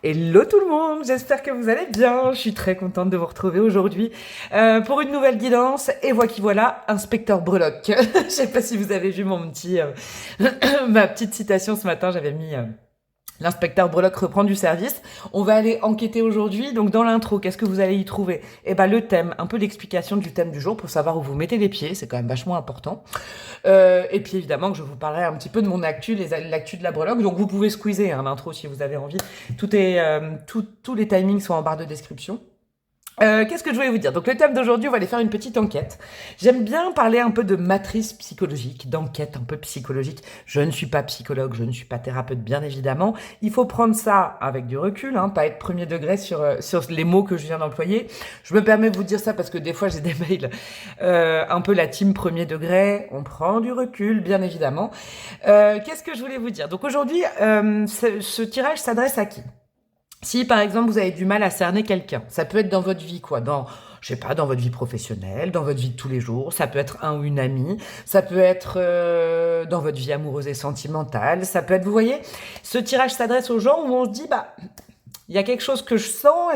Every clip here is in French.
Hello tout le monde, j'espère que vous allez bien. Je suis très contente de vous retrouver aujourd'hui pour une nouvelle guidance. Et voilà, inspecteur Breloque. Je sais pas si vous avez vu mon petit, ma petite citation ce matin, j'avais mis... L'inspecteur Breloque reprend du service. On va aller enquêter aujourd'hui. Donc, dans l'intro, qu'est-ce que vous allez y trouver? Eh ben, le thème, un peu l'explication du thème du jour pour savoir où vous mettez les pieds. C'est quand même vachement important. Et puis, évidemment, que je vous parlerai un petit peu de mon actu, l'actu de la Breloque. Donc, vous pouvez squeezer l'intro si vous avez envie. Tous les timings sont en barre de description. Qu'est-ce que je voulais vous dire? Donc le thème d'aujourd'hui, on va aller faire une petite enquête. J'aime bien parler un peu de matrice psychologique, d'enquête un peu psychologique. Je ne suis pas psychologue, je ne suis pas thérapeute, bien évidemment. Il faut prendre ça avec du recul, pas être premier degré sur les mots que je viens d'employer. Je me permets de vous dire ça parce que des fois j'ai des mails un peu la team premier degré. On prend du recul, bien évidemment. Qu'est-ce que je voulais vous dire? Donc aujourd'hui, ce tirage s'adresse à qui? Si, par exemple, vous avez du mal à cerner quelqu'un, ça peut être dans votre vie, quoi, je sais pas, dans votre vie professionnelle, dans votre vie de tous les jours, ça peut être un ou une amie, ça peut être dans votre vie amoureuse et sentimentale, ça peut être, vous voyez, ce tirage s'adresse aux gens où on se dit, il y a quelque chose que je sens,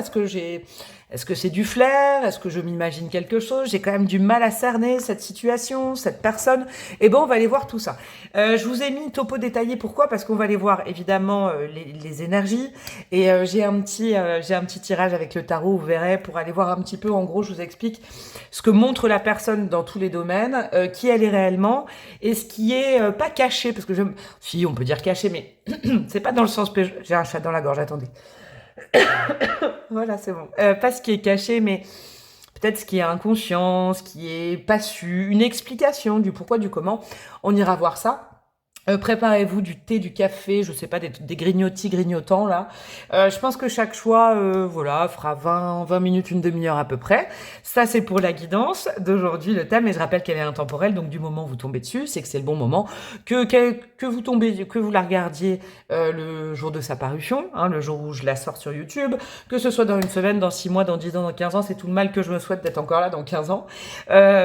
est-ce que c'est du flair? Est-ce que je m'imagine quelque chose? J'ai quand même du mal à cerner cette situation, cette personne. Et on va aller voir tout ça. Je vous ai mis topo détaillé. Pourquoi? Parce qu'on va aller voir évidemment les énergies. Et j'ai un petit tirage avec le tarot, vous verrez, pour aller voir un petit peu. En gros, je vous explique ce que montre la personne dans tous les domaines, qui elle est réellement, et ce qui est pas caché, parce que si on peut dire caché, mais c'est pas dans le sens j'ai un chat dans la gorge. Attendez. Voilà, c'est bon. Pas ce qui est caché, mais peut-être ce qui est inconscient, ce qui est pas su, une explication du pourquoi, du comment. On ira voir ça. Préparez-vous du thé, du café, je sais pas, des grignotants là. Je pense que chaque choix, fera 20 minutes, une demi-heure à peu près. Ça, c'est pour la guidance d'aujourd'hui, le thème. Et je rappelle qu'elle est intemporelle, donc du moment où vous tombez dessus, c'est que c'est le bon moment. Que vous la regardiez le jour de sa parution, le jour où je la sors sur YouTube, que ce soit dans une semaine, dans 6 mois, dans 10 ans, dans 15 ans, c'est tout le mal que je me souhaite d'être encore là dans 15 ans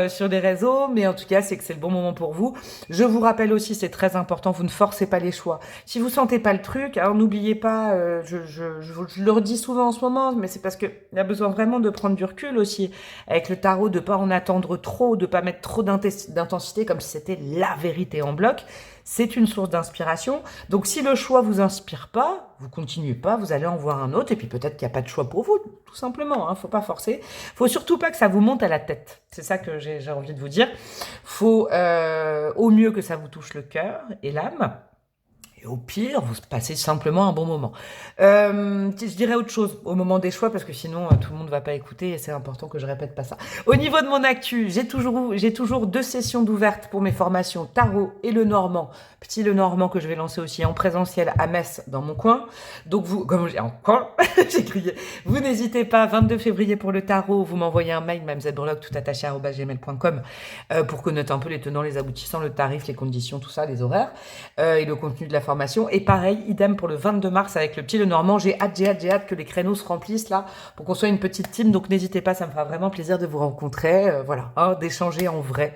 sur les réseaux. Mais en tout cas, c'est que c'est le bon moment pour vous. Je vous rappelle aussi, c'est très important, vous ne forcez pas les choix. Si vous sentez pas le truc, alors n'oubliez pas, je le redis souvent en ce moment, mais c'est parce que il y a besoin vraiment de prendre du recul aussi avec le tarot, de pas en attendre trop, de pas mettre trop d'intensité comme si c'était la vérité en bloc. C'est une source d'inspiration. Donc si le choix vous inspire pas, vous continuez pas, vous allez en voir un autre et puis peut-être qu'il n'y a pas de choix pour vous, tout simplement. Faut pas forcer. Faut surtout pas que ça vous monte à la tête. C'est ça que j'ai envie de vous dire. Faut au mieux que ça vous touche le cœur et l'âme. Et au pire, vous passez simplement un bon moment. Je dirais autre chose au moment des choix, parce que sinon, tout le monde va pas écouter et c'est important que je répète pas ça. Au niveau de mon actu, j'ai toujours 2 sessions d'ouvertes pour mes formations tarot et le normand. Petit le normand que je vais lancer aussi en présentiel à Metz, dans mon coin. Donc vous, comme j'ai encore, j'ai crié. Vous n'hésitez pas, 22 février pour le tarot, vous m'envoyez un mail, mamzellebrlock, tout attaché @gmail.com, pour connaître un peu les tenants, les aboutissants, le tarif, les conditions, tout ça, les horaires, et le contenu de la formation. Et pareil, idem pour le 22 mars avec le petit Lenormand. J'ai hâte que les créneaux se remplissent là pour qu'on soit une petite team. Donc n'hésitez pas, ça me fera vraiment plaisir de vous rencontrer, d'échanger en vrai.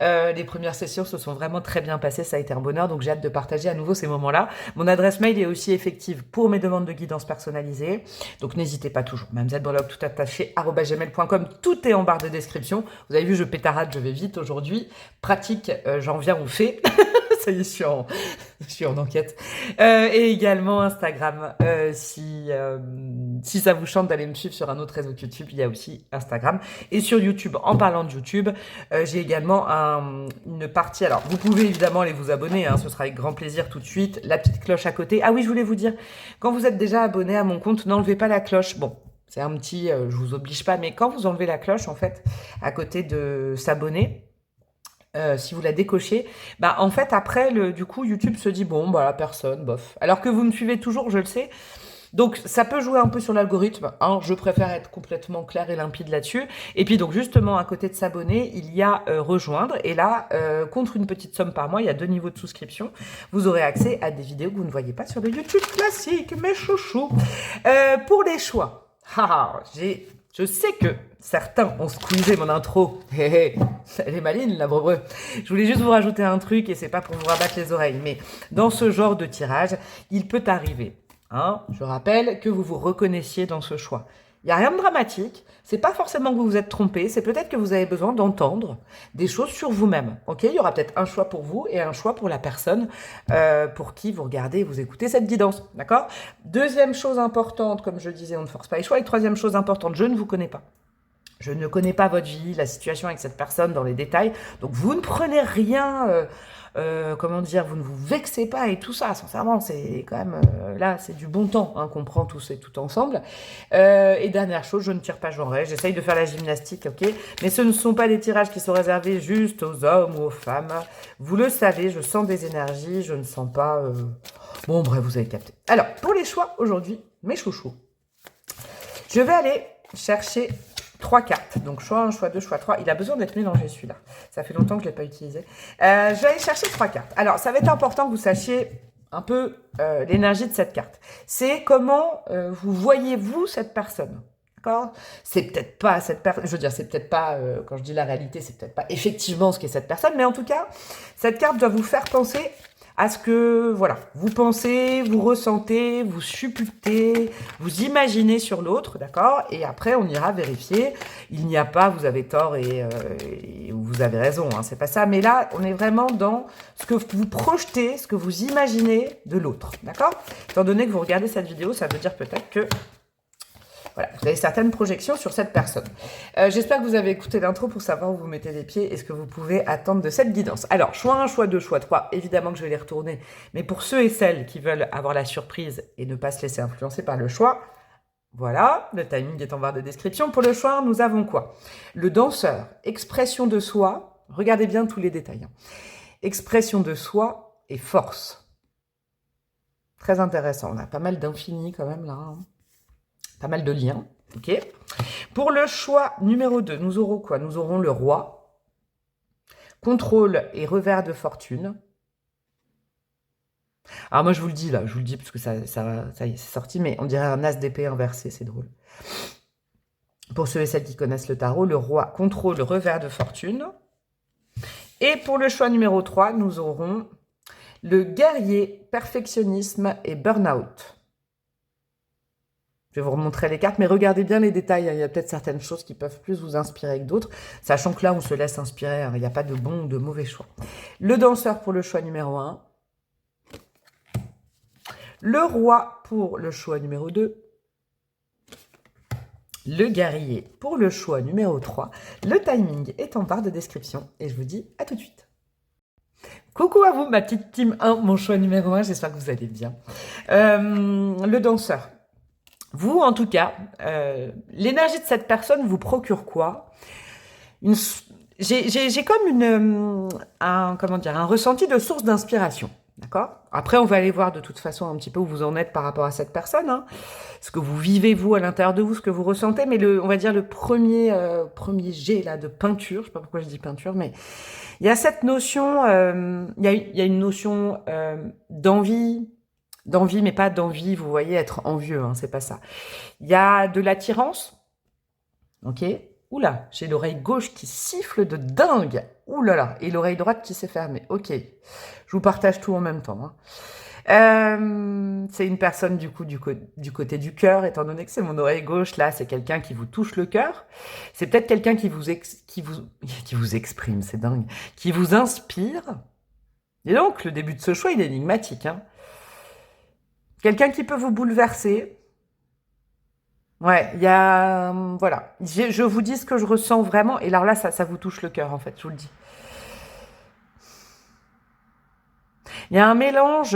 Les premières sessions se sont vraiment très bien passées, ça a été un bonheur. Donc j'ai hâte de partager à nouveau ces moments-là. Mon adresse mail est aussi effective pour mes demandes de guidance personnalisée. Donc n'hésitez pas toujours. mamzellebrlock, tout attaché @gmail.com. Tout est en barre de description. Vous avez vu, je pétarade, je vais vite aujourd'hui. Pratique, j'en viens au fait. Ça y est, je suis en enquête. Et également Instagram. Si ça vous chante d'aller me suivre sur un autre réseau que YouTube, il y a aussi Instagram. Et sur YouTube, en parlant de YouTube, j'ai également une partie. Alors, vous pouvez évidemment aller vous abonner, ce sera avec grand plaisir tout de suite. La petite cloche à côté. Ah oui, je voulais vous dire, quand vous êtes déjà abonné à mon compte, n'enlevez pas la cloche. Bon, c'est un petit, je vous oblige pas, mais quand vous enlevez la cloche, en fait, à côté de s'abonner, si vous la décochez, en fait après du coup YouTube se dit bon la personne bof. Alors que vous me suivez toujours, je le sais. Donc ça peut jouer un peu sur l'algorithme. Je préfère être complètement clair et limpide là-dessus. Et puis donc justement à côté de s'abonner, il y a rejoindre. Et là, contre une petite somme par mois, il y a 2 niveaux de souscription. Vous aurez accès à des vidéos que vous ne voyez pas sur le YouTube classique, mes chouchous. Pour les choix, je sais que certains ont squeezé mon intro. Elle est maligne, la brebreux. Je voulais juste vous rajouter un truc, et c'est pas pour vous rabattre les oreilles, mais dans ce genre de tirage, il peut arriver Hein, je rappelle que vous vous reconnaissiez dans ce choix. Il n'y a rien de dramatique. C'est pas forcément que vous vous êtes trompé. C'est peut-être que vous avez besoin d'entendre des choses sur vous-même. Ok, il y aura peut-être un choix pour vous et un choix pour la personne pour qui vous regardez et vous écoutez cette guidance. D'accord? Deuxième chose importante, comme je le disais, on ne force pas les choix. Et troisième chose importante, je ne vous connais pas. Je ne connais pas votre vie, la situation avec cette personne dans les détails. Donc vous ne prenez rien, comment dire, vous ne vous vexez pas et tout ça. Sincèrement, c'est quand même, là, c'est du bon temps hein, qu'on prend tous et tout ensemble. Et dernière chose, je ne tire pas genré. J'essaye de faire la gymnastique, ok. Mais ce ne sont pas des tirages qui sont réservés juste aux hommes ou aux femmes. Vous le savez, je sens des énergies, je ne sens pas... Bon, bref, vous avez capté. Alors, pour les choix aujourd'hui, mes chouchous, je vais aller chercher 3 cartes. Donc, choix 1, choix 2, choix 3. Il a besoin d'être mélangé, celui-là. Ça fait longtemps que je ne l'ai pas utilisé. Je vais aller chercher 3 cartes. Alors, ça va être important que vous sachiez un peu l'énergie de cette carte. C'est comment vous voyez-vous cette personne. D'accord? C'est peut-être pas cette personne, je veux dire, c'est peut-être pas, quand je dis la réalité, c'est peut-être pas effectivement ce qu'est cette personne, mais en tout cas, cette carte doit vous faire penser à ce que, voilà, vous pensez, vous ressentez, vous supputez, vous imaginez sur l'autre, d'accord? Et après, on ira vérifier. Il n'y a pas, vous avez tort et vous avez raison, hein, c'est pas ça. Mais là, on est vraiment dans ce que vous projetez, ce que vous imaginez de l'autre, d'accord? Étant donné que vous regardez cette vidéo, ça veut dire peut-être que voilà, vous avez certaines projections sur cette personne. J'espère que vous avez écouté l'intro pour savoir où vous mettez les pieds et ce que vous pouvez attendre de cette guidance. Alors, choix 1, choix 2, choix 3, évidemment que je vais les retourner. Mais pour ceux et celles qui veulent avoir la surprise et ne pas se laisser influencer par le choix, voilà, le timing est en barre de description. Pour le choix 1, nous avons quoi? Le danseur, expression de soi, regardez bien tous les détails. Hein. Expression de soi et force. Très intéressant, on a pas mal d'infini quand même là. Hein. Pas mal de liens, ok. Pour le choix numéro 2, nous aurons quoi? Nous aurons le roi, contrôle et revers de fortune. Alors moi je vous le dis là, je vous le dis parce que ça y est, c'est sorti, mais on dirait un as d'épée inversé, c'est drôle. Pour ceux et celles qui connaissent le tarot, le roi, contrôle, revers de fortune. Et pour le choix numéro 3, nous aurons le guerrier, perfectionnisme et burn-out. Je vais vous remontrer les cartes, mais regardez bien les détails. Hein. Il y a peut-être certaines choses qui peuvent plus vous inspirer que d'autres, sachant que là, on se laisse inspirer. Hein. Il n'y a pas de bon ou de mauvais choix. Le danseur pour le choix numéro 1. Le roi pour le choix numéro 2. Le guerrier pour le choix numéro 3. Le timing est en barre de description et je vous dis à tout de suite. Coucou à vous, ma petite team 1, mon choix numéro 1. J'espère que vous allez bien. Le danseur. Vous, en tout cas, l'énergie de cette personne vous procure quoi? J'ai comme un ressenti de source d'inspiration, d'accord? Après, on va aller voir de toute façon un petit peu où vous en êtes par rapport à cette personne, hein, ce que vous vivez, vous, à l'intérieur de vous, ce que vous ressentez, mais on va dire le premier jet là, de peinture, je sais pas pourquoi je dis peinture, mais il y a cette notion, il y a une notion d'envie, mais pas d'envie, vous voyez, être envieux, hein, c'est pas ça. Il y a de l'attirance, ok. Oula, j'ai l'oreille gauche qui siffle de dingue. Oulala, et l'oreille droite qui s'est fermée. Ok, je vous partage tout en même temps. Hein. C'est une personne du coup du côté du cœur, étant donné que c'est mon oreille gauche, là, c'est quelqu'un qui vous touche le cœur. C'est peut-être quelqu'un qui vous exprime, c'est dingue, qui vous inspire. Et donc, le début de ce choix, il est énigmatique. Hein. Quelqu'un qui peut vous bouleverser. Ouais, il y a... voilà. Je vous dis ce que je ressens vraiment. Et alors là, ça vous touche le cœur, en fait, je vous le dis. Il y a un mélange...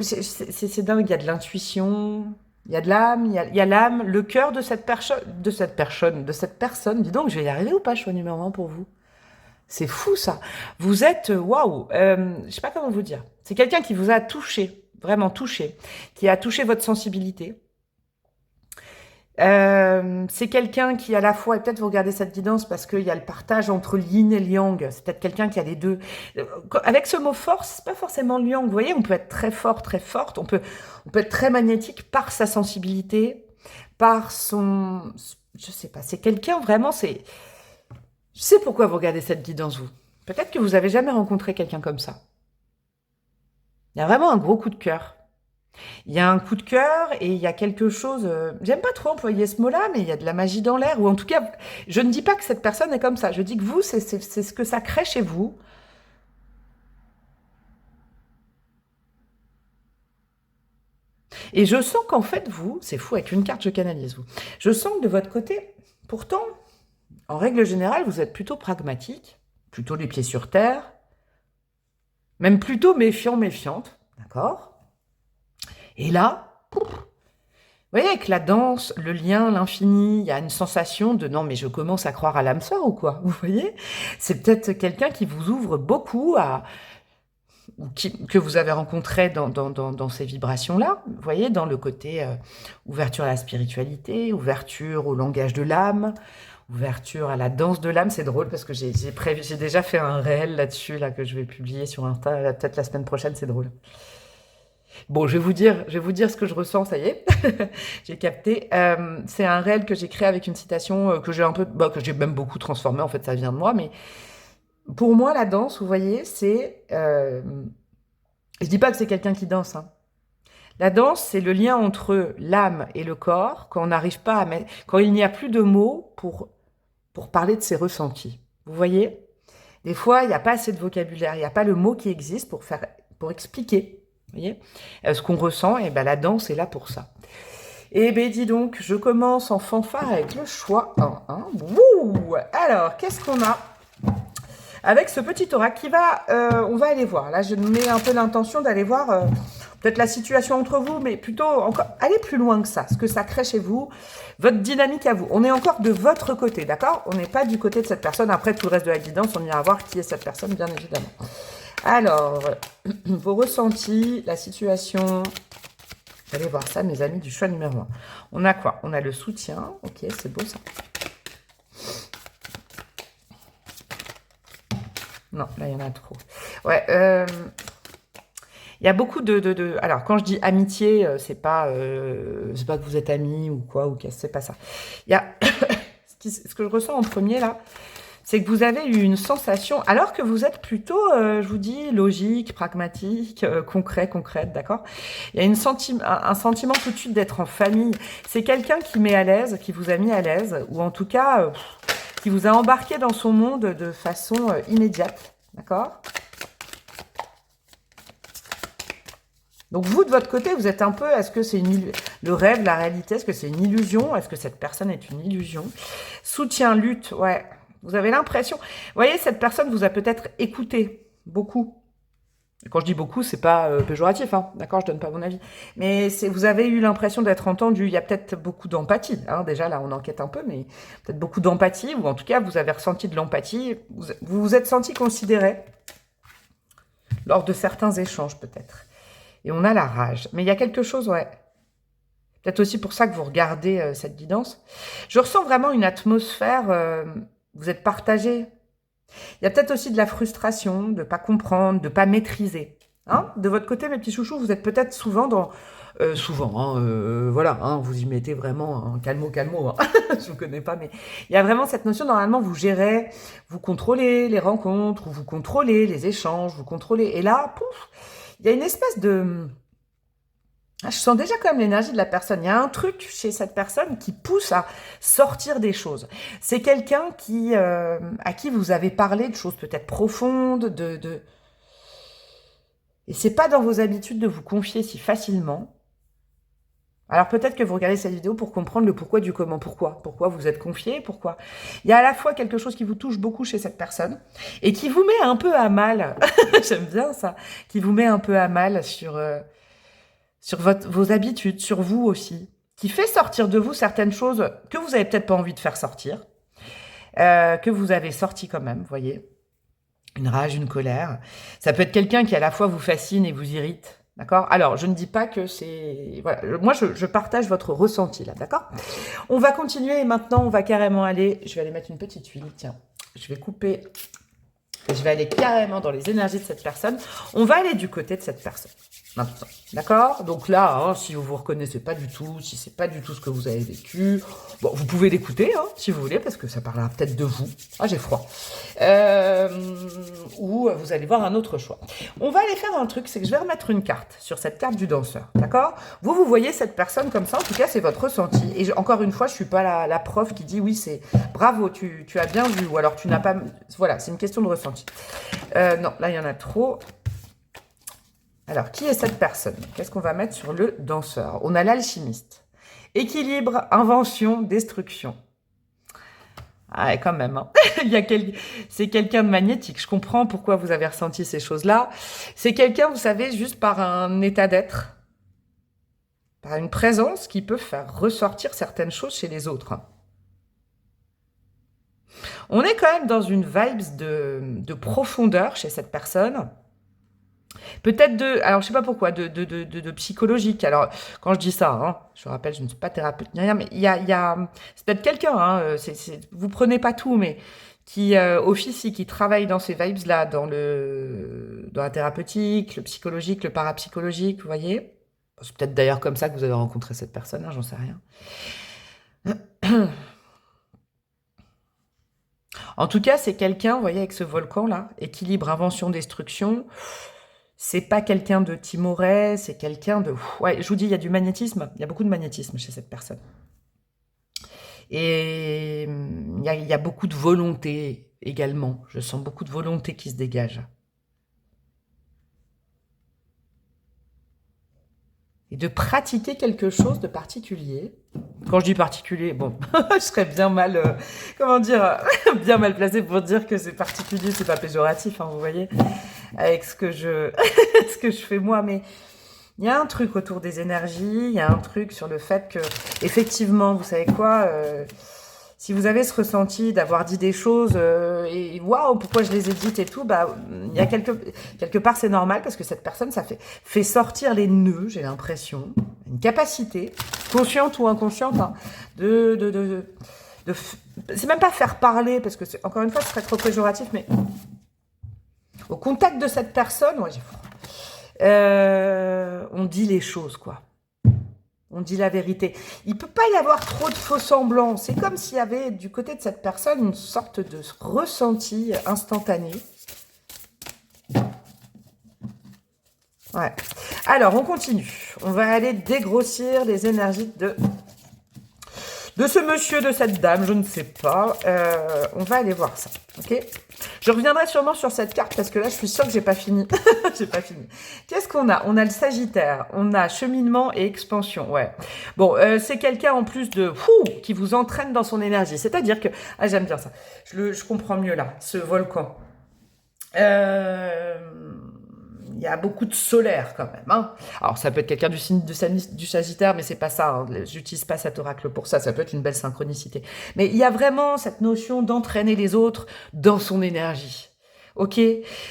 c'est dingue, il y a de l'intuition, il y a de l'âme, il y a l'âme, le cœur de cette personne. Dis donc, je vais y arriver ou pas, choix numéro 1 pour vous? C'est fou, ça. Vous êtes... Waouh. Je sais pas comment vous dire. C'est quelqu'un qui vous a touché. Vraiment touché, qui a touché votre sensibilité. C'est quelqu'un qui à la fois, et peut-être vous regardez cette guidance parce qu'il y a le partage entre le yin et le yang, c'est peut-être quelqu'un qui a les deux. Avec ce mot force, c'est pas forcément le yang, vous voyez, on peut être très fort, très forte, on peut être très magnétique par sa sensibilité, par son... Je sais pas, c'est quelqu'un vraiment, c'est... Je sais pourquoi vous regardez cette guidance, vous. Peut-être que vous avez jamais rencontré quelqu'un comme ça. Il y a vraiment un gros coup de cœur. Il y a un coup de cœur et il y a quelque chose, j'aime pas trop employer ce mot-là, mais il y a de la magie dans l'air, ou en tout cas, je ne dis pas que cette personne est comme ça, je dis que vous, c'est ce que ça crée chez vous. Et je sens qu'en fait, vous, c'est fou, avec une carte, je canalise vous. Je sens que de votre côté, pourtant, en règle générale, vous êtes plutôt pragmatique, plutôt les pieds sur terre, même plutôt méfiant, méfiante, d'accord? Et là, pouf, vous voyez, avec la danse, le lien, l'infini, il y a une sensation de non, mais je commence à croire à l'âme sœur ou quoi? Vous voyez? C'est peut-être quelqu'un qui vous ouvre beaucoup à, ou que vous avez rencontré dans ces vibrations-là. Vous voyez, dans le côté ouverture à la spiritualité, ouverture au langage de l'âme, ouverture à la danse de l'âme. C'est drôle parce que j'ai déjà fait un réel là-dessus, là, que je vais publier sur Insta, peut-être la semaine prochaine, c'est drôle. Bon, je vais vous dire ce que je ressens, ça y est, j'ai capté. C'est un réel que j'ai créé avec une citation que j'ai un peu, bah, que j'ai même beaucoup transformé, en fait, ça vient de moi, mais pour moi, la danse, vous voyez, c'est... je dis pas que c'est quelqu'un qui danse, hein. La danse, c'est le lien entre l'âme et le corps, quand on n'arrive pas à mettre... Quand il n'y a plus de mots pour parler de ses ressentis. Vous voyez? Des fois, il n'y a pas assez de vocabulaire, il n'y a pas le mot qui existe pour expliquer. Vous voyez, ce qu'on ressent, et ben la danse est là pour ça. Et ben dis donc, je commence en fanfare avec le choix 1. Wouh! Alors, qu'est-ce qu'on a avec ce petit oracle qui va, on va aller voir. Là, je mets un peu l'intention d'aller voir peut-être la situation entre vous, mais plutôt encore aller plus loin que ça, ce que ça crée chez vous, votre dynamique à vous. On est encore de votre côté, d'accord? On n'est pas du côté de cette personne. Après, tout le reste de la guidance, on ira voir qui est cette personne, bien évidemment. Alors, vos ressentis, la situation. Allez voir ça, mes amis du choix numéro 1. On a quoi? On a le soutien. Ok, c'est beau ça. Non, là, il y en a trop. Ouais, il y a beaucoup de... Alors, quand je dis amitié, c'est pas que vous êtes amis ou quoi, ou c'est pas ça. Il y a... ce que je ressens en premier, là, c'est que vous avez eu une sensation, alors que vous êtes plutôt, je vous dis, logique, pragmatique, concrète, d'accord? Il y a un sentiment tout de suite d'être en famille. C'est quelqu'un qui met à l'aise, qui vous a mis à l'aise, ou en tout cas, qui vous a embarqué dans son monde de façon immédiate, d'accord? Donc vous, de votre côté, vous êtes un peu, est-ce que c'est le rêve, la réalité, est-ce que c'est une illusion? Est-ce que cette personne est une illusion? Soutien, lutte, ouais. Vous avez l'impression... Vous voyez, cette personne vous a peut-être écouté beaucoup. Et quand je dis beaucoup, c'est pas péjoratif, hein, d'accord? Je donne pas mon avis. Mais vous avez eu l'impression d'être entendu. Il y a peut-être beaucoup d'empathie. Hein, déjà, là, on enquête un peu, mais peut-être beaucoup d'empathie, ou en tout cas, vous avez ressenti de l'empathie. Vous vous êtes senti considéré lors de certains échanges, peut-être. Et on a la rage. Mais il y a quelque chose, ouais. Peut-être aussi pour ça que vous regardez cette guidance. Je ressens vraiment une atmosphère... vous êtes partagé. Il y a peut-être aussi de la frustration, de ne pas comprendre, de ne pas maîtriser. Hein, de votre côté, mes petits chouchous, vous êtes peut-être souvent dans... voilà, hein, vous y mettez vraiment un calmo, hein. Je ne vous connais pas, mais il y a vraiment cette notion, normalement, vous gérez, vous contrôlez les rencontres, vous contrôlez les échanges, vous contrôlez... Et là, pouf, il y a une espèce de... Je sens déjà quand même l'énergie de la personne. Il y a un truc chez cette personne qui pousse à sortir des choses. C'est quelqu'un à qui vous avez parlé de choses peut-être profondes, Et c'est pas dans vos habitudes de vous confier si facilement. Alors peut-être que vous regardez cette vidéo pour comprendre le pourquoi du comment. Pourquoi vous êtes confié, pourquoi. Il y a à la fois quelque chose qui vous touche beaucoup chez cette personne et qui vous met un peu à mal. J'aime bien ça. Qui vous met un peu à mal sur vos habitudes, sur vous aussi, qui fait sortir de vous certaines choses que vous n'avez peut-être pas envie de faire sortir, que vous avez sorti quand même, vous voyez. Une rage, une colère. Ça peut être quelqu'un qui à la fois vous fascine et vous irrite, d'accord? Alors, je ne dis pas que c'est... Voilà, moi, je partage votre ressenti, là, d'accord? On va continuer et maintenant, on va carrément aller... Je vais aller mettre une petite huile, tiens. Je vais couper... Et je vais aller carrément dans les énergies de cette personne. On va aller du côté de cette personne. maintenant. D'accord? Donc là, hein, si vous vous reconnaissez pas du tout, si c'est pas du tout ce que vous avez vécu, bon, vous pouvez l'écouter, hein, si vous voulez, parce que ça parlera peut-être de vous. Ah, j'ai froid. Ou vous allez voir un autre choix. On va aller faire un truc, c'est que je vais remettre une carte sur cette carte du danseur. D'accord? Vous voyez cette personne comme ça, en tout cas, c'est votre ressenti. Et encore une fois, je suis pas la prof qui dit oui, c'est bravo, tu as bien vu, ou alors tu n'as pas... Voilà, c'est une question de ressenti. Non, là, il y en a trop. Alors, qui est cette personne? Qu'est-ce qu'on va mettre sur le danseur? On a l'alchimiste. Équilibre, invention, destruction. Ah, ouais, quand même. Hein. C'est quelqu'un de magnétique. Je comprends pourquoi vous avez ressenti ces choses-là. C'est quelqu'un, vous savez, juste par un état d'être, par une présence qui peut faire ressortir certaines choses chez les autres. On est quand même dans une vibe de profondeur chez cette personne. Peut-être alors je sais pas pourquoi, de psychologique. Alors, quand je dis ça, hein, je rappelle, je ne suis pas thérapeute ni rien, mais c'est peut-être quelqu'un, hein, vous prenez pas tout, mais qui officie, qui travaille dans ces vibes-là, dans la thérapeutique, le psychologique, le parapsychologique, vous voyez. C'est peut-être d'ailleurs comme ça que vous avez rencontré cette personne, hein, j'en sais rien. En tout cas, c'est quelqu'un, vous voyez, avec ce volcan-là, équilibre, invention, destruction. C'est pas quelqu'un de timoré, c'est quelqu'un de... Ouais, je vous dis, il y a du magnétisme, il y a beaucoup de magnétisme chez cette personne. Et il y a beaucoup de volonté également. Je sens beaucoup de volonté qui se dégage. Et de pratiquer quelque chose de particulier. Quand je dis particulier, bon, je serais bien mal, comment dire, bien mal placée pour dire que c'est particulier, c'est pas péjoratif, hein, vous voyez, avec ce que je fais moi, mais il y a un truc autour des énergies, il y a un truc sur le fait que, effectivement, vous savez quoi, si vous avez ce ressenti d'avoir dit des choses et waouh, pourquoi je les ai dites et tout, bah il y a quelque part c'est normal parce que cette personne ça fait sortir les nœuds, j'ai l'impression, une capacité consciente ou inconsciente hein, c'est même pas faire parler parce que encore une fois ce serait trop péjoratif, mais au contact de cette personne, ouais, j'ai froid. On dit les choses quoi. On dit la vérité. Il ne peut pas y avoir trop de faux semblants. C'est comme s'il y avait du côté de cette personne une sorte de ressenti instantané. Ouais. Alors, on continue. On va aller dégrossir les énergies de ce monsieur, de cette dame, je ne sais pas. On va aller voir ça, ok? Je reviendrai sûrement sur cette carte parce que là, je suis sûre que j'ai pas fini. J'ai pas fini. Qu'est-ce qu'on a? On a le Sagittaire, on a cheminement et expansion, ouais. Bon, c'est quelqu'un en plus qui vous entraîne dans son énergie. C'est-à-dire que... Ah, j'aime bien ça. Je comprends mieux là, ce volcan. Il y a beaucoup de solaire quand même. Hein. Alors, ça peut être quelqu'un du signe du Sagittaire, mais c'est pas ça. Hein. J'utilise pas cet oracle pour ça. Ça peut être une belle synchronicité. Mais il y a vraiment cette notion d'entraîner les autres dans son énergie. Ok?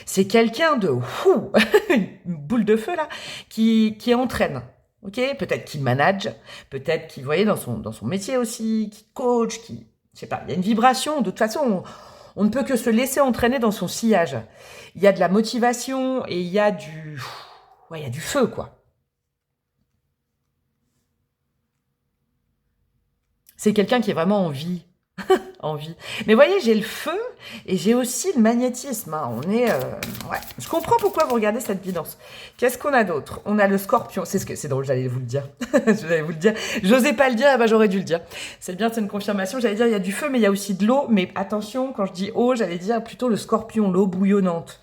C'est quelqu'un de une boule de feu là qui entraîne. Ok? Peut-être qui manage, peut-être qui, vous voyez, dans son métier aussi, qui coach, qui, je sais pas. Il y a une vibration. De toute façon, on ne peut que se laisser entraîner dans son sillage. Il y a de la motivation et il y a du feu, quoi. C'est quelqu'un qui est vraiment en vie. En vie. Mais voyez, j'ai le feu et j'ai aussi le magnétisme. Hein. On est... ouais. Je comprends pourquoi vous regardez cette guidance. Qu'est-ce qu'on a d'autre? On a le scorpion. C'est drôle, j'allais vous le dire. J'allais vous le dire. J'osais pas le dire, bah j'aurais dû le dire. C'est bien, c'est une confirmation. J'allais dire, il y a du feu, mais il y a aussi de l'eau. Mais attention, quand je dis eau, j'allais dire plutôt le scorpion, l'eau bouillonnante.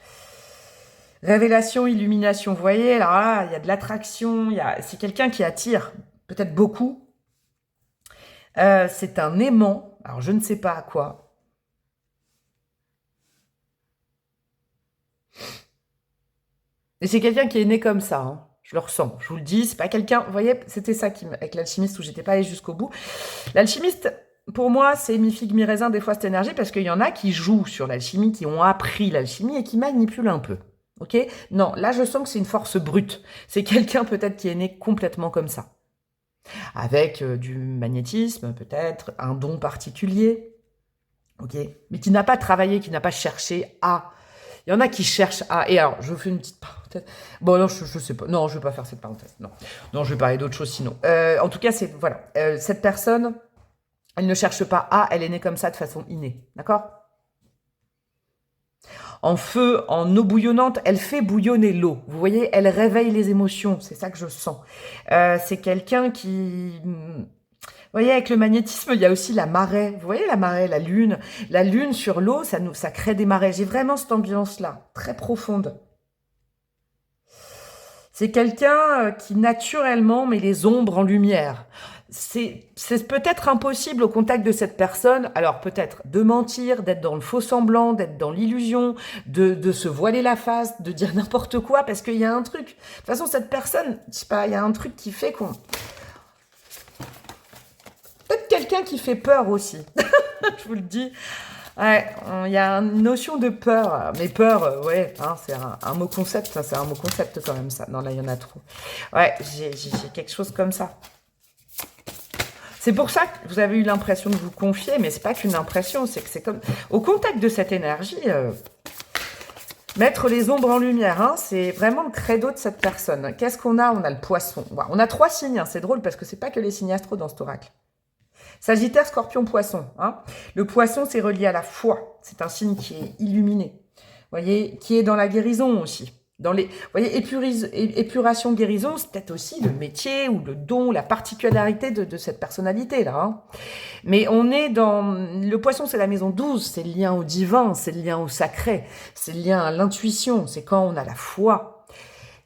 Révélation, illumination. Vous voyez, alors là, il y a de l'attraction. C'est quelqu'un qui attire peut-être beaucoup. C'est un aimant. Alors, je ne sais pas à quoi. Et c'est quelqu'un qui est né comme ça. Hein. Je le ressens. Je vous le dis, c'est pas quelqu'un... Vous voyez, c'était ça avec l'alchimiste où j'étais pas allée jusqu'au bout. L'alchimiste, pour moi, c'est mi-figue, mi-raisin, des fois, cette énergie, parce qu'il y en a qui jouent sur l'alchimie, qui ont appris l'alchimie et qui manipulent un peu. Ok? Non, là, je sens que c'est une force brute. C'est quelqu'un, peut-être, qui est né complètement comme ça. Avec du magnétisme, peut-être, un don particulier, ok, mais qui n'a pas travaillé, qui n'a pas cherché à... Il y en a qui cherchent à... Et alors, je vous fais une petite parenthèse. Bon, non, je sais pas. Non, je vais pas faire cette parenthèse. Non, non, je vais parler d'autre chose sinon. En tout cas, c'est... Voilà. Cette personne, elle ne cherche pas à... Elle est née comme ça de façon innée. D'accord? En feu, en eau bouillonnante, elle fait bouillonner l'eau. Vous voyez, elle réveille les émotions. C'est ça que je sens. C'est quelqu'un qui... Vous voyez, avec le magnétisme, il y a aussi la marée. Vous voyez la marée, la lune. La lune sur l'eau, ça crée des marées. J'ai vraiment cette ambiance-là, très profonde. C'est quelqu'un qui, naturellement, met les ombres en lumière. C'est peut-être impossible au contact de cette personne, alors peut-être de mentir, d'être dans le faux semblant, d'être dans l'illusion, de se voiler la face, de dire n'importe quoi, parce qu'il y a un truc. De toute façon, cette personne, je sais pas, il y a un truc qui fait qu'on... Peut-être quelqu'un qui fait peur aussi, je vous le dis. Ouais, il y a une notion de peur. Mais peur, ouais, hein, c'est un mot concept, ça, c'est un mot concept quand même, ça. Non, là, il y en a trop. Ouais, j'ai quelque chose comme ça. C'est pour ça que vous avez eu l'impression de vous confier, mais c'est pas qu'une impression, c'est que c'est comme... Au contact de cette énergie, mettre les ombres en lumière, hein, c'est vraiment le credo de cette personne. Qu'est-ce qu'on a? On a le poisson. On a 3 signes, hein, c'est drôle parce que c'est pas que les signes astro dans cet oracle. Sagittaire, Scorpion, Poisson. Hein. Le Poisson, c'est relié à la foi. C'est un signe qui est illuminé. Vous voyez, qui est dans la guérison aussi. Dans les, vous voyez, épuration, guérison, c'est peut-être aussi le métier ou le don, la particularité de cette personnalité-là. Hein. Mais on est dans... Le Poisson, c'est la maison 12, c'est le lien au divin, c'est le lien au sacré, c'est le lien à l'intuition, c'est quand on a la foi,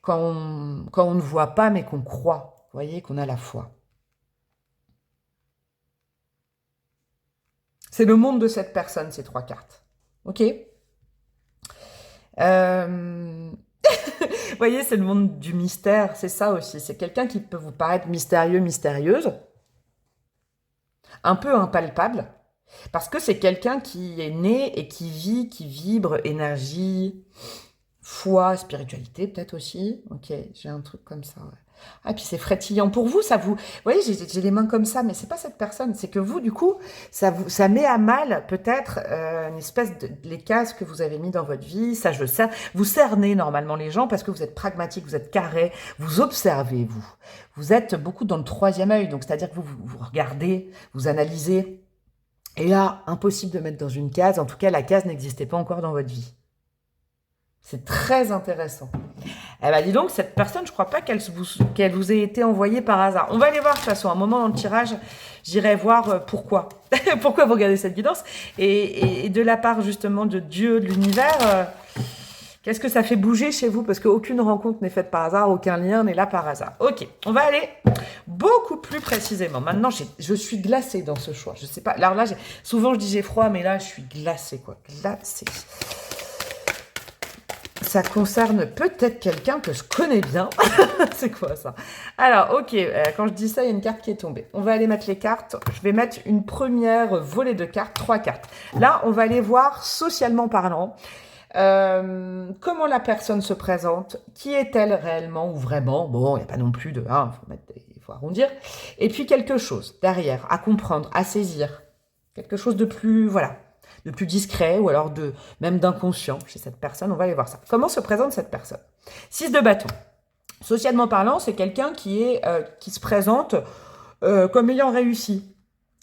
quand on ne voit pas mais qu'on croit. Vous voyez, qu'on a la foi. C'est le monde de cette personne, ces 3 cartes. Ok. Vous voyez, c'est le monde du mystère, c'est ça aussi. C'est quelqu'un qui peut vous paraître mystérieux, mystérieuse, un peu impalpable, parce que c'est quelqu'un qui est né et qui vit, qui vibre énergie, foi, spiritualité peut-être aussi. Ok, j'ai un truc comme ça, ouais. Ah, puis c'est frétillant pour vous, ça vous... Vous voyez, j'ai les mains comme ça, mais c'est pas cette personne, c'est que vous, du coup, ça met à mal peut-être une espèce de... les cases que vous avez mis dans votre vie, ça je sais. Vous cernez normalement les gens parce que vous êtes pragmatique, vous êtes carré, vous observez, vous. Vous êtes beaucoup dans le 3e œil, donc c'est-à-dire que vous regardez, vous analysez. Et là, impossible de mettre dans une case, en tout cas, la case n'existait pas encore dans votre vie. C'est très intéressant. Eh bien, dis donc, cette personne, je crois pas qu'elle vous ait été envoyée par hasard. On va aller voir, de toute façon, à un moment dans le tirage, j'irai voir pourquoi. Pourquoi vous regardez cette guidance. Et de la part, justement, de Dieu, de l'univers, qu'est-ce que ça fait bouger chez vous? Parce qu'aucune rencontre n'est faite par hasard, aucun lien n'est là par hasard. Ok, on va aller beaucoup plus précisément. Maintenant, je suis glacée dans ce choix. Je sais pas. Alors là, souvent, je dis j'ai froid, mais là, je suis glacée, quoi. Glacée. Ça concerne peut-être quelqu'un que je connais bien. C'est quoi ça? Alors, ok, quand je dis ça, il y a une carte qui est tombée. On va aller mettre les cartes. Je vais mettre une première volée de cartes, 3 cartes. Là, on va aller voir, socialement parlant, comment la personne se présente, qui est-elle réellement ou vraiment. Bon, il n'y a pas non plus de... il faut arrondir. Et puis quelque chose derrière, à comprendre, à saisir. Quelque chose de plus... Voilà. De plus discret ou alors même d'inconscient chez cette personne. On va aller voir ça. Comment se présente cette personne? 6 de bâton. Socialement parlant, c'est quelqu'un qui se présente comme ayant réussi.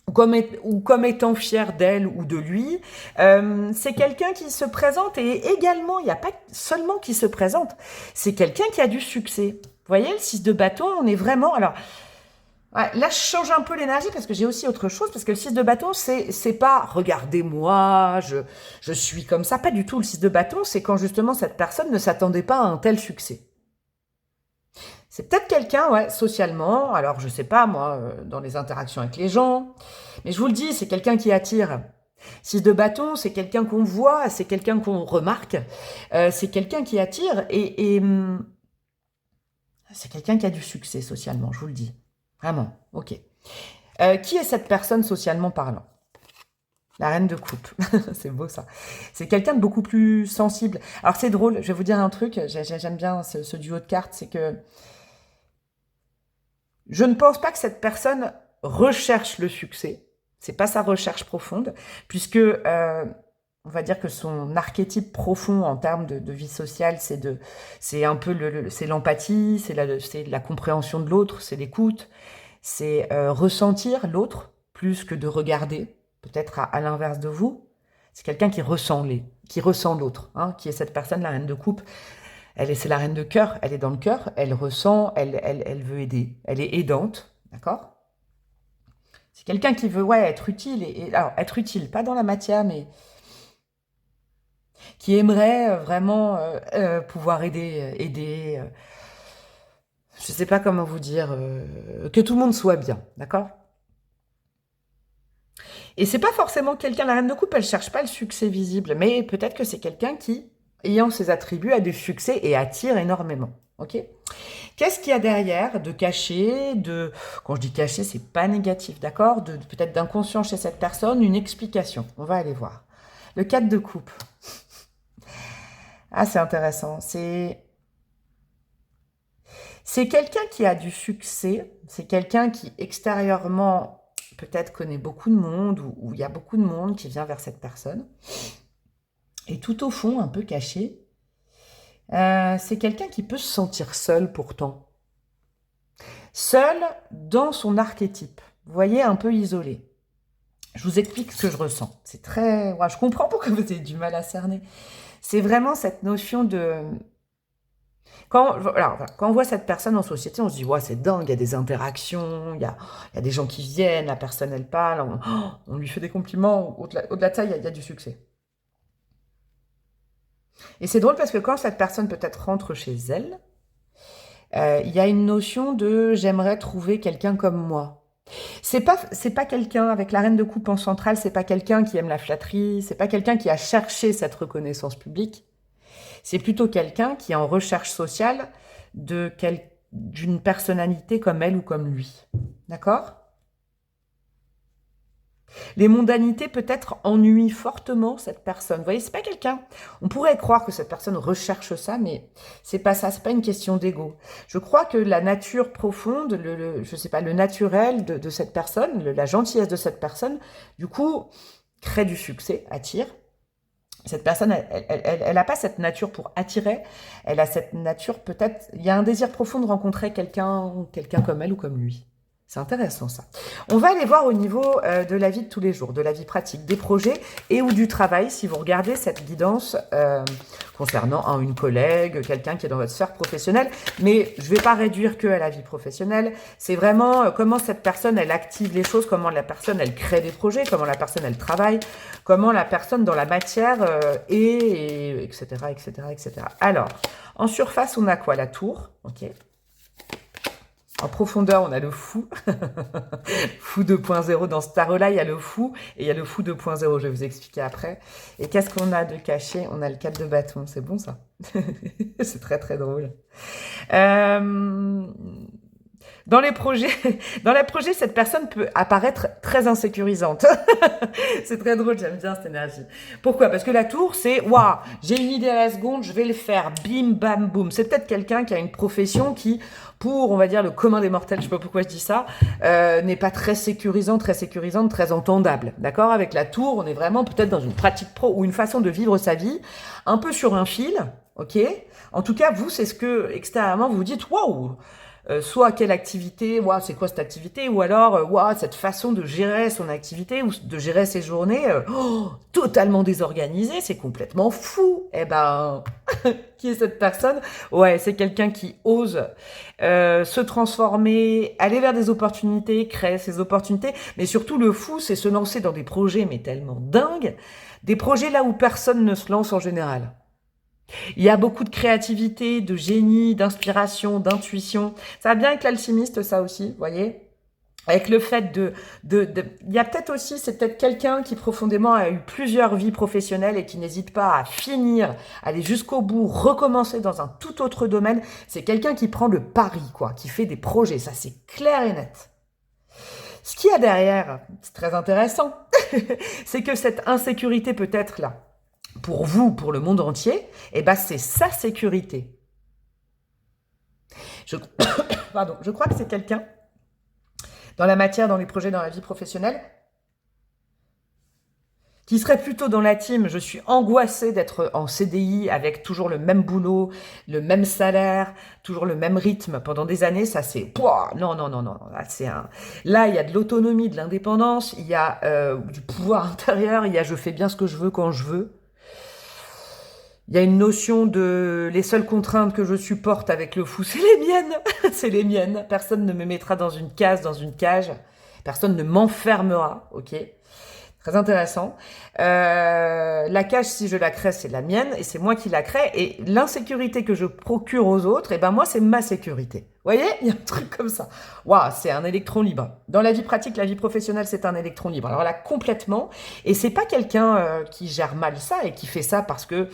Ou comme étant fier d'elle ou de lui. C'est quelqu'un qui se présente et également, il n'y a pas seulement qui se présente, c'est quelqu'un qui a du succès. Vous voyez, le 6 de bâton, on est vraiment... Alors, ouais, là, je change un peu l'énergie parce que j'ai aussi autre chose. Parce que le 6 de bâton, c'est pas « regardez-moi, je suis comme ça ». Pas du tout. Le 6 de bâton, c'est quand justement cette personne ne s'attendait pas à un tel succès. C'est peut-être quelqu'un, ouais, socialement, alors je sais pas moi, dans les interactions avec les gens, mais je vous le dis, c'est quelqu'un qui attire. 6 de bâton, c'est quelqu'un qu'on voit, c'est quelqu'un qu'on remarque, c'est quelqu'un qui attire et c'est quelqu'un qui a du succès socialement, je vous le dis. Vraiment, ok. Qui est cette personne socialement parlant? La reine de coupe, c'est beau ça. C'est quelqu'un de beaucoup plus sensible. Alors c'est drôle, je vais vous dire un truc, j'aime bien ce duo de cartes, c'est que je ne pense pas que cette personne recherche le succès. C'est pas sa recherche profonde, puisque on va dire que son archétype profond en termes de vie sociale, c'est un peu c'est l'empathie, c'est la compréhension de l'autre, c'est l'écoute, c'est ressentir l'autre plus que de regarder, peut-être à l'inverse de vous. C'est quelqu'un qui ressent l'autre, hein, qui est cette personne, la reine de coupe. C'est la reine de cœur, elle est dans le cœur, elle ressent, elle veut aider, elle est aidante, d'accord? C'est quelqu'un qui veut, ouais, être utile, alors être utile, pas dans la matière, mais qui aimerait vraiment pouvoir aider, je sais pas comment vous dire, que tout le monde soit bien, d'accord? Et c'est pas forcément quelqu'un, la reine de coupe, elle cherche pas le succès visible, mais peut-être que c'est quelqu'un qui, ayant ses attributs, a du succès et attire énormément, ok? Qu'est-ce qu'il y a derrière de caché, quand je dis caché, c'est pas négatif, d'accord? Peut-être d'inconscient chez cette personne, une explication. On va aller voir. Le 4 de coupe. Ah, c'est intéressant. C'est quelqu'un qui a du succès, c'est quelqu'un qui extérieurement peut-être connaît beaucoup de monde ou il y a beaucoup de monde qui vient vers cette personne. Et tout au fond, un peu caché, c'est quelqu'un qui peut se sentir seul pourtant. Seul dans son archétype. Vous voyez, un peu isolé. Je vous explique ce que je ressens. C'est très... Ouais, je comprends pourquoi vous avez du mal à cerner. C'est vraiment cette notion de... Quand on voit cette personne en société, on se dit, ouais, c'est dingue, il y a des interactions, il y a des gens qui viennent, la personne, elle parle, on lui fait des compliments. Au-delà de ça, il y a du succès. Et c'est drôle parce que quand cette personne peut-être rentre chez elle, il y a une notion de j'aimerais trouver quelqu'un comme moi. C'est pas quelqu'un avec la reine de coupe en centrale, c'est pas quelqu'un qui aime la flatterie, c'est pas quelqu'un qui a cherché cette reconnaissance publique. C'est plutôt quelqu'un qui est en recherche sociale d'une personnalité comme elle ou comme lui. D'accord? Les mondanités peut-être ennuient fortement cette personne. Vous voyez, c'est pas quelqu'un. On pourrait croire que cette personne recherche ça, mais c'est pas ça. C'est pas une question d'ego. Je crois que la nature profonde, je sais pas, le naturel de cette personne, la gentillesse de cette personne, du coup, crée du succès, attire. Cette personne, elle a pas cette nature pour attirer. Elle a cette nature peut-être. Il y a un désir profond de rencontrer quelqu'un comme elle ou comme lui. C'est intéressant ça. On va aller voir au niveau de la vie de tous les jours, de la vie pratique, des projets et ou du travail, si vous regardez cette guidance concernant une collègue, quelqu'un qui est dans votre sphère professionnelle. Mais je ne vais pas réduire que à la vie professionnelle. C'est vraiment comment cette personne, elle active les choses, comment la personne, elle crée des projets, comment la personne, elle travaille, comment la personne dans la matière etc., etc., etc. Alors, en surface, on a quoi? La tour, ok. En profondeur, on a le fou. Fou 2.0. Dans ce tarot-là, il y a le fou et il y a le fou 2.0. Je vais vous expliquer après. Et qu'est-ce qu'on a de caché? On a le 4 de bâton. C'est bon, ça? C'est très, très drôle. Dans les projets, cette personne peut apparaître très insécurisante. C'est très drôle, j'aime bien cette énergie. Pourquoi? Parce que la tour, c'est « Waouh, j'ai une idée à la seconde, je vais le faire, bim, bam, boum ». C'est peut-être quelqu'un qui a une profession qui, pour, on va dire, le commun des mortels, je sais pas pourquoi je dis ça, n'est pas très sécurisante, très entendable. D'accord? Avec la tour, on est vraiment peut-être dans une pratique pro ou une façon de vivre sa vie, un peu sur un fil, ok? En tout cas, vous, c'est ce que, extérieurement, vous vous dites « Waouh ». Soit quelle activité, c'est quoi cette activité, ou alors cette façon de gérer son activité ou de gérer ses journées totalement désorganisée, c'est complètement fou. Eh ben, qui est cette personne? Ouais, c'est quelqu'un qui ose se transformer, aller vers des opportunités, créer ses opportunités, mais surtout le fou, c'est se lancer dans des projets mais tellement dingues, des projets là où personne ne se lance en général. Il y a beaucoup de créativité, de génie, d'inspiration, d'intuition. Ça va bien avec l'alchimiste, ça aussi, vous voyez? Avec le fait il y a peut-être aussi, c'est peut-être quelqu'un qui profondément a eu plusieurs vies professionnelles et qui n'hésite pas à finir, aller jusqu'au bout, recommencer dans un tout autre domaine. C'est quelqu'un qui prend le pari, quoi, qui fait des projets. Ça, c'est clair et net. Ce qu'il y a derrière, c'est très intéressant, c'est que cette insécurité peut-être là, pour vous, pour le monde entier, eh ben c'est sa sécurité. Pardon, je crois que c'est quelqu'un, dans la matière, dans les projets, dans la vie professionnelle, qui serait plutôt dans la team, je suis angoissée d'être en CDI avec toujours le même boulot, le même salaire, toujours le même rythme pendant des années, ça c'est... Pouah, non, non, non, non, là, là, il y a de l'autonomie, de l'indépendance, il y a du pouvoir intérieur, il y a je fais bien ce que je veux quand je veux. Il y a une notion de les seules contraintes que je supporte avec le fou, c'est les miennes. C'est les miennes. Personne ne me mettra dans une case, dans une cage. Personne ne m'enfermera, ok? Très intéressant. La cage, si je la crée, c'est la mienne et c'est moi qui la crée. Et l'insécurité que je procure aux autres, et ben moi, c'est ma sécurité. Vous voyez, il y a un truc comme ça. Waouh, c'est un électron libre. Dans la vie pratique, la vie professionnelle, c'est un électron libre. Alors là, complètement. Et c'est pas quelqu'un qui gère mal ça et qui fait ça parce que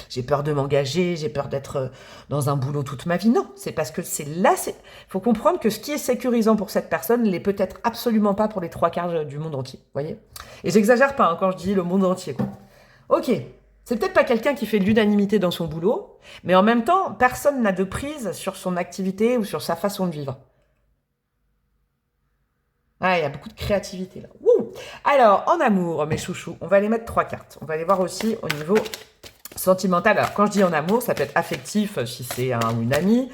j'ai peur de m'engager, j'ai peur d'être dans un boulot toute ma vie. Non, c'est parce que c'est là. Il faut comprendre que ce qui est sécurisant pour cette personne l'est peut-être absolument pas pour les 3/4 du monde entier. Vous voyez? Et j'exagère pas hein, quand je dis le monde entier. Quoi. Ok, c'est peut-être pas quelqu'un qui fait l'unanimité dans son boulot, mais en même temps, personne n'a de prise sur son activité ou sur sa façon de vivre. Ah, il y a beaucoup de créativité là. Wouh. Alors, en amour, mes chouchous, on va aller mettre 3 cartes. On va aller voir aussi au niveau sentimental. Alors, quand je dis en amour, ça peut être affectif si c'est un ou une amie.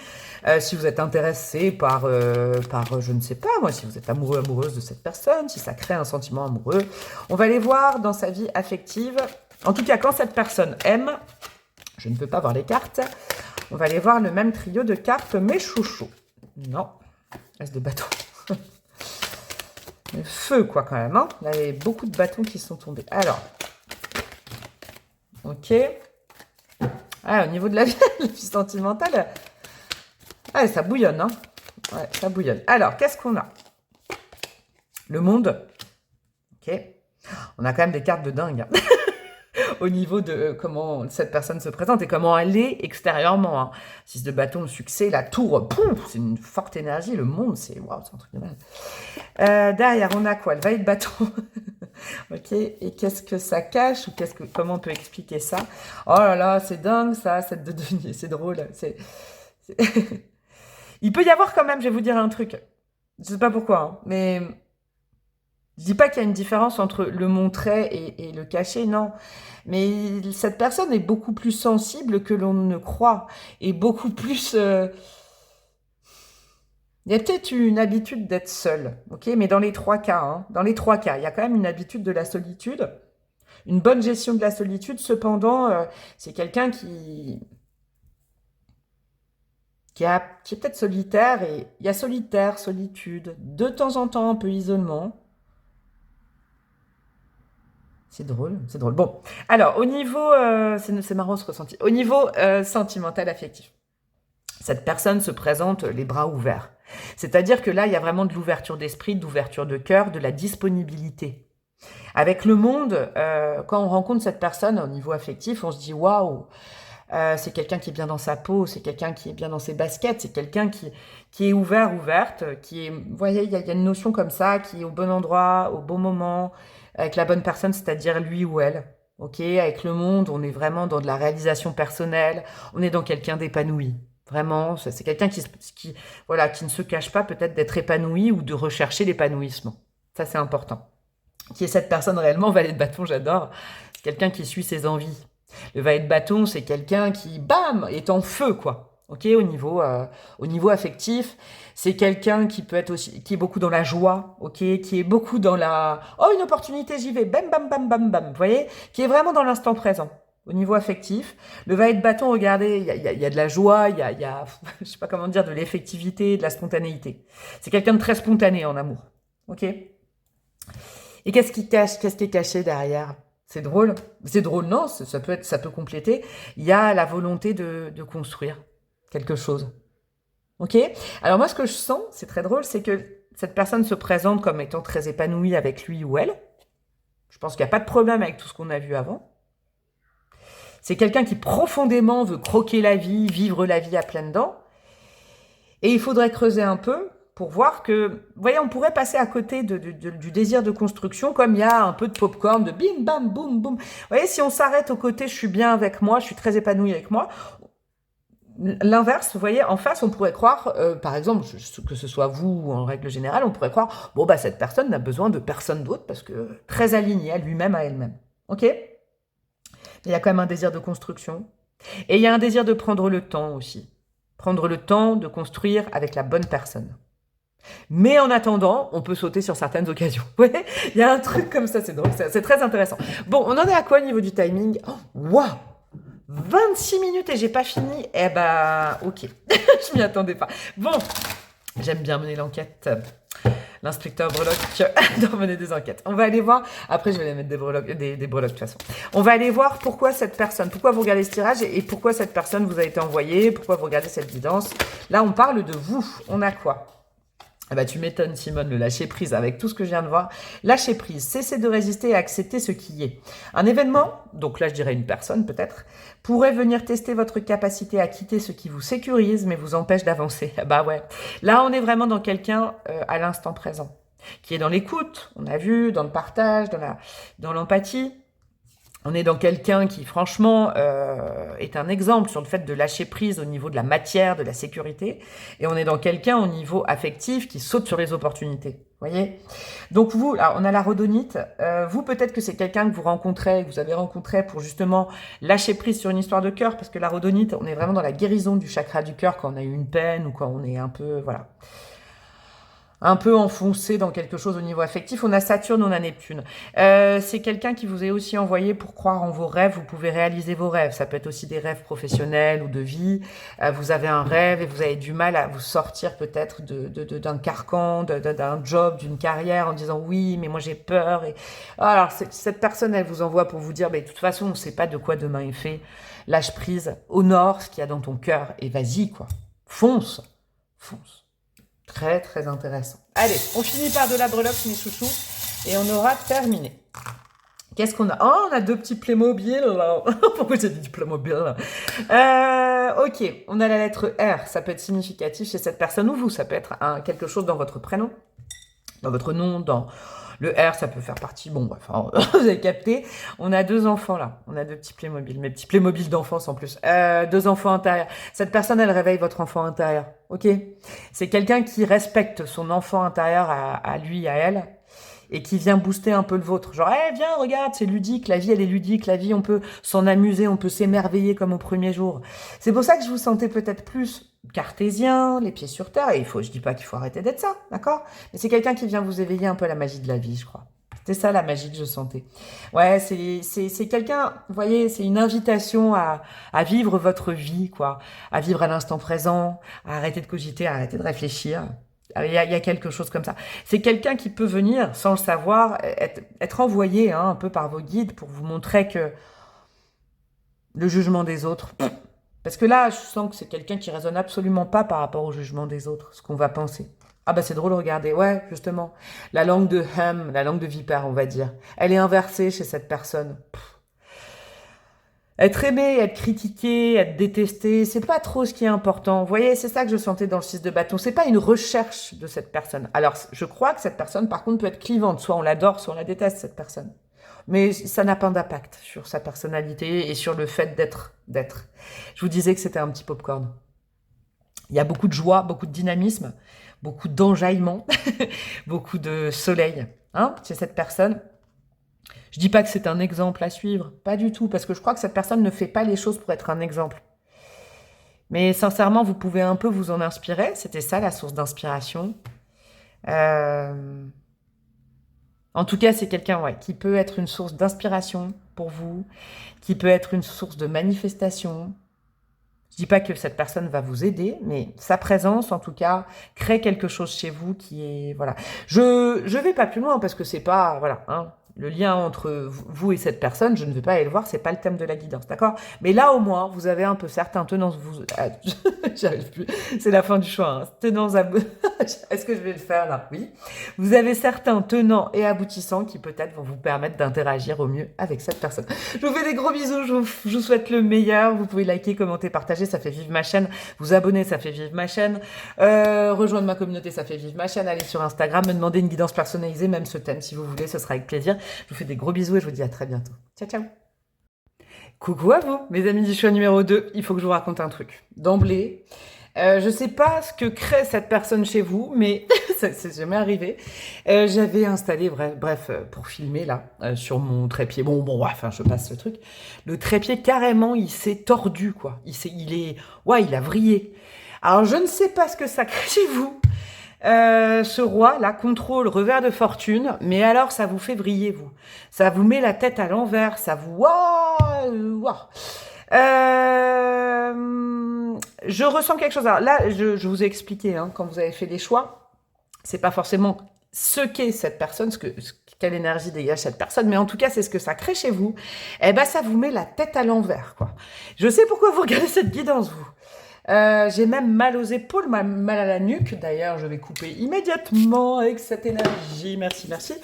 Si vous êtes intéressé par, je ne sais pas, moi, si vous êtes amoureux, amoureuse de cette personne, si ça crée un sentiment amoureux. On va aller voir dans sa vie affective. En tout cas, quand cette personne aime, je ne peux pas voir les cartes, on va aller voir le même trio de cartes, mes chouchous. Non, reste de bâtons. Le feu, quoi, quand même. Hein. Là, il y a beaucoup de bâtons qui sont tombés. Alors, ok. Ah, au niveau de la vie sentimentale... Ah, ça bouillonne, hein. Ouais, ça bouillonne. Alors, qu'est-ce qu'on a? Le monde. Ok. On a quand même des cartes de dingue. Hein. Au niveau de comment cette personne se présente et comment elle est extérieurement. Hein. 6 de bâton, le succès, la tour, c'est une forte énergie. Le monde, c'est waouh, c'est un truc de mal. Derrière, on a quoi? Le valet de bâton. Ok. Et qu'est-ce que ça cache ou comment on peut expliquer ça? Oh là là, c'est dingue ça, cette de denier, c'est drôle. Il peut y avoir quand même, je vais vous dire un truc. Je sais pas pourquoi, hein, mais je dis pas qu'il y a une différence entre le montrer et le cacher, non. Mais cette personne est beaucoup plus sensible que l'on ne croit. Et beaucoup plus... Il y a peut-être une habitude d'être seul, ok? Mais dans les 3 cas, hein, dans les 3 cas, il y a quand même une habitude de la solitude. Une bonne gestion de la solitude, cependant, c'est quelqu'un qui est peut-être solitaire, et il y a solitaire, solitude, de temps en temps un peu isolement. C'est drôle, c'est drôle. Bon, alors au niveau, c'est marrant ce ressenti, au niveau sentimental affectif, cette personne se présente les bras ouverts. C'est-à-dire que là, il y a vraiment de l'ouverture d'esprit, de l'ouverture de cœur, de la disponibilité. Avec le monde, quand on rencontre cette personne au niveau affectif, on se dit « Waouh !» c'est quelqu'un qui est bien dans sa peau, c'est quelqu'un qui est bien dans ses baskets, c'est quelqu'un qui est ouvert, ouverte, qui est... Vous voyez, il y a une notion comme ça, qui est au bon endroit, au bon moment, avec la bonne personne, c'est-à-dire lui ou elle. Ok, avec le monde, on est vraiment dans de la réalisation personnelle, on est dans quelqu'un d'épanoui. Vraiment, c'est quelqu'un voilà, qui ne se cache pas peut-être d'être épanoui ou de rechercher l'épanouissement. Ça, c'est important. Qui est cette personne réellement? Valet de bâton, j'adore. C'est quelqu'un qui suit ses envies. Le valet de bâton, c'est quelqu'un qui, bam, est en feu, quoi. Ok, au niveau affectif, c'est quelqu'un qui peut être aussi, qui est beaucoup dans la joie, ok, qui est beaucoup dans la, oh, une opportunité, j'y vais, bam, bam, bam, bam, bam, vous voyez, qui est vraiment dans l'instant présent. Au niveau affectif, le valet de bâton, regardez, il y a de la joie, il y a, je sais pas comment dire, de l'effectivité, de la spontanéité. C'est quelqu'un de très spontané en amour, ok. Et qu'est-ce qui est caché derrière? C'est drôle. C'est drôle, non, ça peut compléter. Il y a la volonté de construire quelque chose. Ok? Alors moi, ce que je sens, c'est très drôle, c'est que cette personne se présente comme étant très épanouie avec lui ou elle. Je pense qu'il n'y a pas de problème avec tout ce qu'on a vu avant. C'est quelqu'un qui profondément veut croquer la vie, vivre la vie à pleines dents. Et il faudrait creuser un peu pour voir que, vous voyez, on pourrait passer à côté du désir de construction, comme il y a un peu de popcorn, de bim, bam, boum, boum. Vous voyez, si on s'arrête au côté, je suis bien avec moi, je suis très épanouie avec moi. L'inverse, vous voyez, en face, on pourrait croire, par exemple, que ce soit vous ou en règle générale, on pourrait croire, bon, bah, cette personne n'a besoin de personne d'autre parce que très alignée à lui-même, à elle-même. ok? Il y a quand même un désir de construction. Et il y a un désir de prendre le temps aussi. Prendre le temps de construire avec la bonne personne. Mais en attendant, on peut sauter sur certaines occasions. Ouais, il y a un truc comme ça, c'est drôle, c'est très intéressant. Bon, on en est à quoi au niveau du timing? Oh, waouh! 26 minutes et j'ai pas fini. Eh ben, ok. Je m'y attendais pas. Bon, j'aime bien mener l'enquête. L'inspecteur Breloque doit mener des enquêtes. On va aller voir. Après, je vais les mettre des breloques de toute façon. On va aller voir pourquoi cette personne, pourquoi vous regardez ce tirage et pourquoi cette personne vous a été envoyée, pourquoi vous regardez cette guidance. Là, on parle de vous. On a quoi? Ah bah, tu m'étonnes, Simone, le lâcher prise avec tout ce que je viens de voir. Lâcher prise, cesser de résister et accepter ce qui est. Un événement, donc là je dirais une personne peut-être, pourrait venir tester votre capacité à quitter ce qui vous sécurise mais vous empêche d'avancer. Bah ouais, là on est vraiment dans quelqu'un à l'instant présent, qui est dans l'écoute, on a vu, dans le partage, dans l'empathie. On est dans quelqu'un qui, franchement, est un exemple sur le fait de lâcher prise au niveau de la matière, de la sécurité. Et on est dans quelqu'un au niveau affectif qui saute sur les opportunités. Vous voyez? Donc vous, là, on a la rhodonite. Vous, peut-être que c'est quelqu'un que vous rencontrez, que vous avez rencontré pour justement lâcher prise sur une histoire de cœur. Parce que la rhodonite, on est vraiment dans la guérison du chakra du cœur quand on a eu une peine ou quand on est un peu, voilà, un peu enfoncé dans quelque chose au niveau affectif. On a Saturne, on a Neptune. C'est quelqu'un qui vous est aussi envoyé pour croire en vos rêves. Vous pouvez réaliser vos rêves. Ça peut être aussi des rêves professionnels ou de vie. Vous avez un rêve et vous avez du mal à vous sortir peut-être d'un carcan, d'un job, d'une carrière en disant oui, mais moi j'ai peur. Et alors cette personne, elle vous envoie pour vous dire, de toute façon, on ne sait pas de quoi demain est fait. Lâche prise, honore ce qu'il y a dans ton cœur et vas-y quoi. Fonce, fonce. Très, très intéressant. Allez, on finit par de la breloque, mes chouchous, et on aura terminé. Qu'est-ce qu'on a? Oh, on a deux petits Playmobil, là. Pourquoi j'ai dit du Playmobil, là? Ok, on a la lettre R. Ça peut être significatif chez cette personne ou vous. Ça peut être quelque chose dans votre prénom, dans votre nom, dans... Le R, ça peut faire partie, bon, bref, enfin, vous avez capté. On a deux enfants, là. On a deux petits Playmobil, mes petits Playmobil d'enfance, en plus. Deux enfants intérieurs. Cette personne, elle réveille votre enfant intérieur, ok? C'est quelqu'un qui respecte son enfant intérieur à lui, à elle, et qui vient booster un peu le vôtre. Genre, viens, regarde, c'est ludique, la vie, elle est ludique, la vie, on peut s'en amuser, on peut s'émerveiller comme au premier jour. C'est pour ça que je vous sentais peut-être plus cartésien, les pieds sur terre, et je dis pas qu'il faut arrêter d'être ça, d'accord? Mais c'est quelqu'un qui vient vous éveiller un peu à la magie de la vie, je crois. C'était ça la magie que je sentais. Ouais, c'est quelqu'un, vous voyez, c'est une invitation à vivre votre vie, quoi. À vivre à l'instant présent, à arrêter de cogiter, à arrêter de réfléchir. Il y a quelque chose comme ça. C'est quelqu'un qui peut venir, sans le savoir, être envoyé un peu par vos guides pour vous montrer que le jugement des autres... Parce que là, je sens que c'est quelqu'un qui raisonne absolument pas par rapport au jugement des autres, ce qu'on va penser. Ah bah c'est drôle, regardez, ouais, justement. La langue de Ham, la langue de vipère, on va dire. Elle est inversée chez cette personne. Être aimé, être critiqué, être détesté, c'est pas trop ce qui est important. Vous voyez, c'est ça que je sentais dans le 6 de bâton. C'est pas une recherche de cette personne. Alors, je crois que cette personne, par contre, peut être clivante. Soit on l'adore, soit on la déteste, cette personne. Mais ça n'a pas d'impact sur sa personnalité et sur le fait d'être. Je vous disais que c'était un petit popcorn. Il y a beaucoup de joie, beaucoup de dynamisme, beaucoup d'enjaillement, beaucoup de soleil chez cette personne. Je dis pas que c'est un exemple à suivre, pas du tout, parce que je crois que cette personne ne fait pas les choses pour être un exemple. Mais sincèrement, vous pouvez un peu vous en inspirer. C'était ça la source d'inspiration. En tout cas, c'est quelqu'un qui peut être une source d'inspiration pour vous, qui peut être une source de manifestation. Je dis pas que cette personne va vous aider, mais sa présence, en tout cas, crée quelque chose chez vous qui est... Voilà. Je vais pas plus loin parce que c'est pas... Voilà, le lien entre vous et cette personne, je ne vais pas aller le voir, c'est pas le thème de la guidance, d'accord? Mais là, au moins, vous avez un peu certains tenants... J'arrive plus, c'est la fin du choix. Tenants Est-ce que je vais le faire là? Oui. Vous avez certains tenants et aboutissants qui peut-être vont vous permettre d'interagir au mieux avec cette personne. Je vous fais des gros bisous, je vous souhaite le meilleur. Vous pouvez liker, commenter, partager, ça fait vivre ma chaîne. Vous abonner, ça fait vivre ma chaîne. Rejoindre ma communauté, ça fait vivre ma chaîne. Allez sur Instagram, me demander une guidance personnalisée, même ce thème si vous voulez, ce sera avec plaisir. Je vous fais des gros bisous et je vous dis à très bientôt. Ciao, ciao. Coucou à vous, mes amis du choix numéro 2. Il faut que je vous raconte un truc. D'emblée, Je sais pas ce que crée cette personne chez vous, mais ça c'est jamais arrivé. J'avais installé, bref, pour filmer là, sur mon trépied. Bon, enfin, je passe le truc. Le trépied carrément, il s'est tordu, quoi. Ouais, il a vrillé. Alors, je ne sais pas ce que ça crée chez vous. Ce roi, là, contrôle revers de fortune, mais alors ça vous fait vriller, vous. Ça vous met la tête à l'envers, ça vous... Ouah. Je ressens quelque chose. Alors là, je vous ai expliqué, hein, quand vous avez fait les choix, c'est pas forcément ce qu'est cette personne, quelle énergie dégage cette personne, mais en tout cas, c'est ce que ça crée chez vous. Eh ben, ça vous met la tête à l'envers, quoi. Je sais pourquoi vous regardez cette guidance, vous. J'ai même mal aux épaules, mal à la nuque. D'ailleurs, je vais couper immédiatement avec cette énergie. Merci, merci.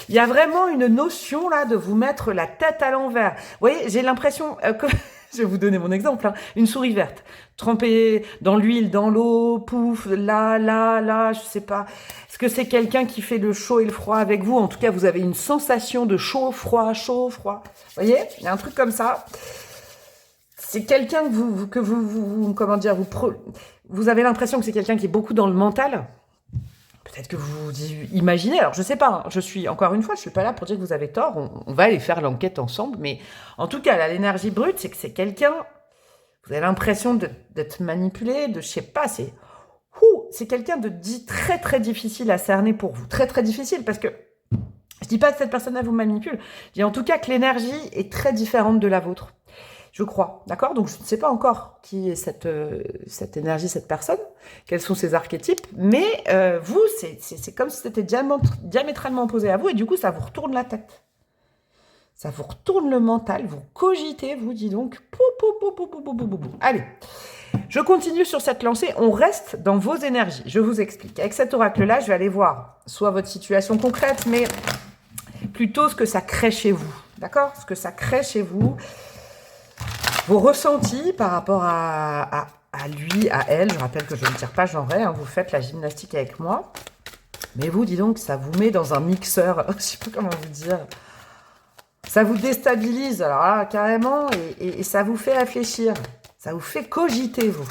Il y a vraiment une notion là de vous mettre la tête à l'envers. Vous voyez, j'ai l'impression que... Je vais vous donner mon exemple. Hein. Une souris verte, trempée dans l'huile, dans l'eau, pouf, là, je sais pas. Est-ce que c'est quelqu'un qui fait le chaud et le froid avec vous? En tout cas, vous avez une sensation de chaud, froid. Vous voyez, il y a un truc comme ça. C'est quelqu'un que vous comment dire, vous avez l'impression que c'est quelqu'un qui est beaucoup dans le mental. Peut-être que vous imaginez, alors je sais pas, hein, encore une fois, je suis pas là pour dire que vous avez tort, on va aller faire l'enquête ensemble, mais en tout cas, là, l'énergie brute, c'est que c'est quelqu'un, vous avez l'impression d'être manipulé, je sais pas, c'est quelqu'un de dit très très difficile à cerner pour vous, très très difficile, parce que je dis pas que cette personne-là vous manipule, je dis en tout cas que l'énergie est très différente de la vôtre. Je crois, d'accord? Donc, je ne sais pas encore qui est cette énergie, cette personne, quels sont ses archétypes, mais vous, c'est comme si c'était diamétralement opposé à vous, et du coup, ça vous retourne la tête. Ça vous retourne le mental, vous cogitez, vous dites donc, allez, je continue sur cette lancée, on reste dans vos énergies, je vous explique. Avec cet oracle-là, je vais aller voir soit votre situation concrète, mais plutôt ce que ça crée chez vous, d'accord? Ce que ça crée chez vous, vos ressentis par rapport à lui, à elle. Je rappelle que je ne tire pas genré, hein, vous faites la gymnastique avec moi. Mais vous, dis donc, ça vous met dans un mixeur, je ne sais pas comment vous dire. Ça vous déstabilise, alors là, carrément, et ça vous fait réfléchir. Ça vous fait cogiter, vous.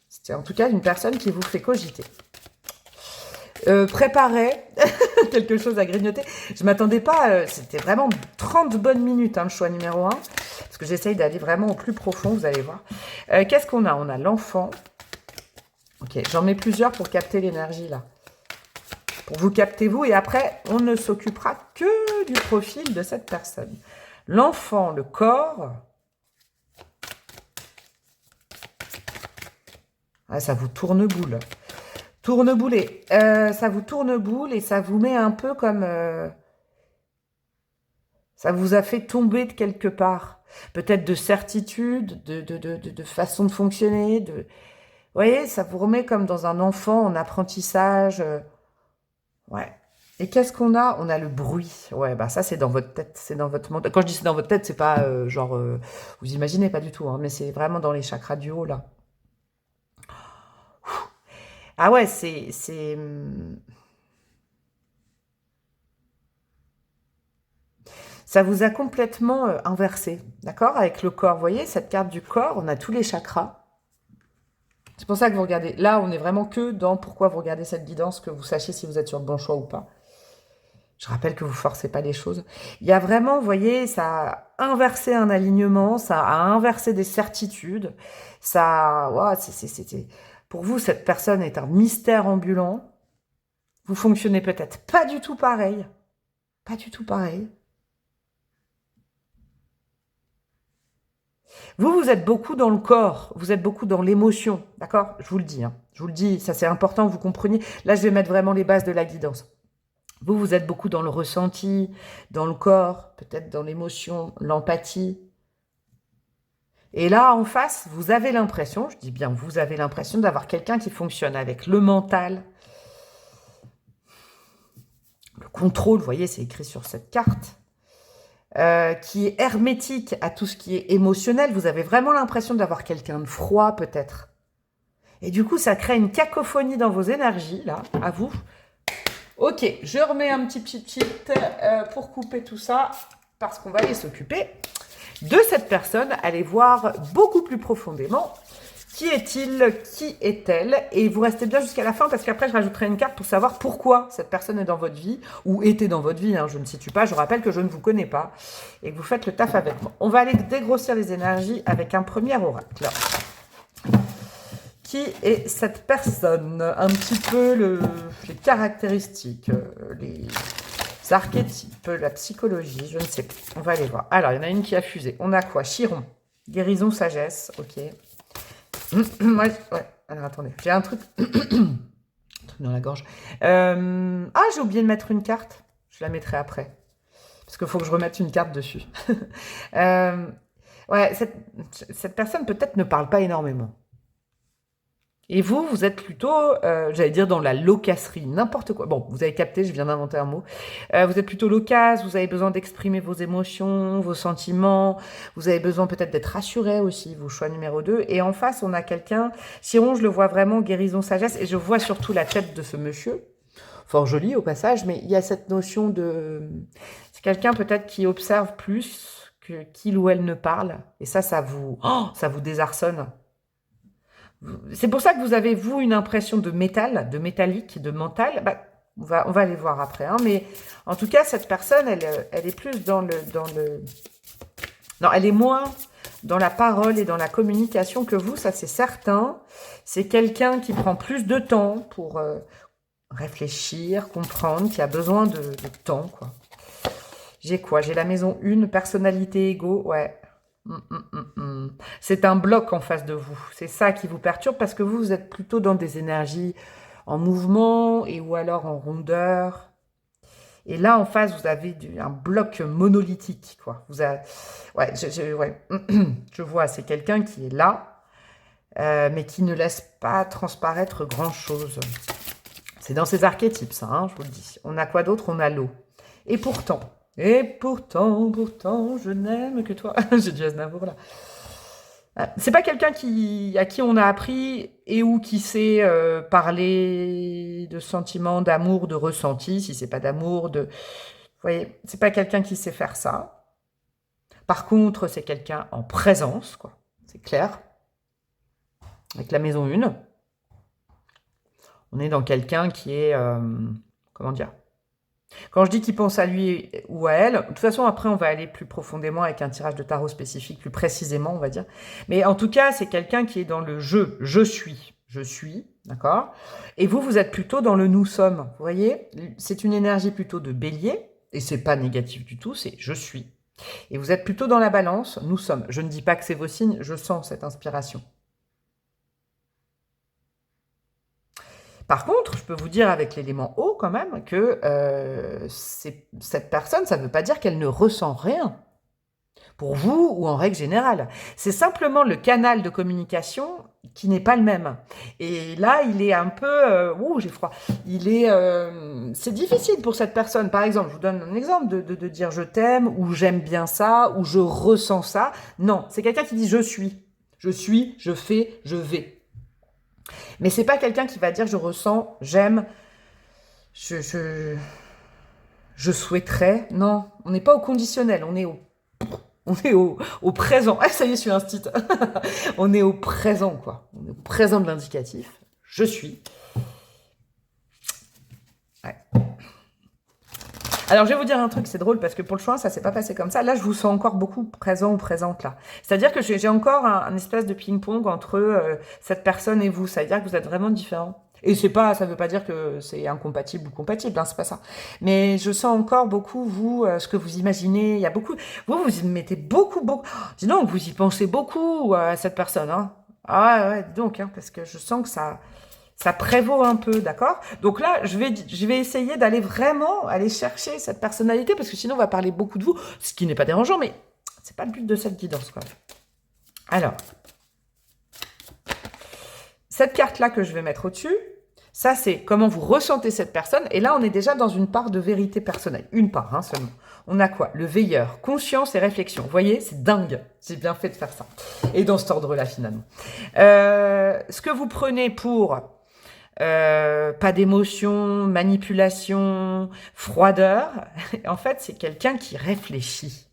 C'est en tout cas une personne qui vous fait cogiter. Préparez quelque chose à grignoter. Je ne m'attendais pas, c'était vraiment 30 bonnes minutes, hein, le choix numéro 1. Parce que j'essaye d'aller vraiment au plus profond, vous allez voir. Qu'est-ce qu'on a? On a l'enfant. Ok, j'en mets plusieurs pour capter l'énergie, là. Pour vous capter, vous. Et après, on ne s'occupera que du profil de cette personne. L'enfant, le corps. Ah, ça vous tourne boule. Tourne-boulé. Ça vous tourne boule et ça vous met un peu comme... ça vous a fait tomber de quelque part. Peut-être de certitude, de façon de fonctionner. Vous voyez, ça vous remet comme dans un enfant en apprentissage. Ouais. Et qu'est-ce qu'on a? On a le bruit. Ouais, bah ça, c'est dans votre tête. C'est dans votre mental. Quand je dis c'est dans votre tête, c'est pas genre... vous imaginez pas du tout, hein, mais c'est vraiment dans les chakras du haut, là. Ah ouais, ça vous a complètement inversé, d'accord? Avec le corps, vous voyez, cette carte du corps, on a tous les chakras. C'est pour ça que vous regardez. Là, on est vraiment que dans pourquoi vous regardez cette guidance, que vous sachiez si vous êtes sur le bon choix ou pas. Je rappelle que vous ne forcez pas les choses. Il y a vraiment, vous voyez, ça a inversé un alignement, ça a inversé des certitudes. Ça, ouais, pour vous, cette personne est un mystère ambulant. Vous fonctionnez peut-être pas du tout pareil. Pas du tout pareil. Vous êtes beaucoup dans le corps, vous êtes beaucoup dans l'émotion, d'accord? Je vous le dis, hein. Je vous le dis, ça c'est important, vous compreniez. Là, je vais mettre vraiment les bases de la guidance. Vous êtes beaucoup dans le ressenti, dans le corps, peut-être dans l'émotion, l'empathie. Et là, en face, vous avez l'impression, je dis bien vous avez l'impression d'avoir quelqu'un qui fonctionne avec le mental, le contrôle, vous voyez, c'est écrit sur cette carte. Qui est hermétique à tout ce qui est émotionnel. Vous avez vraiment l'impression d'avoir quelqu'un de froid, peut-être. Et du coup, ça crée une cacophonie dans vos énergies, là, à vous. Ok, je remets un petit pour couper tout ça, parce qu'on va aller s'occuper de cette personne, aller voir beaucoup plus profondément Qui est-il? Qui est-elle? Et vous restez bien jusqu'à la fin parce qu'après, je rajouterai une carte pour savoir pourquoi cette personne est dans votre vie ou était dans votre vie. Hein, je ne situe pas. Je rappelle que je ne vous connais pas et que vous faites le taf avec moi. On va aller dégrossir les énergies avec un premier oracle. Qui est cette personne? Un petit peu les caractéristiques, les archétypes, la psychologie, je ne sais pas. On va aller voir. Alors, il y en a une qui a fusé. On a quoi? Chiron. Guérison, sagesse. Ok. Ouais. Alors, attendez. J'ai un truc... un truc dans la gorge. Ah, j'ai oublié de mettre une carte. Je la mettrai après. Parce qu'il faut que je remette une carte dessus. Ouais, cette personne peut-être ne parle pas énormément. Et vous êtes plutôt, j'allais dire dans la locasserie, n'importe quoi. Bon, vous avez capté, je viens d'inventer un mot. Vous êtes plutôt loquace, vous avez besoin d'exprimer vos émotions, vos sentiments. Vous avez besoin peut-être d'être rassuré aussi, vos choix numéro 2. Et en face, on a quelqu'un, Chiron, je le vois vraiment, guérison, sagesse. Et je vois surtout la tête de ce monsieur. Fort joli au passage, mais il y a cette notion de... C'est quelqu'un peut-être qui observe plus que qu'il ou elle ne parle. Et ça vous désarçonne. C'est pour ça que vous avez, vous, une impression de métal, de métallique, de mental. Bah, on va aller voir après. Hein, mais en tout cas, cette personne, elle est plus dans le... Non, elle est moins dans la parole et dans la communication que vous, ça c'est certain. C'est quelqu'un qui prend plus de temps pour réfléchir, comprendre, qui a besoin de temps, quoi. J'ai quoi? J'ai la maison 1, personnalité, ego, ouais. C'est un bloc en face de vous. C'est ça qui vous perturbe parce que vous êtes plutôt dans des énergies en mouvement et ou alors en rondeur. Et là, en face, vous avez un bloc monolithique, quoi. Ouais, je vois, c'est quelqu'un qui est là, mais qui ne laisse pas transparaître grand-chose. C'est dans ces archétypes, ça, hein, je vous le dis. On a quoi d'autre? On a l'eau. Et pourtant, je n'aime que toi. J'ai du Aznavour là. C'est pas quelqu'un à qui on a appris et ou qui sait parler de sentiments, d'amour, de ressenti, si c'est pas d'amour, de... Vous voyez, c'est pas quelqu'un qui sait faire ça. Par contre, c'est quelqu'un en présence, quoi. C'est clair. Avec la maison 1. On est dans quelqu'un qui est... comment dire? Quand je dis qu'il pense à lui ou à elle, de toute façon, après, on va aller plus profondément avec un tirage de tarot spécifique, plus précisément, on va dire. Mais en tout cas, c'est quelqu'un qui est dans le je suis, d'accord? Et vous êtes plutôt dans le nous sommes, vous voyez? C'est une énergie plutôt de bélier, et c'est pas négatif du tout, c'est je suis. Et vous êtes plutôt dans la balance, nous sommes. Je ne dis pas que c'est vos signes, je sens cette inspiration. Par contre, je peux vous dire avec l'élément eau quand même que cette personne, ça ne veut pas dire qu'elle ne ressent rien pour vous ou en règle générale. C'est simplement le canal de communication qui n'est pas le même. Et là, il est un peu... j'ai froid. C'est difficile pour cette personne. Par exemple, je vous donne un exemple de dire je t'aime ou j'aime bien ça ou je ressens ça. Non, c'est quelqu'un qui dit je suis. Je suis, je fais, je vais. Mais c'est pas quelqu'un qui va dire je ressens, j'aime, je souhaiterais. Non, on n'est pas au conditionnel, on est au présent. Ah, ça y est, je suis un titre. On est au présent, quoi. On est au présent de l'indicatif. Je suis. Ouais. Alors, je vais vous dire un truc, c'est drôle, parce que pour le choix, ça s'est pas passé comme ça. Là, je vous sens encore beaucoup présent ou présente, là. C'est-à-dire que j'ai encore un espèce de ping-pong entre cette personne et vous. C'est-à-dire que vous êtes vraiment différents. Et ça veut pas dire que c'est incompatible ou compatible, hein, c'est pas ça. Mais je sens encore beaucoup, vous, ce que vous imaginez. Il y a beaucoup... Vous y mettez beaucoup... Dis donc, vous y pensez beaucoup à cette personne, hein. Ah ouais, dis donc, hein, parce que je sens que ça prévaut un peu, d'accord? Donc là, je vais essayer d'aller vraiment aller chercher cette personnalité, parce que sinon, on va parler beaucoup de vous, ce qui n'est pas dérangeant, mais c'est pas le but de cette guidance, quoi. Alors, cette carte-là que je vais mettre au-dessus, ça, c'est comment vous ressentez cette personne, et là, on est déjà dans une part de vérité personnelle, une part, hein, seulement. On a quoi? Le veilleur, conscience et réflexion. Vous voyez, c'est dingue. J'ai bien fait de faire ça. Et dans cet ordre-là, finalement. Ce que vous prenez pour... pas d'émotion, manipulation, froideur. En fait, c'est quelqu'un qui réfléchit.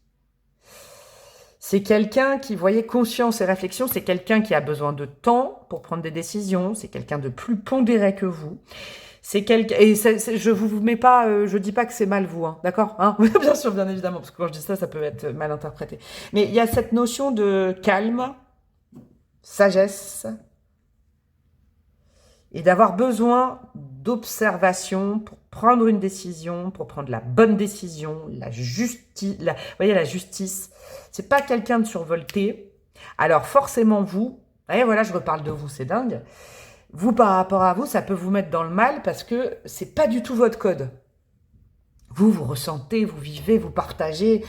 C'est quelqu'un qui, voyez, conscience et réflexion, c'est quelqu'un qui a besoin de temps pour prendre des décisions, c'est quelqu'un de plus pondéré que vous. C'est quelqu'un, et je vous mets pas, je dis pas que c'est mal vous, hein, d'accord, hein. Bien sûr, bien évidemment, parce que quand je dis ça, ça peut être mal interprété. Mais il y a cette notion de calme, sagesse, et d'avoir besoin d'observation pour prendre une décision, pour prendre la bonne décision, la justice, vous voyez, la justice. C'est pas quelqu'un de survolté. Alors forcément vous, voyez, voilà, je reparle de vous, c'est dingue. Vous, par rapport à vous, ça peut vous mettre dans le mal parce que c'est pas du tout votre code. Vous, vous ressentez, vous vivez, vous partagez,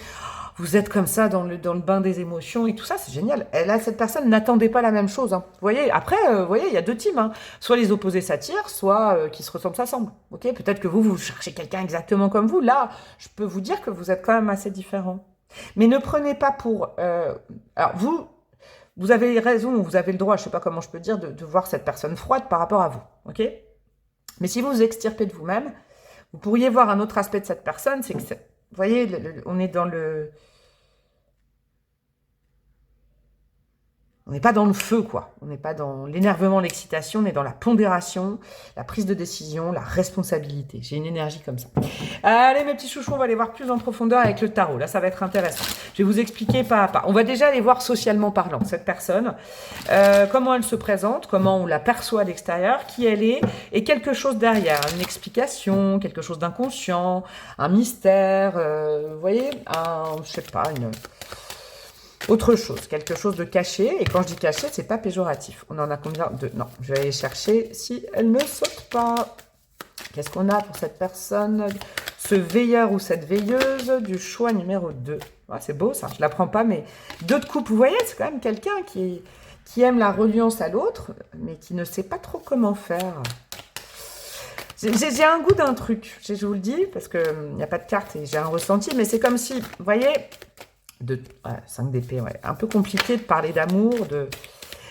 vous êtes comme ça dans le bain des émotions et tout ça, c'est génial. Et là, cette personne n'attendait pas la même chose, hein. Vous voyez, après, vous voyez, il y a deux teams, hein. Soit les opposés s'attirent, soit qui se ressemblent s'assemblent. Ok, peut-être que vous cherchez quelqu'un exactement comme vous. Là, je peux vous dire que vous êtes quand même assez différents. Mais ne prenez pas pour... alors, vous avez raison, vous avez le droit, je ne sais pas comment je peux dire, de voir cette personne froide par rapport à vous. Ok. Mais si vous vous extirpez de vous-même, vous pourriez voir un autre aspect de cette personne, c'est que, vous voyez, on est dans le... On n'est pas dans le feu, quoi. On n'est pas dans l'énervement, l'excitation, on est dans la pondération, la prise de décision, la responsabilité. J'ai une énergie comme ça. Allez, mes petits chouchous, on va aller voir plus en profondeur avec le tarot. Là, ça va être intéressant. Je vais vous expliquer pas à pas. On va déjà aller voir socialement parlant, cette personne. Comment elle se présente, comment on la perçoit à l'extérieur, qui elle est, et quelque chose derrière. Une explication, quelque chose d'inconscient, un mystère, vous voyez, je sais pas, autre chose, quelque chose de caché. Et quand je dis caché, c'est pas péjoratif. On en a combien de... Non, je vais aller chercher si elle ne saute pas. Qu'est-ce qu'on a pour cette personne? Ce veilleur ou cette veilleuse du choix numéro 2. Ah, c'est beau ça, je la prends pas, mais 2 de coupe, vous voyez, c'est quand même quelqu'un qui aime la reliance à l'autre, mais qui ne sait pas trop comment faire. J'ai un goût d'un truc, je vous le dis, parce qu'il n'y a pas de carte et j'ai un ressenti, mais c'est comme si, vous voyez... 5 d'épée, ouais. Un peu compliqué de parler d'amour,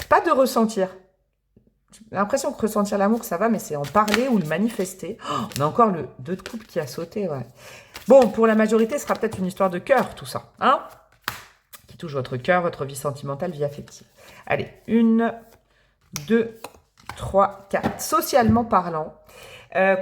pas de ressentir. J'ai l'impression que ressentir l'amour, ça va, mais c'est en parler ou le manifester. Oh, on a encore le 2 de coupe qui a sauté, ouais. Bon, pour la majorité, ce sera peut-être une histoire de cœur, tout ça, hein, qui touche votre cœur, votre vie sentimentale, vie affective. Allez, 1, 2, 3, 4. Socialement parlant,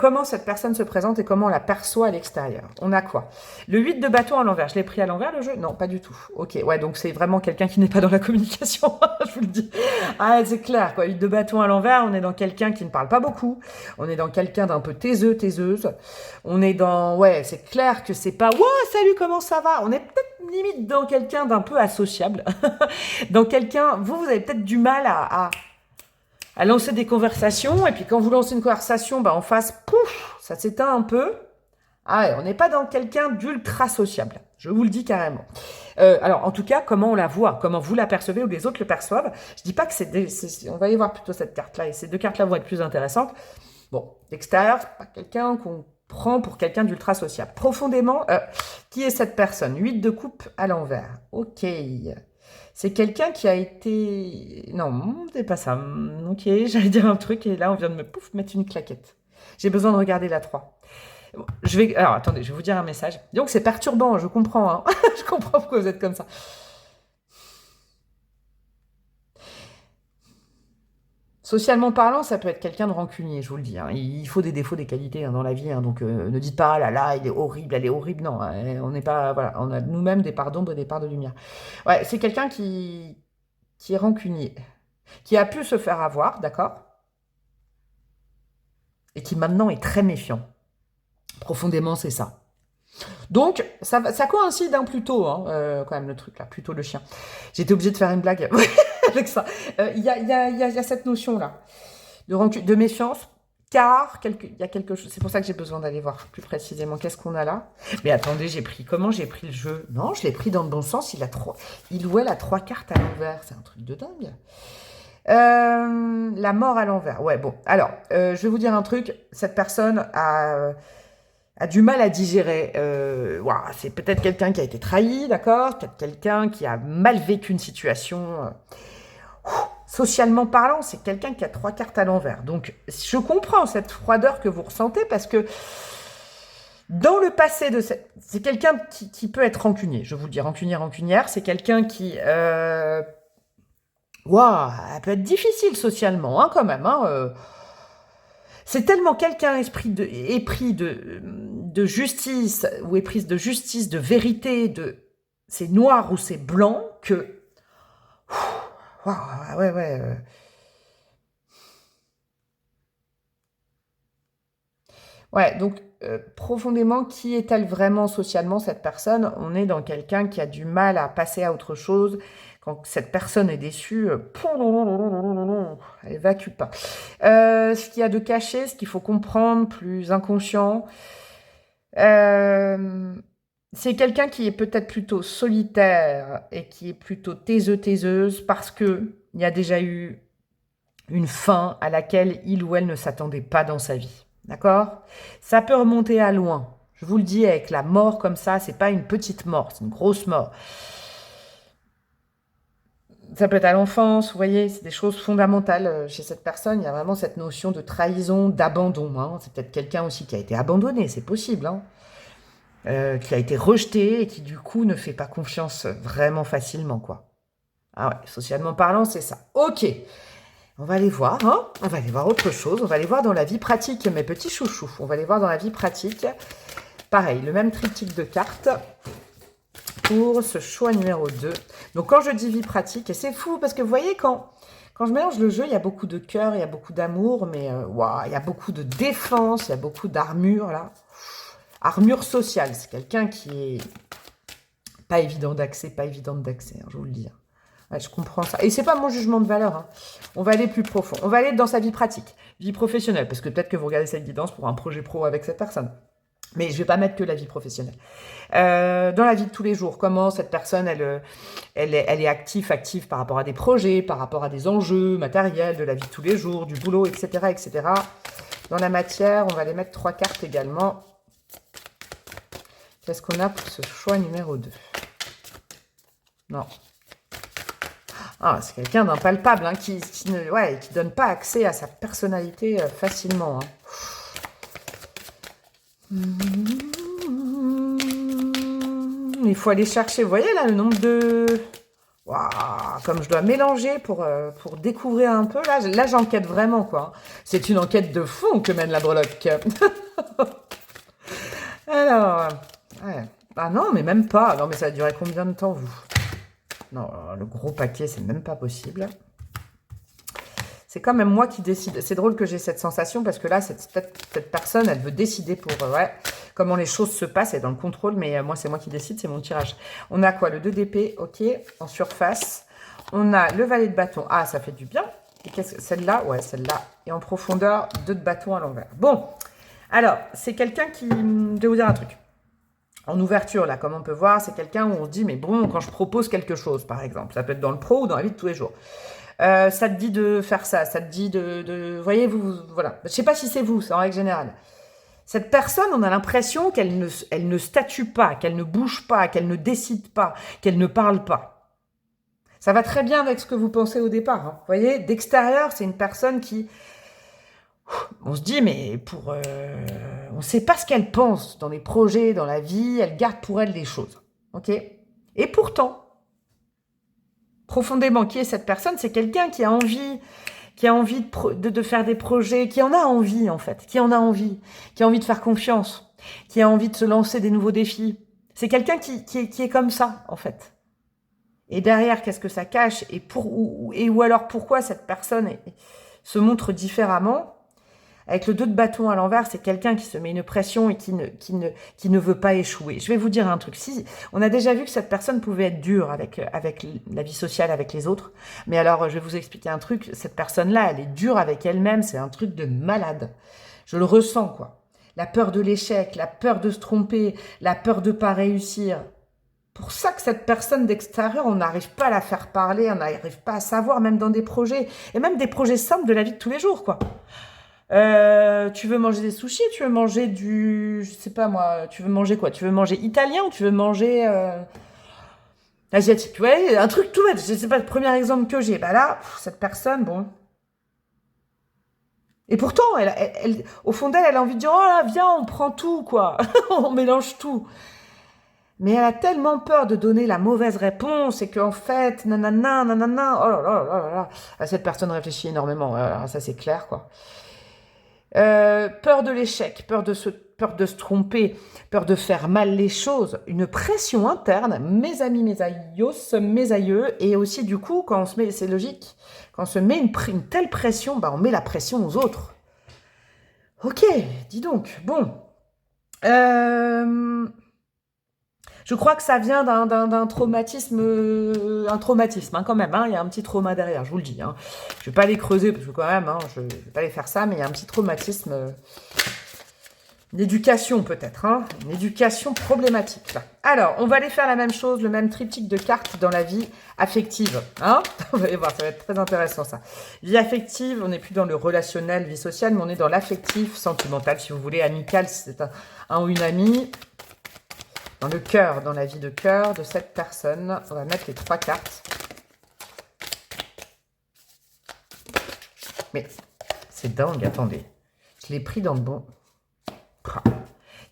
comment cette personne se présente et comment on la perçoit à l'extérieur. On a quoi? Le 8 de bâton à l'envers. Je l'ai pris à l'envers, le jeu? Non, pas du tout. Ok, ouais, donc c'est vraiment quelqu'un qui n'est pas dans la communication, je vous le dis. Ah, c'est clair, quoi. 8 de bâton à l'envers, on est dans quelqu'un qui ne parle pas beaucoup. On est dans quelqu'un d'un peu taiseux, taiseuse. On est dans... Ouais, c'est clair que c'est pas... Ouais, salut, comment ça va? On est peut-être limite dans quelqu'un d'un peu associable. Dans quelqu'un... Vous avez peut-être du mal à lancer des conversations, et puis quand vous lancez une conversation, bah en face, pouf, ça s'éteint un peu. Ah ouais, on n'est pas dans quelqu'un d'ultra sociable, je vous le dis carrément. Alors, en tout cas, comment on la voit, comment vous la percevez ou les autres le perçoivent. Je dis pas que on va y voir plutôt cette carte-là, et ces 2 cartes-là vont être plus intéressantes. Bon, l'extérieur, c'est pas quelqu'un qu'on prend pour quelqu'un d'ultra sociable. Profondément, qui est cette personne? 8 de coupe à l'envers. Ok. C'est quelqu'un qui a été... Non, c'est pas ça. Ok, j'allais dire un truc et là, on vient de me mettre une claquette. J'ai besoin de regarder la 3. Bon, alors, attendez, je vais vous dire un message. Donc, c'est perturbant, je comprends. Hein. Je comprends pourquoi vous êtes comme ça. Socialement parlant, ça peut être quelqu'un de rancunier, je vous le dis. Hein. Il faut des défauts, des qualités hein, dans la vie. Hein, donc, ne dites pas, ah là là, il est horrible, elle est horrible. Non, on n'est pas... Voilà, on a nous-mêmes des parts d'ombre et des parts de lumière. Ouais, c'est quelqu'un qui est rancunier, qui a pu se faire avoir, d'accord? Et qui maintenant est très méfiant. Profondément, c'est ça. Donc, ça coïncide hein, plutôt, hein, quand même, le truc là, plutôt le chien. J'étais obligée de faire une blague avec ça. Il y a cette notion-là de méfiance, car il y a quelque chose. C'est pour ça que j'ai besoin d'aller voir plus précisément qu'est-ce qu'on a là. Mais attendez, comment j'ai pris le jeu? Non, je l'ai pris dans le bon sens. Il ou elle a 3 cartes à l'envers. C'est un truc de dingue. La mort à l'envers. Ouais, bon. Alors, je vais vous dire un truc. Cette personne a du mal à digérer. C'est peut-être quelqu'un qui a été trahi, d'accord? Peut-être quelqu'un qui a mal vécu une situation. Socialement parlant, c'est quelqu'un qui a 3 cartes à l'envers. Donc, je comprends cette froideur que vous ressentez parce que Dans le passé de cette... C'est quelqu'un qui peut être rancunier, je vous le dis, rancunière. C'est quelqu'un qui... Waouh, elle peut être difficile socialement, hein, quand même. Hein, c'est tellement quelqu'un épris de justice, ou éprise de justice, de vérité, de... C'est noir ou c'est blanc, que... Waouh, ouais. Ouais, donc profondément, qui est-elle vraiment socialement, cette personne? On est dans quelqu'un qui a du mal à passer à autre chose. Quand cette personne est déçue, elle évacue pas. Ce qu'il y a de caché, ce qu'il faut comprendre, plus inconscient, euh, c'est quelqu'un qui est peut-être plutôt solitaire et qui est plutôt taiseux-taiseuse parce que il y a déjà eu une fin à laquelle il ou elle ne s'attendait pas dans sa vie. D'accord? Ça peut remonter à loin. Je vous le dis, avec la mort comme ça, c'est pas une petite mort, c'est une grosse mort. Ça peut être à l'enfance, vous voyez, c'est des choses fondamentales chez cette personne. Il y a vraiment cette notion de trahison, d'abandon. Hein. C'est peut-être quelqu'un aussi qui a été abandonné, c'est possible, hein. Qui a été rejeté et qui du coup ne fait pas confiance vraiment facilement, quoi. Ah ouais, socialement parlant, c'est ça. Ok, on va aller voir, hein. On va aller voir autre chose. On va aller voir dans la vie pratique, mes petits chouchous. On va aller voir dans la vie pratique. Pareil, le même triptyque de cartes pour ce choix numéro 2. Donc, quand je dis vie pratique, et c'est fou, parce que vous voyez, quand je mélange le jeu, il y a beaucoup de cœur, il y a beaucoup d'amour, mais wow, il y a beaucoup de défense, il y a beaucoup d'armure, là. Armure sociale, c'est quelqu'un qui est pas évident d'accès, pas évidente d'accès, hein, je vous le dis. Ouais, je comprends ça. Et c'est pas mon jugement de valeur. Hein. On va aller plus profond. On va aller dans sa vie pratique, vie professionnelle, parce que peut-être que vous regardez cette guidance pour un projet pro avec cette personne. Mais je vais pas mettre que la vie professionnelle. Dans la vie de tous les jours, comment cette personne, elle est active par rapport à des projets, par rapport à des enjeux matériels de la vie de tous les jours, du boulot, etc., etc. Dans la matière, on va aller mettre 3 cartes également. Qu'est-ce qu'on a pour ce choix numéro 2? Non. Ah, c'est quelqu'un d'impalpable, hein, qui ne donne pas accès à sa personnalité facilement. Hein. Il faut aller chercher, vous voyez là, le nombre de... Waouh, comme je dois mélanger pour découvrir un peu. Là j'enquête vraiment, quoi. C'est une enquête de fond que mène la breloque. Alors, ouais. Ah non, mais même pas. Non, mais ça a duré combien de temps, vous? Non, le gros paquet, c'est même pas possible. C'est quand même moi qui décide. C'est drôle que j'ai cette sensation parce que là, cette personne, elle veut décider pour comment les choses se passent. Elle est dans le contrôle, mais moi, c'est moi qui décide, c'est mon tirage. On a quoi? Le 2 d'épée, ok, en surface. On a le valet de bâton. Ah, ça fait du bien. Et celle-là? Ouais, celle-là. Et en profondeur, 2 de bâton à l'envers. Bon, alors, c'est quelqu'un qui... Je vais vous dire un truc. En ouverture, là, comme on peut voir, c'est quelqu'un où on se dit, mais bon, quand je propose quelque chose, par exemple, ça peut être dans le pro ou dans la vie de tous les jours, ça te dit de faire ça, ça te dit voyez, voilà. Je ne sais pas si c'est vous, c'est en règle générale. Cette personne, on a l'impression qu'elle ne statue pas, qu'elle ne bouge pas, qu'elle ne décide pas, qu'elle ne parle pas. Ça va très bien avec ce que vous pensez au départ. Hein. Vous voyez, d'extérieur, c'est une personne qui... On se dit, mais on ne sait pas ce qu'elle pense dans les projets, dans la vie, elle garde pour elle les choses. Ok? Et pourtant, profondément, qui est cette personne? C'est quelqu'un qui a envie de faire des projets, qui en a envie en fait, qui a envie de faire confiance, qui a envie de se lancer des nouveaux défis. C'est quelqu'un qui est comme ça en fait. Et derrière, qu'est-ce que ça cache? Ou alors pourquoi cette personne se montre différemment? Avec le 2 de bâton à l'envers, c'est quelqu'un qui se met une pression et qui ne veut pas échouer. Je vais vous dire un truc. Si, on a déjà vu que cette personne pouvait être dure avec la vie sociale, avec les autres. Mais alors, je vais vous expliquer un truc. Cette personne-là, elle est dure avec elle-même. C'est un truc de malade. Je le ressens, quoi. La peur de l'échec, la peur de se tromper, la peur de pas réussir. Pour ça que cette personne d'extérieur, on n'arrive pas à la faire parler, on n'arrive pas à savoir, même dans des projets, et même des projets simples de la vie de tous les jours, quoi. Tu veux manger des sushis, tu veux manger je sais pas moi, tu veux manger quoi? Tu veux manger italien ou tu veux manger asiatique? Ouais, un truc tout bête, je sais pas, le premier exemple que j'ai. Bah là, cette personne, bon. Et pourtant, au fond d'elle, elle a envie de dire, oh là, viens, on prend tout, quoi. On mélange tout. Mais elle a tellement peur de donner la mauvaise réponse et qu'en fait, nanana, nanana, oh là là là là là. Cette personne réfléchit énormément, ça c'est clair, quoi. Peur de l'échec, peur de se tromper, peur de faire mal les choses, une pression interne, mes amis, mes aïeux, mes aïeux, et aussi du coup, quand on se met, c'est logique, quand on se met une telle pression, bah on met la pression aux autres. Ok, dis donc, bon. Je crois que ça vient d'un traumatisme, un traumatisme hein, quand même. Hein, il y a un petit trauma derrière, je vous le dis. Hein. Je vais pas les creuser parce que quand même, hein, je vais pas aller faire ça, mais il y a un petit traumatisme, une éducation peut-être, hein, une éducation problématique. Là. Alors, on va aller faire la même chose, le même triptyque de cartes dans la vie affective. Hein. Vous allez voir, ça va être très intéressant ça. Vie affective, on n'est plus dans le relationnel, vie sociale, mais on est dans l'affectif, sentimental, si vous voulez, amical, si c'est un ou une amie. Dans le cœur, dans la vie de cœur de cette personne. On va mettre les 3 cartes. Mais c'est dingue, attendez. Je l'ai pris dans le bon. Il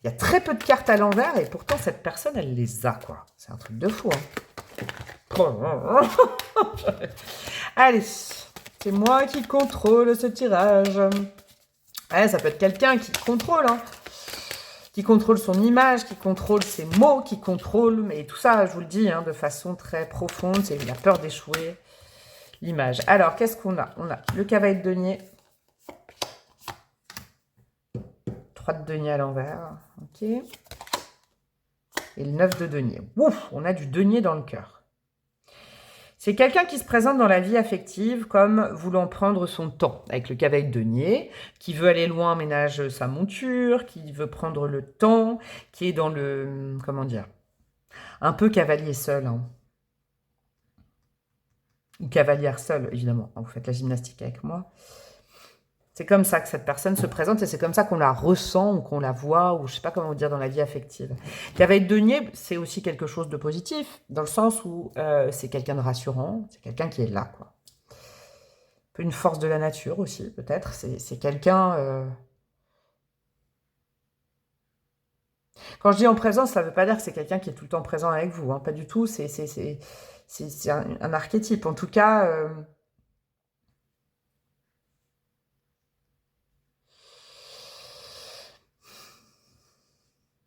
y a très peu de cartes à l'envers et pourtant cette personne, elle les a, quoi. C'est un truc de fou, hein. Allez, c'est moi qui contrôle ce tirage. Ouais, ça peut être quelqu'un qui contrôle, hein. Qui contrôle son image, qui contrôle ses mots, qui contrôle, mais tout ça, je vous le dis, hein, de façon très profonde, c'est la peur d'échouer, l'image. Alors, qu'est-ce qu'on a? On a le cavalier de denier, 3 de denier à l'envers, ok, et le 9 de denier. Ouf, on a du denier dans le cœur. C'est quelqu'un qui se présente dans la vie affective comme voulant prendre son temps, avec le cavalier de denier, qui veut aller loin, ménage sa monture, qui veut prendre le temps, qui est dans le, comment dire, un peu cavalier seul, hein. Ou cavalière seule, évidemment. Vous faites la gymnastique avec moi. C'est comme ça que cette personne se présente et c'est comme ça qu'on la ressent ou qu'on la voit ou je ne sais pas comment vous dire dans la vie affective. Cavalier de denier, c'est aussi quelque chose de positif dans le sens où c'est quelqu'un de rassurant, c'est quelqu'un qui est là, quoi. Un peu une force de la nature aussi, peut-être. C'est quelqu'un... Quand je dis en présence, ça ne veut pas dire que c'est quelqu'un qui est tout le temps présent avec vous, hein, pas du tout. C'est un archétype. En tout cas...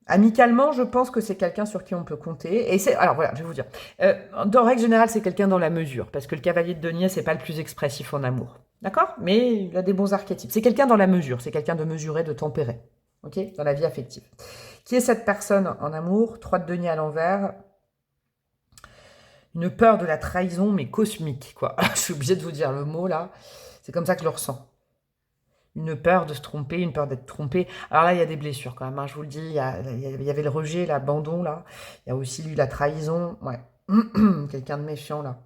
Amicalement, je pense que c'est quelqu'un sur qui on peut compter. Et c'est, alors voilà, je vais vous dire. Dans règle générale, c'est quelqu'un dans la mesure, parce que le cavalier de denier, c'est pas le plus expressif en amour, d'accord? Mais il a des bons archétypes. C'est quelqu'un dans la mesure, c'est quelqu'un de mesuré, de tempéré, ok? Dans la vie affective. Qui est cette personne en amour? 3 de denier à l'envers. Une peur de la trahison, mais cosmique, quoi. Je suis obligée de vous dire le mot là. C'est comme ça que je le ressens. Une peur de se tromper, une peur d'être trompé. Alors là, il y a des blessures quand même, hein, je vous le dis. Il y avait le rejet, l'abandon, là. Il y a aussi eu la trahison. Ouais. Quelqu'un de méfiant, là.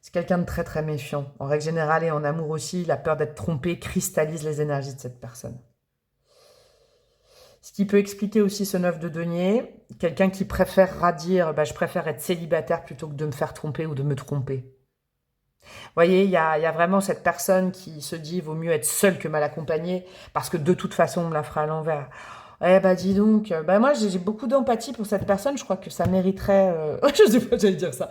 C'est quelqu'un de très, très méfiant. En règle générale et en amour aussi, la peur d'être trompé cristallise les énergies de cette personne. Ce qui peut expliquer aussi ce 9 de denier, quelqu'un qui préférera dire bah, « je préfère être célibataire plutôt que de me faire tromper ou de me tromper ». Vous voyez, il y a vraiment cette personne qui se dit « vaut mieux être seule que mal accompagnée parce que de toute façon, on me la fera à l'envers ». Eh bah dis donc, bah moi j'ai beaucoup d'empathie pour cette personne, je crois que ça mériterait, je sais pas, j'allais dire ça,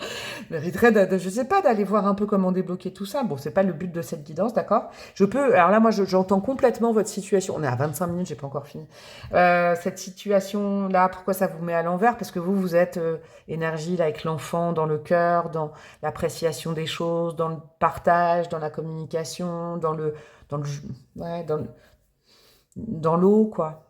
mériterait, je sais pas, d'aller voir un peu comment débloquer tout ça. Bon, c'est pas le but de cette guidance, d'accord? Je peux, alors là moi j'entends complètement votre situation, on est à 25 minutes, j'ai pas encore fini. Cette situation-là, pourquoi ça vous met à l'envers? Parce que vous êtes énergie là, avec l'enfant dans le cœur, dans l'appréciation des choses, dans le partage, dans la communication, dans l'eau, quoi.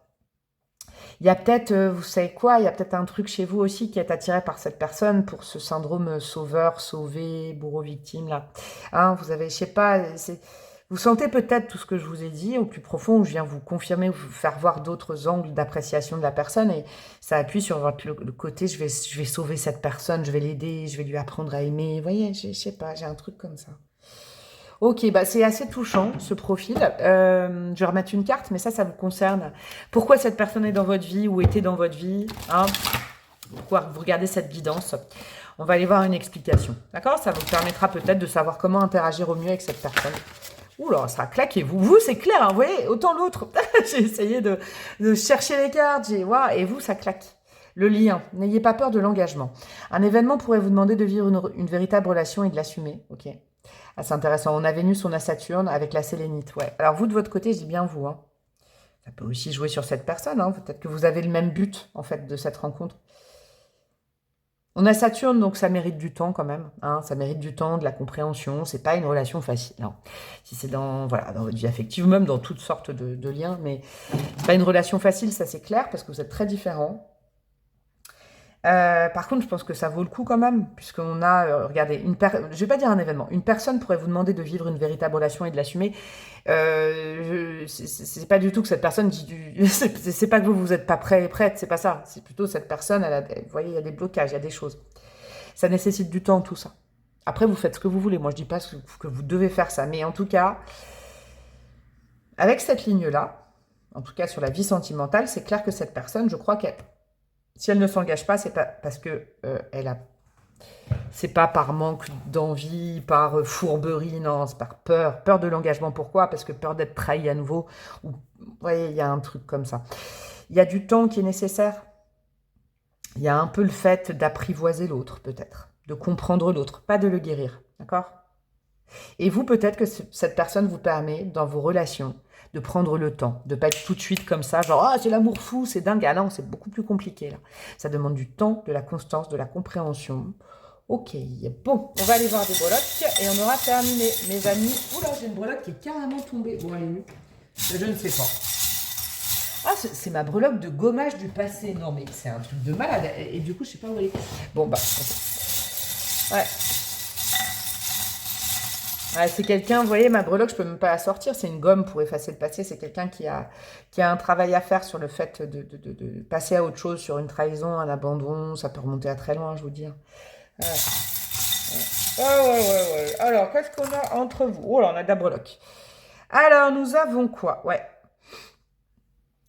Il y a peut-être, vous savez quoi, il y a peut-être un truc chez vous aussi qui est attiré par cette personne pour ce syndrome sauveur, sauvé, bourreau, victime, là. Hein, vous avez, je sais pas, vous sentez peut-être tout ce que je vous ai dit au plus profond, où je viens vous confirmer, vous faire voir d'autres angles d'appréciation de la personne, et ça appuie sur le côté, je vais sauver cette personne, je vais l'aider, je vais lui apprendre à aimer. Vous voyez, je sais pas, j'ai un truc comme ça. Ok, bah c'est assez touchant, ce profil. Je vais remettre une carte, mais ça vous concerne. Pourquoi cette personne est dans votre vie ou était dans votre vie, hein? Pourquoi vous regardez cette guidance? On va aller voir une explication, d'accord? Ça vous permettra peut-être de savoir comment interagir au mieux avec cette personne. Oula, ça a claqué. Vous c'est clair, hein, vous voyez, autant l'autre. J'ai essayé de chercher les cartes, waouh, et vous, ça claque. Le lien, n'ayez pas peur de l'engagement. Un événement pourrait vous demander de vivre une véritable relation et de l'assumer. Ok. Ah, c'est intéressant. On a Vénus, on a Saturne avec la sélénite. Ouais. Alors vous, de votre côté, je dis bien vous. Hein. Ça peut aussi jouer sur cette personne. Hein. Peut-être que vous avez le même but, en fait, de cette rencontre. On a Saturne, donc ça mérite du temps quand même. Hein. Ça mérite du temps, de la compréhension. C'est pas une relation facile. Non. Si c'est dans votre vie affective, ou même dans toutes sortes de liens, mais c'est pas une relation facile, ça c'est clair, parce que vous êtes très différents. Par contre, je pense que ça vaut le coup quand même, puisqu'on a, regardez, je vais pas dire un événement, une personne pourrait vous demander de vivre une véritable relation et de l'assumer. C'est pas du tout que cette personne dit c'est pas que vous êtes pas prêt et prête, c'est pas ça. C'est plutôt cette personne, vous voyez, il y a des blocages, il y a des choses. Ça nécessite du temps, tout ça. Après, vous faites ce que vous voulez. Moi, je dis pas que vous devez faire ça, mais en tout cas, avec cette ligne-là, en tout cas sur la vie sentimentale, c'est clair que cette personne, je crois qu'elle, si elle ne s'engage pas, c'est pas parce que c'est pas par manque d'envie, par fourberie, non, c'est par peur. Peur de l'engagement. Pourquoi? Parce que peur d'être trahi à nouveau. Ou, vous voyez, il y a un truc comme ça. Il y a du temps qui est nécessaire. Il y a un peu le fait d'apprivoiser l'autre, peut-être. De comprendre l'autre, pas de le guérir. D'accord? Et vous, peut-être que cette personne vous permet, dans vos relations, de prendre le temps, de pas être tout de suite comme ça, genre « Ah, c'est l'amour fou, c'est dingue !» Ah non, c'est beaucoup plus compliqué, là. Ça demande du temps, de la constance, de la compréhension. Ok, bon, on va aller voir des breloques et on aura terminé, mes amis. Oula, j'ai une breloque qui est carrément tombée. Bon, elle est où? Je ne sais pas. Ah, c'est ma breloque de gommage du passé. Non, mais c'est un truc de malade. Et du coup, je sais pas où elle est. Bon, bah, ouais. Ouais, c'est quelqu'un, vous voyez, ma breloque, je peux même pas la sortir. C'est une gomme pour effacer le passé. C'est quelqu'un qui a un travail à faire sur le fait de passer à autre chose, sur une trahison, un abandon. Ça peut remonter à très loin, je vous dis. Ouais. Ouais. Alors, qu'est-ce qu'on a entre vous? Oh là, on a de la breloque. Alors, nous avons quoi? Ouais.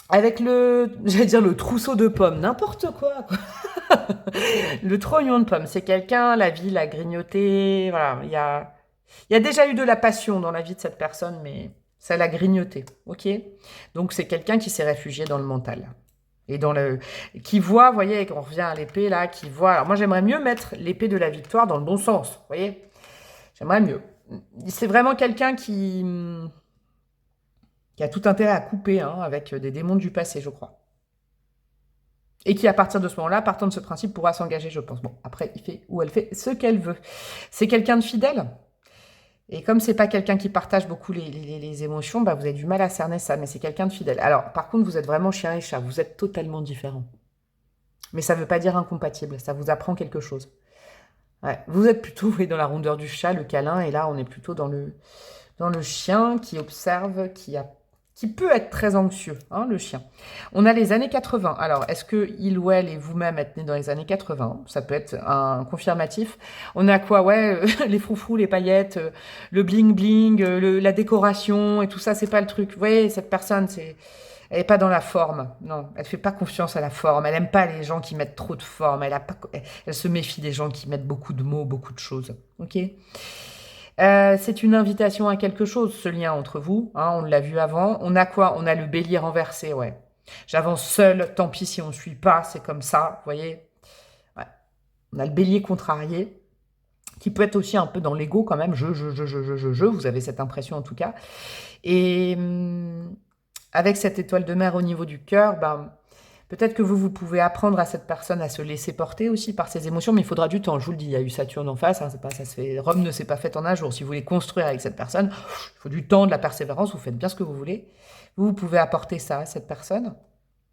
Avec j'allais dire le trousseau de pommes, n'importe quoi. Le trognon de pommes, c'est quelqu'un, la vie l'a grignoté. Voilà, il y a déjà eu de la passion dans la vie de cette personne, mais ça l'a grignoté. Ok? Donc, c'est quelqu'un qui s'est réfugié dans le mental. Et qui voit, vous voyez, on revient à l'épée là, qui voit. Alors moi, j'aimerais mieux mettre l'épée de la victoire dans le bon sens, vous voyez. J'aimerais mieux. C'est vraiment quelqu'un qui a tout intérêt à couper hein, avec des démons du passé, je crois. Et qui, à partir de ce moment-là, partant de ce principe, pourra s'engager, je pense. Bon, après, il fait ou elle fait ce qu'elle veut. C'est quelqu'un de fidèle. Et comme c'est pas quelqu'un qui partage beaucoup les émotions, bah vous avez du mal à cerner ça, mais c'est quelqu'un de fidèle. Alors, par contre, vous êtes vraiment chien et chat, vous êtes totalement différents. Mais ça ne veut pas dire incompatible, ça vous apprend quelque chose. Ouais. Vous êtes plutôt dans la rondeur du chat, le câlin, et là, on est plutôt dans le chien qui observe, qui peut être très anxieux, hein, le chien. On a les années 80. Alors, est-ce que il ou elle et vous-même êtes né dans les années 80? Ça peut être un confirmatif. On a quoi? Ouais, les froufrous, les paillettes, le bling-bling, la décoration et tout ça, c'est pas le truc. Vous voyez, cette personne, elle n'est pas dans la forme. Non, elle fait pas confiance à la forme. Elle aime pas les gens qui mettent trop de forme. Elle se méfie des gens qui mettent beaucoup de mots, beaucoup de choses. Ok? C'est une invitation à quelque chose, ce lien entre vous. Hein, on l'a vu avant. On a quoi? On a le bélier renversé, ouais. J'avance seul, tant pis si on ne suit pas, c'est comme ça, vous voyez. Ouais. On a le bélier contrarié, qui peut être aussi un peu dans l'ego quand même. Vous avez cette impression en tout cas. Et avec cette étoile de mer au niveau du cœur, ben, peut-être que vous pouvez apprendre à cette personne à se laisser porter aussi par ses émotions, mais il faudra du temps. Je vous le dis, il y a eu Saturne en face, hein, c'est pas, ça se fait, Rome ne s'est pas faite en un jour. Si vous voulez construire avec cette personne, il faut du temps, de la persévérance, vous faites bien ce que vous voulez. Vous pouvez apporter ça à cette personne,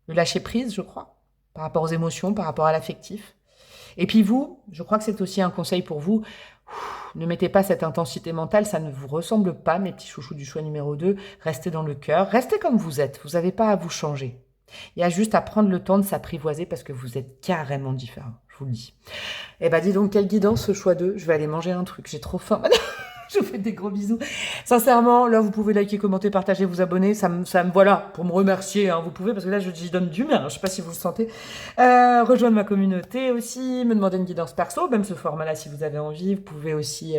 le lâcher prise, je crois, par rapport aux émotions, par rapport à l'affectif. Et puis vous, je crois que c'est aussi un conseil pour vous, ne mettez pas cette intensité mentale, ça ne vous ressemble pas, mes petits chouchous du choix numéro 2. Restez dans le cœur, restez comme vous êtes, vous n'avez pas à vous changer. Il y a juste à prendre le temps de s'apprivoiser parce que vous êtes carrément différents, je vous le dis. Eh ben dis donc, quelle guidance ce choix 2. Je vais aller manger un truc, j'ai trop faim maintenant. Je vous fais des gros bisous. Sincèrement, là, vous pouvez liker, commenter, partager, vous abonner. Ça me voilà, pour me remercier, hein, vous pouvez, parce que là, j'y donne du mien. Je sais pas si vous le sentez. Rejoindre ma communauté aussi, me demander une guidance perso, même ce format-là, si vous avez envie. Vous pouvez aussi,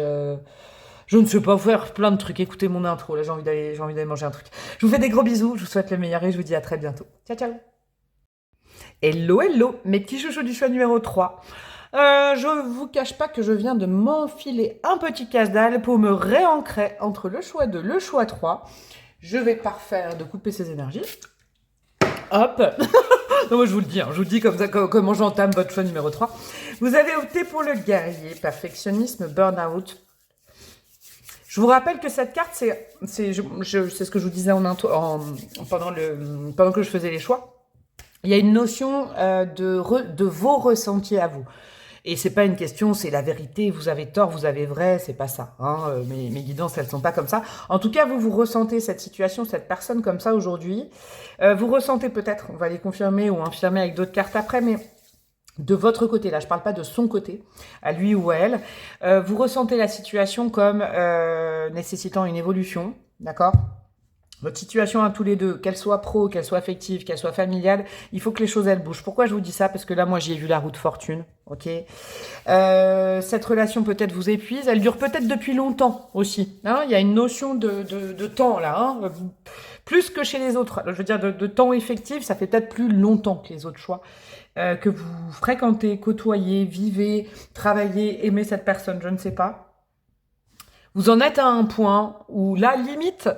Je ne sais pas faire plein de trucs. Écoutez mon intro, là j'ai envie d'aller manger un truc. Je vous fais des gros bisous, je vous souhaite le meilleur et je vous dis à très bientôt. Ciao, ciao. Hello, hello, mes petits chouchous du choix numéro 3. Je vous cache pas que je viens de m'enfiler un petit casse-dalle pour me réancrer entre le choix 2 et le choix 3. Je vais parfaire de couper ces énergies. Hop. Non, moi je vous le dis, je vous le dis comme ça, comment j'entame votre choix numéro 3. Vous avez opté pour le guerrier, perfectionnisme, burn-out. Je vous rappelle que cette carte, c'est ce que je vous disais pendant que je faisais les choix. Il y a une notion de vos ressentis à vous. Et c'est pas une question, c'est la vérité, vous avez tort, vous avez vrai, c'est pas ça. Mes guidances, elles sont pas comme ça. En tout cas, vous ressentez cette situation, cette personne comme ça aujourd'hui. Vous ressentez peut-être, on va les confirmer ou infirmer avec d'autres cartes après, mais de votre côté, là, je parle pas de son côté, à lui ou à elle, vous ressentez la situation comme nécessitant une évolution, d'accord ? Votre situation à tous les deux, qu'elle soit pro, qu'elle soit affective, qu'elle soit familiale, il faut que les choses, elles bougent. Pourquoi je vous dis ça? Parce que là, moi, j'y ai vu la roue de fortune, ok. Cette relation, peut-être, vous épuise. Elle dure peut-être depuis longtemps aussi. Il y a une notion de temps, là. Plus que chez les autres. Je veux dire, de temps effectif, ça fait peut-être plus longtemps que les autres choix. Que vous fréquentez, côtoyez, vivez, travaillez, aimez cette personne, je ne sais pas. Vous en êtes à un point où, là, limite...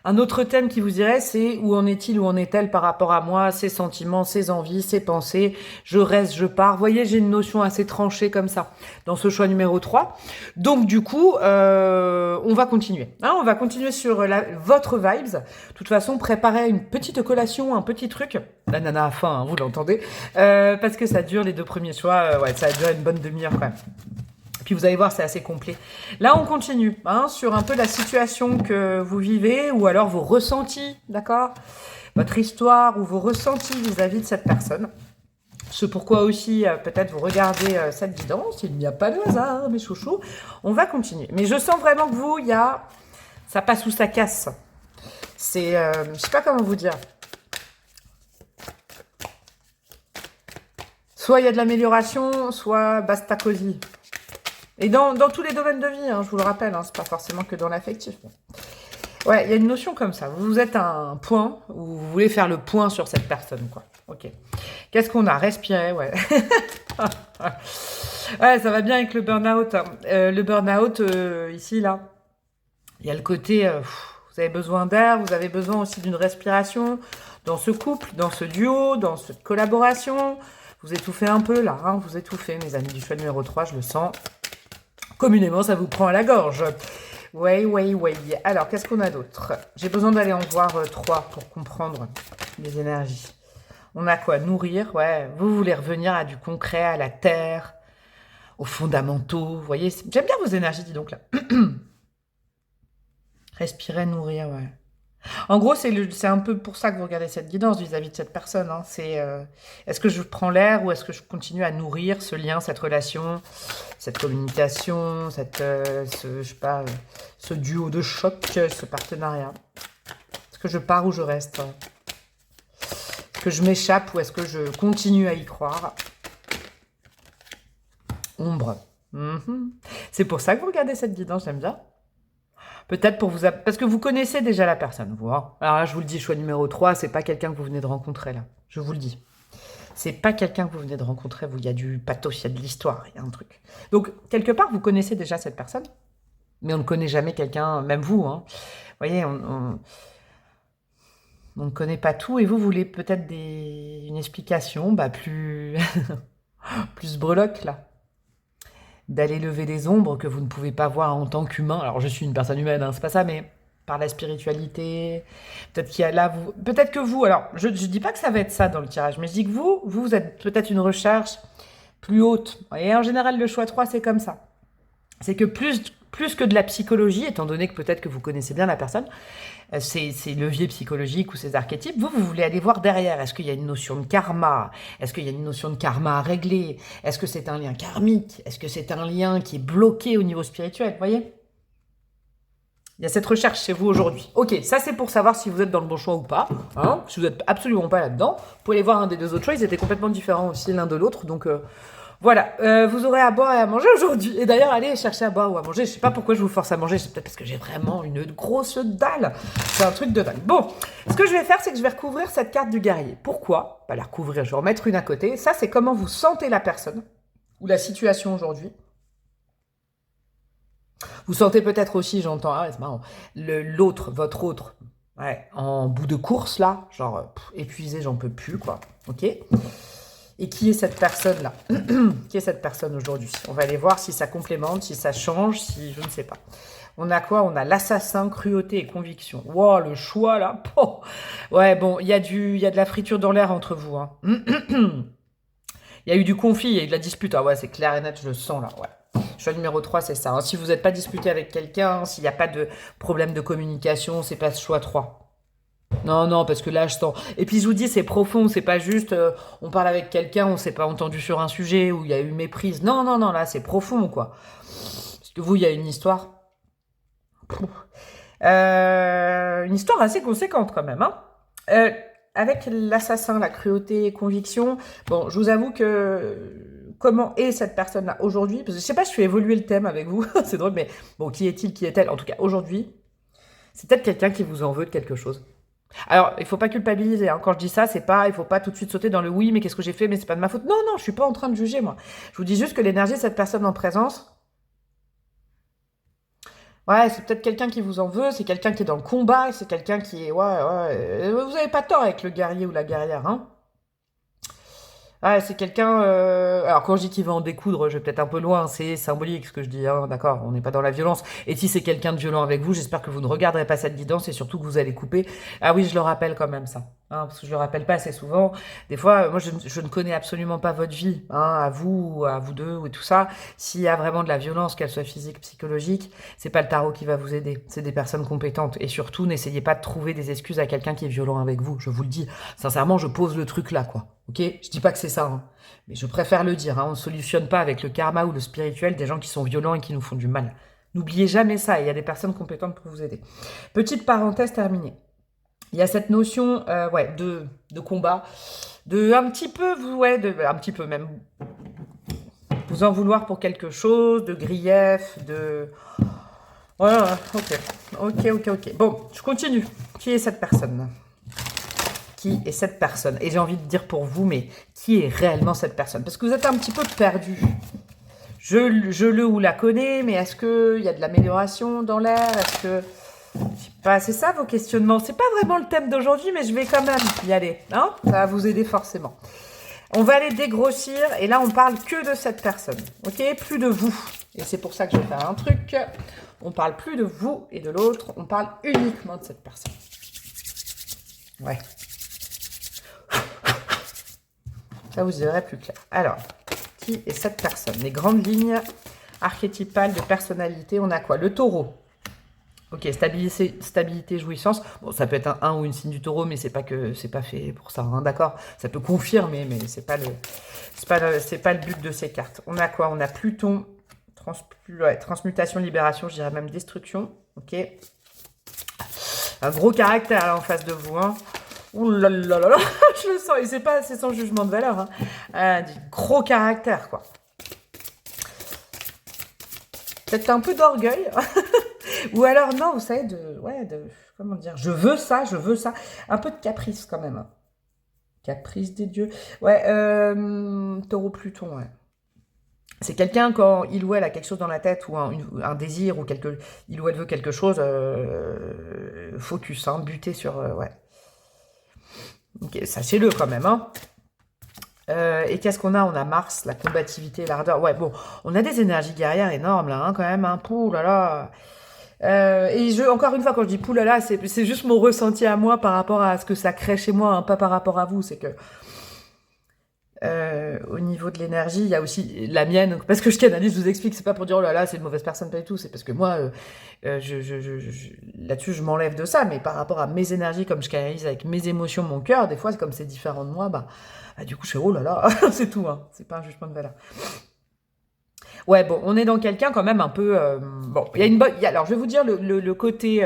un autre thème qui vous dirait, c'est où en est-il, où en est-elle par rapport à moi, ses sentiments, ses envies, ses pensées, je reste, je pars. Vous voyez, j'ai une notion assez tranchée comme ça dans ce choix numéro 3. Donc du coup, on va continuer. On va continuer sur votre vibes. De toute façon, préparez une petite collation, un petit truc. La nana a faim, vous l'entendez. Parce que ça dure les deux premiers choix. Ça a duré une bonne demi-heure quand même. Puis vous allez voir, c'est assez complet. Là, on continue sur un peu la situation que vous vivez ou alors vos ressentis, d'accord? Votre histoire ou vos ressentis vis-à-vis de cette personne. Ce pourquoi aussi, peut-être, vous regardez cette guidance. Il n'y a pas de hasard, mes chouchous. On va continuer. Mais je sens vraiment que vous, ça passe ou ça casse. C'est, je sais pas comment vous dire. Soit il y a de l'amélioration, soit basta cosy. Et dans tous les domaines de vie, je vous le rappelle, c'est pas forcément que dans l'affectif. Ouais, il y a une notion comme ça. Vous êtes à un point où vous voulez faire le point sur cette personne, quoi. Ok. Qu'est-ce qu'on a? Respirer, ouais. Ouais, ça va bien avec le burn-out. Le burn-out, ici, là, il y a le côté, vous avez besoin d'air, vous avez besoin aussi d'une respiration dans ce couple, dans ce duo, dans cette collaboration. Vous étouffez un peu, là, vous étouffez, mes amis du choix numéro 3, je le sens. Communément, ça vous prend à la gorge. Ouais. Alors, qu'est-ce qu'on a d'autre? J'ai besoin d'aller en voir 3 pour comprendre les énergies. On a quoi? Nourrir, ouais. Vous voulez revenir à du concret, à la terre, aux fondamentaux. Vous voyez, j'aime bien vos énergies, dis donc, là. Respirer, nourrir, ouais. En gros, c'est un peu pour ça que vous regardez cette guidance vis-à-vis de cette personne. C'est est-ce que je prends l'air ou est-ce que je continue à nourrir ce lien, cette relation, cette communication, ce duo de choc, ce partenariat. Est-ce que je pars ou je reste? Est-ce que je m'échappe ou est-ce que je continue à y croire? Ombre. C'est pour ça que vous regardez cette guidance, j'aime bien. Peut-être pour vous... Parce que vous connaissez déjà la personne, vous. Alors là, je vous le dis, choix numéro 3, c'est pas quelqu'un que vous venez de rencontrer, là. Je vous le dis. C'est pas quelqu'un que vous venez de rencontrer, vous. Il y a du pathos, il y a de l'histoire, il y a un truc. Donc, quelque part, vous connaissez déjà cette personne, mais on ne connaît jamais quelqu'un, même vous, Vous voyez, on ne connaît pas tout, et vous voulez peut-être une explication, plus... plus breloque, là. D'aller lever des ombres que vous ne pouvez pas voir en tant qu'humain. Alors, je suis une personne humaine, c'est pas ça, mais par la spiritualité. Peut-être qu'il y a là... Peut-être que vous... Alors, je dis pas que ça va être ça dans le tirage, mais je dis que vous êtes peut-être une recherche plus haute. Et en général, le choix 3, c'est comme ça. C'est que plus que de la psychologie, étant donné que peut-être que vous connaissez bien la personne, ces leviers psychologiques ou ces archétypes, vous voulez aller voir derrière. Est-ce qu'il y a une notion de karma? Est-ce qu'il y a une notion de karma à régler? Est-ce que c'est un lien karmique? Est-ce que c'est un lien qui est bloqué au niveau spirituel? Vous voyez? Il y a cette recherche chez vous aujourd'hui. Ok, ça c'est pour savoir si vous êtes dans le bon choix ou pas. Si vous n'êtes absolument pas là-dedans, vous pouvez aller voir un des deux autres choix. Ils étaient complètement différents aussi l'un de l'autre. Donc Voilà, vous aurez à boire et à manger aujourd'hui. Et d'ailleurs, allez chercher à boire ou à manger. Je sais pas pourquoi je vous force à manger. C'est peut-être parce que j'ai vraiment une grosse dalle. C'est un truc de dingue. Bon, ce que je vais faire, c'est que je vais recouvrir cette carte du guerrier. Pourquoi? Pas la recouvrir, je vais en mettre une à côté. Ça, c'est comment vous sentez la personne ou la situation aujourd'hui. Vous sentez peut-être aussi, j'entends, ah, c'est marrant, l'autre, votre autre, ouais, en bout de course, là, genre, épuisé, j'en peux plus, quoi. Ok? Et qui est cette personne-là? Qui est cette personne aujourd'hui? On va aller voir si ça complémente, si ça change, si je ne sais pas. On a quoi? On a l'assassin, cruauté et conviction. Wow, le choix là. Oh. Ouais, bon, il y a de la friture dans l'air entre vous. Hein. Il y a eu du conflit, il y a eu de la dispute. Ah ouais, c'est clair et net, je le sens là. Ouais. Choix numéro 3, c'est ça. Hein. Si vous n'êtes pas disputé avec quelqu'un, s'il n'y a pas de problème de communication, c'est pas ce choix 3. Non, non, parce que là, je sens. Et puis, je vous dis, c'est profond, c'est pas juste on parle avec quelqu'un, on s'est pas entendu sur un sujet où il y a eu méprise. Non, non, non, là, c'est profond, quoi. Parce que vous, il y a une histoire. Une histoire assez conséquente, quand même. Hein. Avec l'assassin, la cruauté et conviction, bon, je vous avoue que comment est cette personne-là aujourd'hui? Parce que je sais pas si je fais évoluer le thème avec vous, c'est drôle, mais bon, qui est-il, qui est-elle? En tout cas, aujourd'hui, c'est peut-être quelqu'un qui vous en veut de quelque chose. Alors, il faut pas culpabiliser. Hein. Quand je dis ça, c'est pas, il faut pas tout de suite sauter dans le oui, mais qu'est-ce que j'ai fait, mais c'est pas de ma faute. Non, non, je suis pas en train de juger moi. Je vous dis juste que l'énergie de cette personne en présence, ouais, c'est peut-être quelqu'un qui vous en veut, c'est quelqu'un qui est dans le combat, c'est quelqu'un qui est, ouais, ouais. Vous avez pas tort avec le guerrier ou la guerrière, hein. Ouais, c'est quelqu'un. Alors, quand je dis qu'il va en découdre, je vais peut-être un peu loin, c'est symbolique ce que je dis, hein, d'accord, on n'est pas dans la violence. Et si c'est quelqu'un de violent avec vous, j'espère que vous ne regarderez pas cette guidance et surtout que vous allez couper. Ah oui, je le rappelle quand même, ça. Hein, parce que je le rappelle pas assez souvent. Des fois, moi, je ne connais absolument pas votre vie, hein, à vous deux, ou tout ça. S'il y a vraiment de la violence, qu'elle soit physique, psychologique, c'est pas le tarot qui va vous aider. C'est des personnes compétentes. Et surtout, n'essayez pas de trouver des excuses à quelqu'un qui est violent avec vous. Je vous le dis. Sincèrement, je pose le truc là, quoi. Ok? Je dis pas que c'est ça, hein. Mais je préfère le dire. Hein. On ne solutionne pas avec le karma ou le spirituel des gens qui sont violents et qui nous font du mal. N'oubliez jamais ça. Il y a des personnes compétentes pour vous aider. Petite parenthèse terminée. Il y a cette notion, ouais, de combat, de un petit peu, ouais, un petit peu même, vous en vouloir pour quelque chose, de grief, de. Voilà, ok, ok, ok, ok. Bon, je continue. Qui est cette personne? Qui est cette personne? Et j'ai envie de dire pour vous, mais qui est réellement cette personne? Parce que vous êtes un petit peu perdu. Je le ou la connais, mais est-ce qu'il y a de l'amélioration dans l'air? Est-ce que... Je sais pas, c'est ça vos questionnements. C'est pas vraiment le thème d'aujourd'hui, mais je vais quand même y aller. Hein, ça va vous aider forcément. On va aller dégrossir, et là on parle que de cette personne. Ok? Plus de vous. Et c'est pour ça que je vais faire un truc. On parle plus de vous et de l'autre, on parle uniquement de cette personne. Ouais. Ça vous y verrez plus clair. Alors, qui est cette personne? Les grandes lignes archétypales de personnalité, on a quoi? Le taureau. Ok, stabilité, jouissance. Bon, ça peut être un 1 ou une signe du taureau, mais c'est pas fait pour ça, hein, d'accord? Ça peut confirmer, mais c'est pas le but de ces cartes. On a quoi? On a Pluton, transmutation, libération, je dirais même destruction. Ok. Un gros caractère là en face de vous, hein. Ouh là là là là, je le sens, et c'est sans jugement de valeur, hein. Du gros caractère, quoi. Peut-être un peu d'orgueil. Ou alors, non, vous savez, comment dire, je veux ça. Un peu de caprice, quand même. Caprice des dieux. Ouais, taureau Pluton, ouais. C'est quelqu'un, quand il ou elle a quelque chose dans la tête, ou un désir, ou il ou elle veut quelque chose, focus, hein, buter sur, ouais. Ok, sachez-le quand même, hein. Et qu'est-ce qu'on a? On a Mars, la combativité, l'ardeur. Ouais, bon, on a des énergies guerrières énormes, là, hein, quand même, hein. Pouh là là. Encore une fois, quand je dis pouh là là, c'est juste mon ressenti à moi par rapport à ce que ça crée chez moi, hein, pas par rapport à vous. C'est que au niveau de l'énergie, il y a aussi la mienne. Parce que je canalise, je vous explique, c'est pas pour dire oh là là, c'est une mauvaise personne, pas du tout. C'est parce que moi, là-dessus, je m'enlève de ça. Mais par rapport à mes énergies, comme je canalise avec mes émotions, mon cœur, des fois, comme c'est différent de moi, bah, du coup, je fais oh là là, c'est tout. Hein, c'est pas un jugement de valeur. Ouais, bon, on est dans quelqu'un quand même un peu... bon, il y a une bonne... alors, je vais vous dire le côté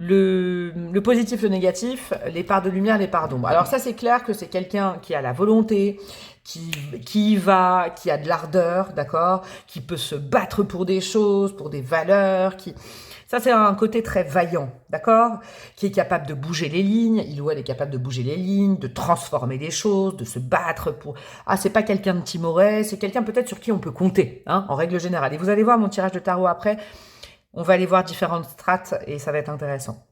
le positif, le négatif, les parts de lumière, les parts d'ombre. Alors ça, c'est clair que c'est quelqu'un qui a la volonté, qui y va, qui a de l'ardeur, d'accord, qui peut se battre pour des choses, pour des valeurs, Ça, c'est un côté très vaillant, d'accord, qui est capable de bouger les lignes. Il ou elle est capable de bouger les lignes, de transformer des choses, de se battre pour... Ah, c'est pas quelqu'un de timoré, c'est quelqu'un peut-être sur qui on peut compter, hein, en règle générale. Et vous allez voir mon tirage de tarot après. On va aller voir différentes strates et ça va être intéressant.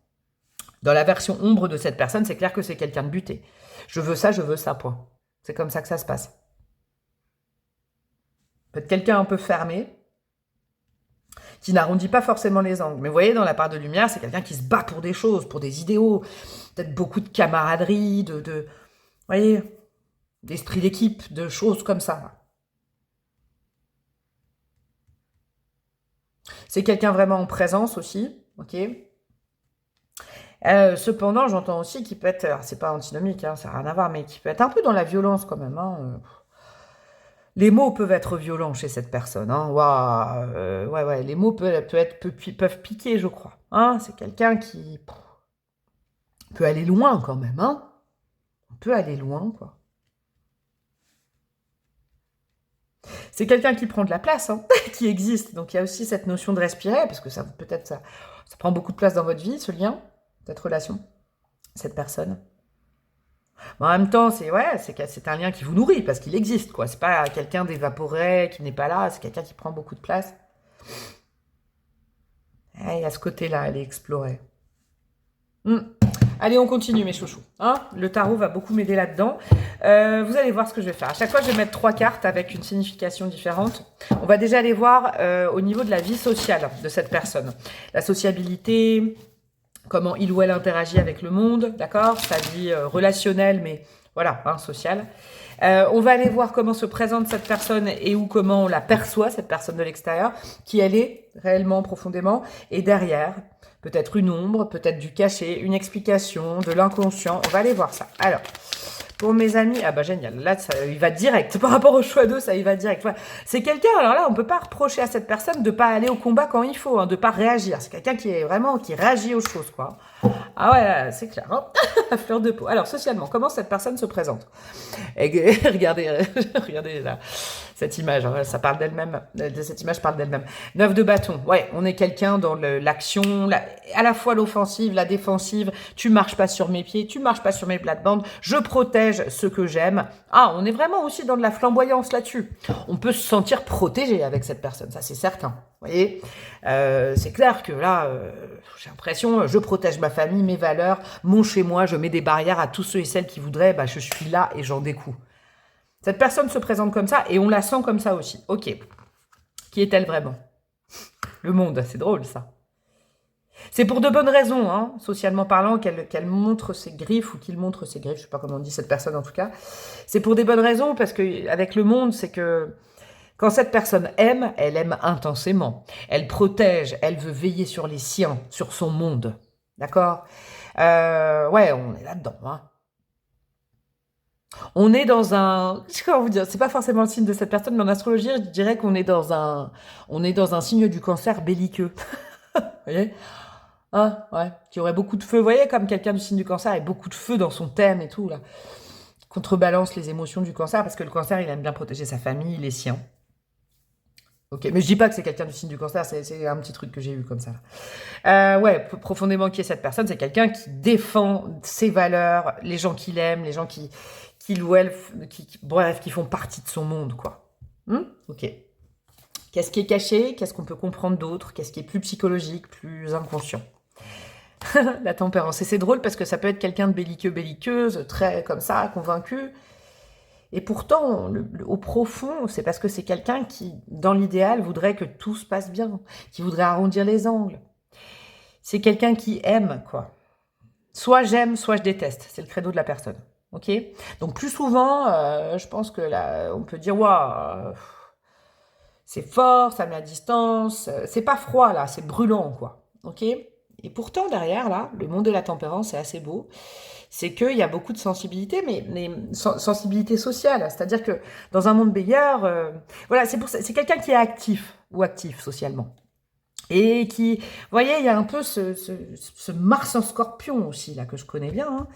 Dans la version ombre de cette personne, c'est clair que c'est quelqu'un de buté. Je veux ça, point. C'est comme ça que ça se passe. Peut-être quelqu'un un peu fermé, qui n'arrondit pas forcément les angles. Mais vous voyez, dans la part de lumière, c'est quelqu'un qui se bat pour des choses, pour des idéaux, peut-être beaucoup de camaraderie, vous voyez, d'esprit d'équipe, de choses comme ça. C'est quelqu'un vraiment en présence aussi, ok. Cependant, j'entends aussi qu'il peut être, alors c'est pas antinomique, hein, ça n'a rien à voir, mais qui peut être un peu dans la violence quand même. Hein. Les mots peuvent être violents chez cette personne. Hein. Ouais, les mots peuvent piquer, je crois. Hein. C'est quelqu'un qui peut aller loin quand même. Hein. On peut aller loin, quoi. C'est quelqu'un qui prend de la place, hein, qui existe. Donc il y a aussi cette notion de respirer, parce que ça prend beaucoup de place dans votre vie, ce lien, cette relation, cette personne. Mais en même temps, c'est un lien qui vous nourrit, parce qu'il existe, quoi. C'est pas quelqu'un d'évaporé, qui n'est pas là, c'est quelqu'un qui prend beaucoup de place. Et il y a ce côté-là, aller explorer. Allez, on continue, mes chouchous. Hein, le tarot va beaucoup m'aider là-dedans. Vous allez voir ce que je vais faire. À chaque fois, je vais mettre 3 cartes avec une signification différente. On va déjà aller voir au niveau de la vie sociale de cette personne. La sociabilité, comment il ou elle interagit avec le monde, d'accord? Sa vie relationnelle, mais voilà, hein, sociale. On va aller voir comment se présente cette personne et comment on la perçoit, cette personne de l'extérieur, qui elle est réellement, profondément, et derrière... Peut-être une ombre, peut-être du cachet, une explication, de l'inconscient. On va aller voir ça. Alors, pour mes amis... Ah bah génial, là, il va direct. Par rapport au choix d'eau, ça, il va direct. Ouais. C'est quelqu'un, alors là, on peut pas reprocher à cette personne de pas aller au combat quand il faut, hein, de pas réagir. C'est quelqu'un qui réagit aux choses, quoi. Ah ouais, c'est clair. Hein. À fleur de peau. Alors, socialement, comment cette personne se présente? Et regardez là, cette image, hein, ça parle d'elle-même. Cette image parle d'elle-même. 9 de bâton. Ouais, on est quelqu'un dans l'action, à la fois l'offensive, la défensive. Tu marches pas sur mes pieds, tu marches pas sur mes plates-bandes. Je protège ce que j'aime. Ah, on est vraiment aussi dans de la flamboyance là-dessus. On peut se sentir protégé avec cette personne, ça c'est certain. Vous voyez, c'est clair que là, j'ai l'impression, je protège ma famille, mes valeurs, mon chez-moi, je mets des barrières à tous ceux et celles qui voudraient, bah, je suis là et j'en découle. Cette personne se présente comme ça et on la sent comme ça aussi. Ok. Qui est-elle vraiment? Le monde, c'est drôle ça. C'est pour de bonnes raisons, hein, socialement parlant, qu'elle montre ses griffes ou qu'il montre ses griffes, je sais pas comment on dit cette personne en tout cas. C'est pour des bonnes raisons parce que avec le monde, c'est que quand cette personne aime, elle aime intensément. Elle protège, elle veut veiller sur les siens, sur son monde. D'accord? Ouais, on est là-dedans, hein. On est dans un... Comment vous dire? C'est pas forcément le signe de cette personne, mais en astrologie, je dirais qu'on est dans un signe du cancer belliqueux. Vous voyez? Hein? Ouais. Qui aurait beaucoup de feu. Vous voyez, comme quelqu'un du signe du cancer a beaucoup de feu dans son thème et tout, là. Contrebalance les émotions du cancer, parce que le cancer, il aime bien protéger sa famille, les siens. Ok, mais je dis pas que c'est quelqu'un du signe du cancer, c'est un petit truc que j'ai eu comme ça. Ouais, profondément qui est cette personne, c'est quelqu'un qui défend ses valeurs, les gens qu'il aime, les gens qui bref, qui font partie de son monde, quoi. Ok. Qu'est-ce qui est caché? Qu'est-ce qu'on peut comprendre d'autre? Qu'est-ce qui est plus psychologique, plus inconscient? La tempérance. Et c'est drôle parce que ça peut être quelqu'un de belliqueux, belliqueuse, très comme ça, convaincu. Et pourtant, au profond, c'est parce que c'est quelqu'un qui, dans l'idéal, voudrait que tout se passe bien, qui voudrait arrondir les angles. C'est quelqu'un qui aime, quoi. Soit j'aime, soit je déteste. C'est le credo de la personne. Ok? Donc plus souvent, je pense que là, on peut dire, waouh, c'est fort, ça met à distance. C'est pas froid là, c'est brûlant, quoi. Ok? Et pourtant derrière là, le monde de la tempérance est assez beau. C'est qu'il y a beaucoup de sensibilité, mais sensibilité sociale. C'est-à-dire que dans un monde meilleur, voilà, c'est quelqu'un qui est actif ou actif socialement. Et qui, vous voyez, il y a un peu ce Mars en Scorpion aussi, là, que je connais bien, hein.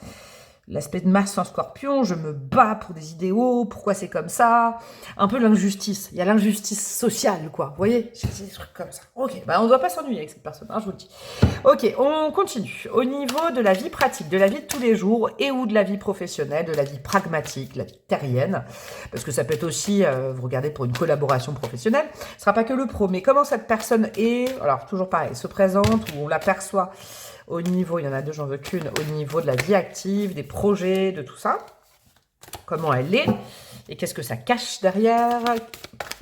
L'aspect de Mars en Scorpion, je me bats pour des idéaux, pourquoi c'est comme ça, un peu l'injustice, il y a l'injustice sociale, quoi, vous voyez, c'est des trucs comme ça. Ok, bah on ne doit pas s'ennuyer avec cette personne, hein, je vous le dis. Ok, on continue. Au niveau de la vie pratique, de la vie de tous les jours, et ou de la vie professionnelle, de la vie pragmatique, la vie terrienne, parce que ça peut être aussi, vous regardez, pour une collaboration professionnelle, ce ne sera pas que le pro, mais comment cette personne est, alors toujours pareil, se présente, ou on l'aperçoit au niveau, il y en a deux, j'en veux qu'une, au niveau de la vie active, des projets, de tout ça. Comment elle est, et qu'est-ce que ça cache derrière,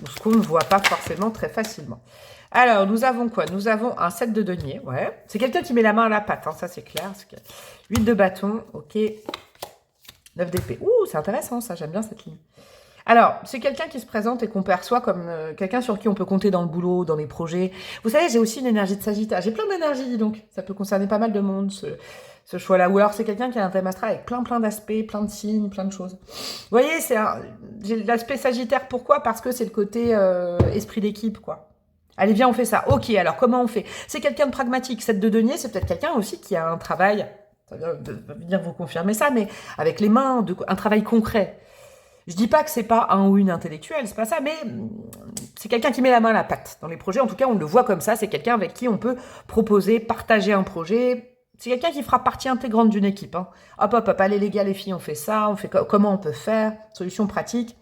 ce qu'on ne voit pas forcément très facilement. Alors, nous avons quoi? Nous avons un 7 de denier, ouais. C'est quelqu'un qui met la main à la pâte, hein, ça c'est clair. 8 de bâton, ok. 9 d'épée. Ouh, c'est intéressant ça, j'aime bien cette ligne. Alors, c'est quelqu'un qui se présente et qu'on perçoit comme quelqu'un sur qui on peut compter dans le boulot, dans les projets. Vous savez, j'ai aussi une énergie de Sagittaire. J'ai plein d'énergie, donc ça peut concerner pas mal de monde, ce choix-là. Ou alors, c'est quelqu'un qui a un thème astral avec plein d'aspects, plein de signes, plein de choses. Vous voyez, j'ai l'aspect Sagittaire. Pourquoi? Parce que c'est le côté esprit d'équipe, quoi. Allez, viens, on fait ça. Ok, alors comment on fait? C'est quelqu'un de pragmatique. 7 de denier, c'est peut-être quelqu'un aussi qui a un travail, ça vient de venir vous confirmer ça, mais avec les mains, un travail concret. Je dis pas que c'est pas un ou une intellectuelle, c'est pas ça, mais c'est quelqu'un qui met la main à la pâte. Dans les projets, en tout cas, on le voit comme ça, c'est quelqu'un avec qui on peut proposer, partager un projet. C'est quelqu'un qui fera partie intégrante d'une équipe. Hein. Hop, hop, hop, allez les gars, les filles, on fait ça, on fait comment on peut faire, solution pratique.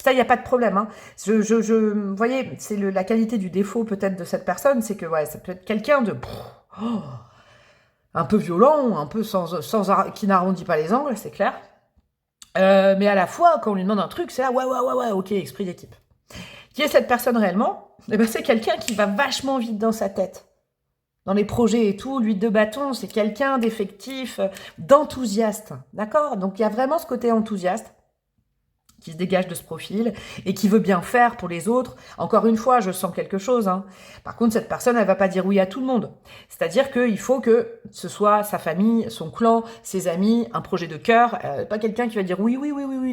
Ça, il n'y a pas de problème. Hein. Vous voyez, c'est la qualité du défaut peut-être de cette personne, c'est que ouais, ça peut être quelqu'un de un peu violent, un peu qui n'arrondit pas les angles, c'est clair. Mais à la fois, quand on lui demande un truc, c'est là, ouais, ok, esprit d'équipe. Qui est cette personne réellement? Eh ben, c'est quelqu'un qui va vachement vite dans sa tête. Dans les projets et tout, l'huile de bâton, c'est quelqu'un d'effectif, d'enthousiaste. D'accord? Donc, il y a vraiment ce côté enthousiaste qui se dégage de ce profil et qui veut bien faire pour les autres. Encore une fois, je sens quelque chose. Hein. Par contre, cette personne, elle va pas dire oui à tout le monde. C'est-à-dire qu'il faut que ce soit sa famille, son clan, ses amis, un projet de cœur. Pas quelqu'un qui va dire oui,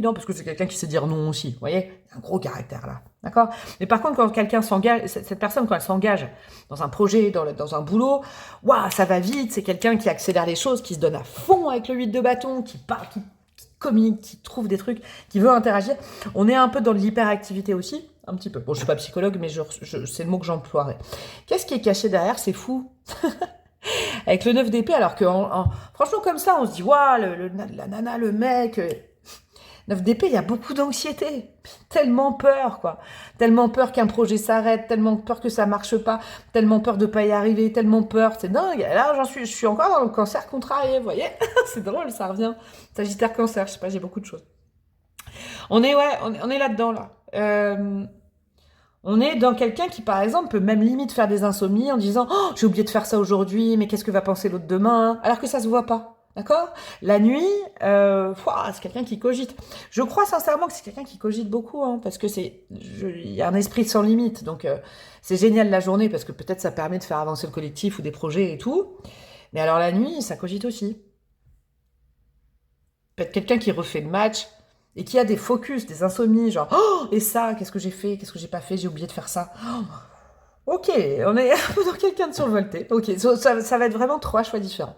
non, parce que c'est quelqu'un qui sait dire non aussi. Vous voyez, un gros caractère là. D'accord? Mais par contre, quand quelqu'un s'engage, cette personne, quand elle s'engage dans un projet, dans un boulot, waouh, ça va vite. C'est quelqu'un qui accélère les choses, qui se donne à fond avec le 8 de bâton, qui parle, qui communique, qui trouve des trucs, qui veut interagir. On est un peu dans de l'hyperactivité aussi, un petit peu. Bon, je suis pas psychologue, mais c'est le mot que j'emploierais. Qu'est-ce qui est caché derrière? C'est fou. Avec le 9 d'épée, alors que franchement, comme ça, on se dit, waouh, la nana, le mec. 9 d'épée, il y a beaucoup d'anxiété. Tellement peur, quoi. Tellement peur qu'un projet s'arrête, tellement peur que ça marche pas, tellement peur de pas y arriver, tellement peur. C'est dingue. Là, je suis encore dans le cancer contrarié, vous voyez. C'est drôle, ça revient. Sagittaire cancer, je sais pas, j'ai beaucoup de choses. On est là-dedans, là. On est dans quelqu'un qui, par exemple, peut même limite faire des insomnies en disant « Oh, j'ai oublié de faire ça aujourd'hui, mais qu'est-ce que va penser l'autre demain ?» Alors que ça se voit pas. D'accord? La nuit, c'est quelqu'un qui cogite. Je crois sincèrement que c'est quelqu'un qui cogite beaucoup, hein, parce que il y a un esprit sans limite. Donc, c'est génial la journée, parce que peut-être ça permet de faire avancer le collectif ou des projets et tout. Mais alors la nuit, ça cogite aussi. Peut-être quelqu'un qui refait le match et qui a des focus, des insomnies, genre oh, et ça, qu'est-ce que j'ai fait, qu'est-ce que j'ai pas fait, j'ai oublié de faire ça. Oh, ok, on est un peu dans quelqu'un de survolté. Ok, ça va être vraiment 3 choix différents.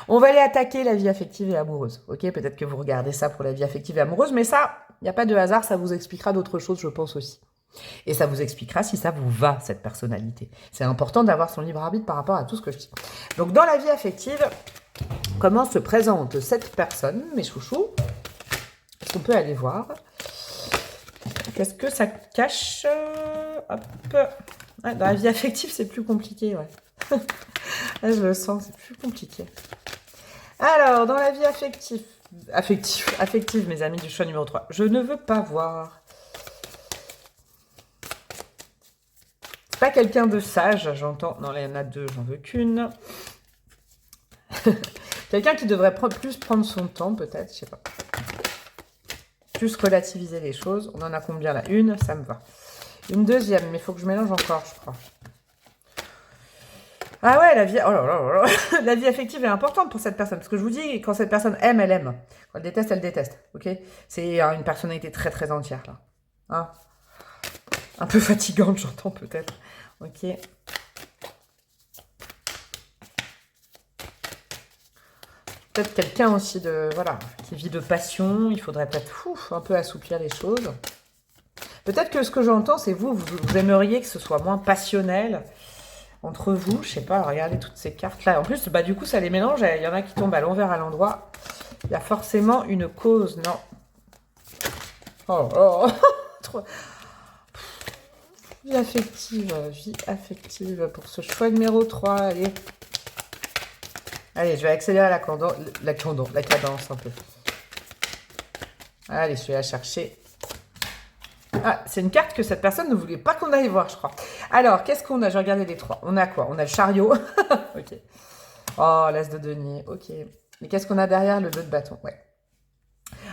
On va aller attaquer la vie affective et amoureuse. Ok, peut-être que vous regardez ça pour la vie affective et amoureuse, mais ça, il n'y a pas de hasard, ça vous expliquera d'autres choses, je pense aussi. Et ça vous expliquera si ça vous va, cette personnalité. C'est important d'avoir son libre arbitre par rapport à tout ce que je dis. Donc, dans la vie affective, comment se présente cette personne, mes chouchous? Est-ce qu'on peut aller voir? Qu'est-ce que ça cache? Hop. Ouais, dans la vie affective, c'est plus compliqué, ouais. Là, je le sens, c'est plus compliqué. Alors, dans la vie affective, mes amis du choix numéro 3, je ne veux pas voir. C'est pas quelqu'un de sage, j'entends. Non, là, il y en a 2, j'en veux qu'une. Quelqu'un qui devrait plus prendre son temps, peut-être, je sais pas. Plus relativiser les choses. On en a combien là? Une, ça me va. Une deuxième, mais il faut que je mélange encore, je crois. Ah ouais, la vie... Oh là là là. La vie affective est importante pour cette personne. Parce que je vous dis, quand cette personne aime, elle aime. Quand elle déteste, elle déteste. Ok? C'est une personnalité très très entière, là. Hein? Un peu fatigante, j'entends peut-être. Ok. peut-être quelqu'un aussi de, voilà, qui vit de passion. Il faudrait peut-être un peu assouplir les choses. Peut-être que ce que j'entends, c'est vous aimeriez que ce soit moins passionnel entre vous. Je sais pas, regardez toutes ces cartes-là. En plus, bah, du coup, ça les mélange. Il y en a qui tombent à l'envers, à l'endroit. Il y a forcément une cause, non? Oh, oh. Trop... Vie affective pour ce choix numéro 3. Allez. Allez, je vais accélérer la cadence un peu. Allez, je vais la chercher. Ah, c'est une carte que cette personne ne voulait pas qu'on aille voir, je crois. Alors, qu'est-ce qu'on a? Je vais regarder les 3. On a quoi? On a le chariot. Ok. Oh, l'as de denier. Ok. Mais qu'est-ce qu'on a derrière le 2 de bâton? Ouais.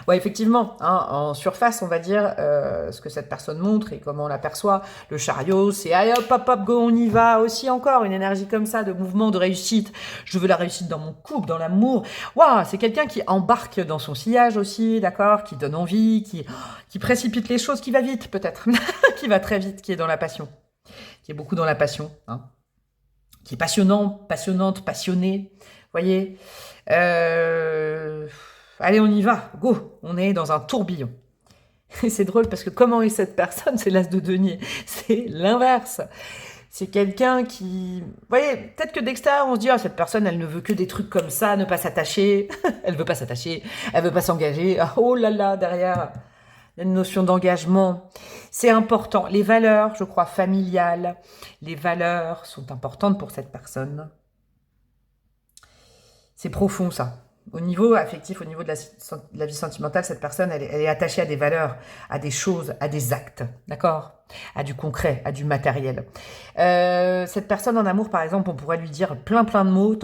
Ouais, effectivement, hein, en surface, on va dire ce que cette personne montre et comment on l'aperçoit. Le chariot, c'est allez hop, hop, hop, go, on y va. Aussi encore, une énergie comme ça, de mouvement, de réussite. Je veux la réussite dans mon couple, dans l'amour. Waouh, c'est quelqu'un qui embarque dans son sillage aussi, d'accord, qui donne envie, qui précipite les choses, qui va vite peut-être, qui va très vite, qui est dans la passion, qui est beaucoup dans la passion, hein, qui est passionnant, passionnante, passionné, voyez. Allez, on y va, go, on est dans un tourbillon. Et c'est drôle parce que comment est cette personne? C'est l'as de denier, c'est l'inverse. C'est quelqu'un qui... Vous voyez, peut-être que d'extérieur, on se dit, oh, cette personne, elle ne veut que des trucs comme ça, ne pas s'attacher. Elle veut pas s'attacher, elle veut pas s'engager. Oh là là, derrière, il y a une notion d'engagement. C'est important. Les valeurs, je crois, familiales, les valeurs sont importantes pour cette personne. C'est profond, ça. Au niveau affectif, au niveau de la vie sentimentale, cette personne, elle est attachée à des valeurs, à des choses, à des actes, d'accord? À du concret, à du matériel. Cette personne en amour, par exemple, on pourrait lui dire plein de mots.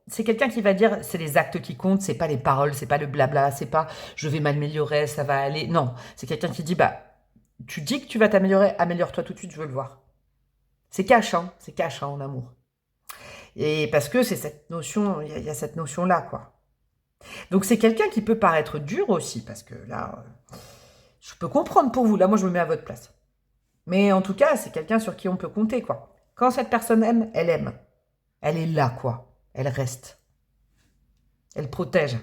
C'est quelqu'un qui va dire, c'est les actes qui comptent, c'est pas les paroles, c'est pas le blabla, c'est pas je vais m'améliorer, ça va aller. Non, c'est quelqu'un qui dit, bah, tu dis que tu vas t'améliorer, améliore-toi tout de suite, je veux le voir. C'est cash, hein, en amour. Et parce que c'est cette notion, il y a cette notion-là, quoi. Donc c'est quelqu'un qui peut paraître dur aussi, parce que là, je peux comprendre pour vous, là moi je me mets à votre place. Mais en tout cas, c'est quelqu'un sur qui on peut compter, quoi. Quand cette personne aime, elle aime. Elle est là, quoi. Elle reste. Elle protège.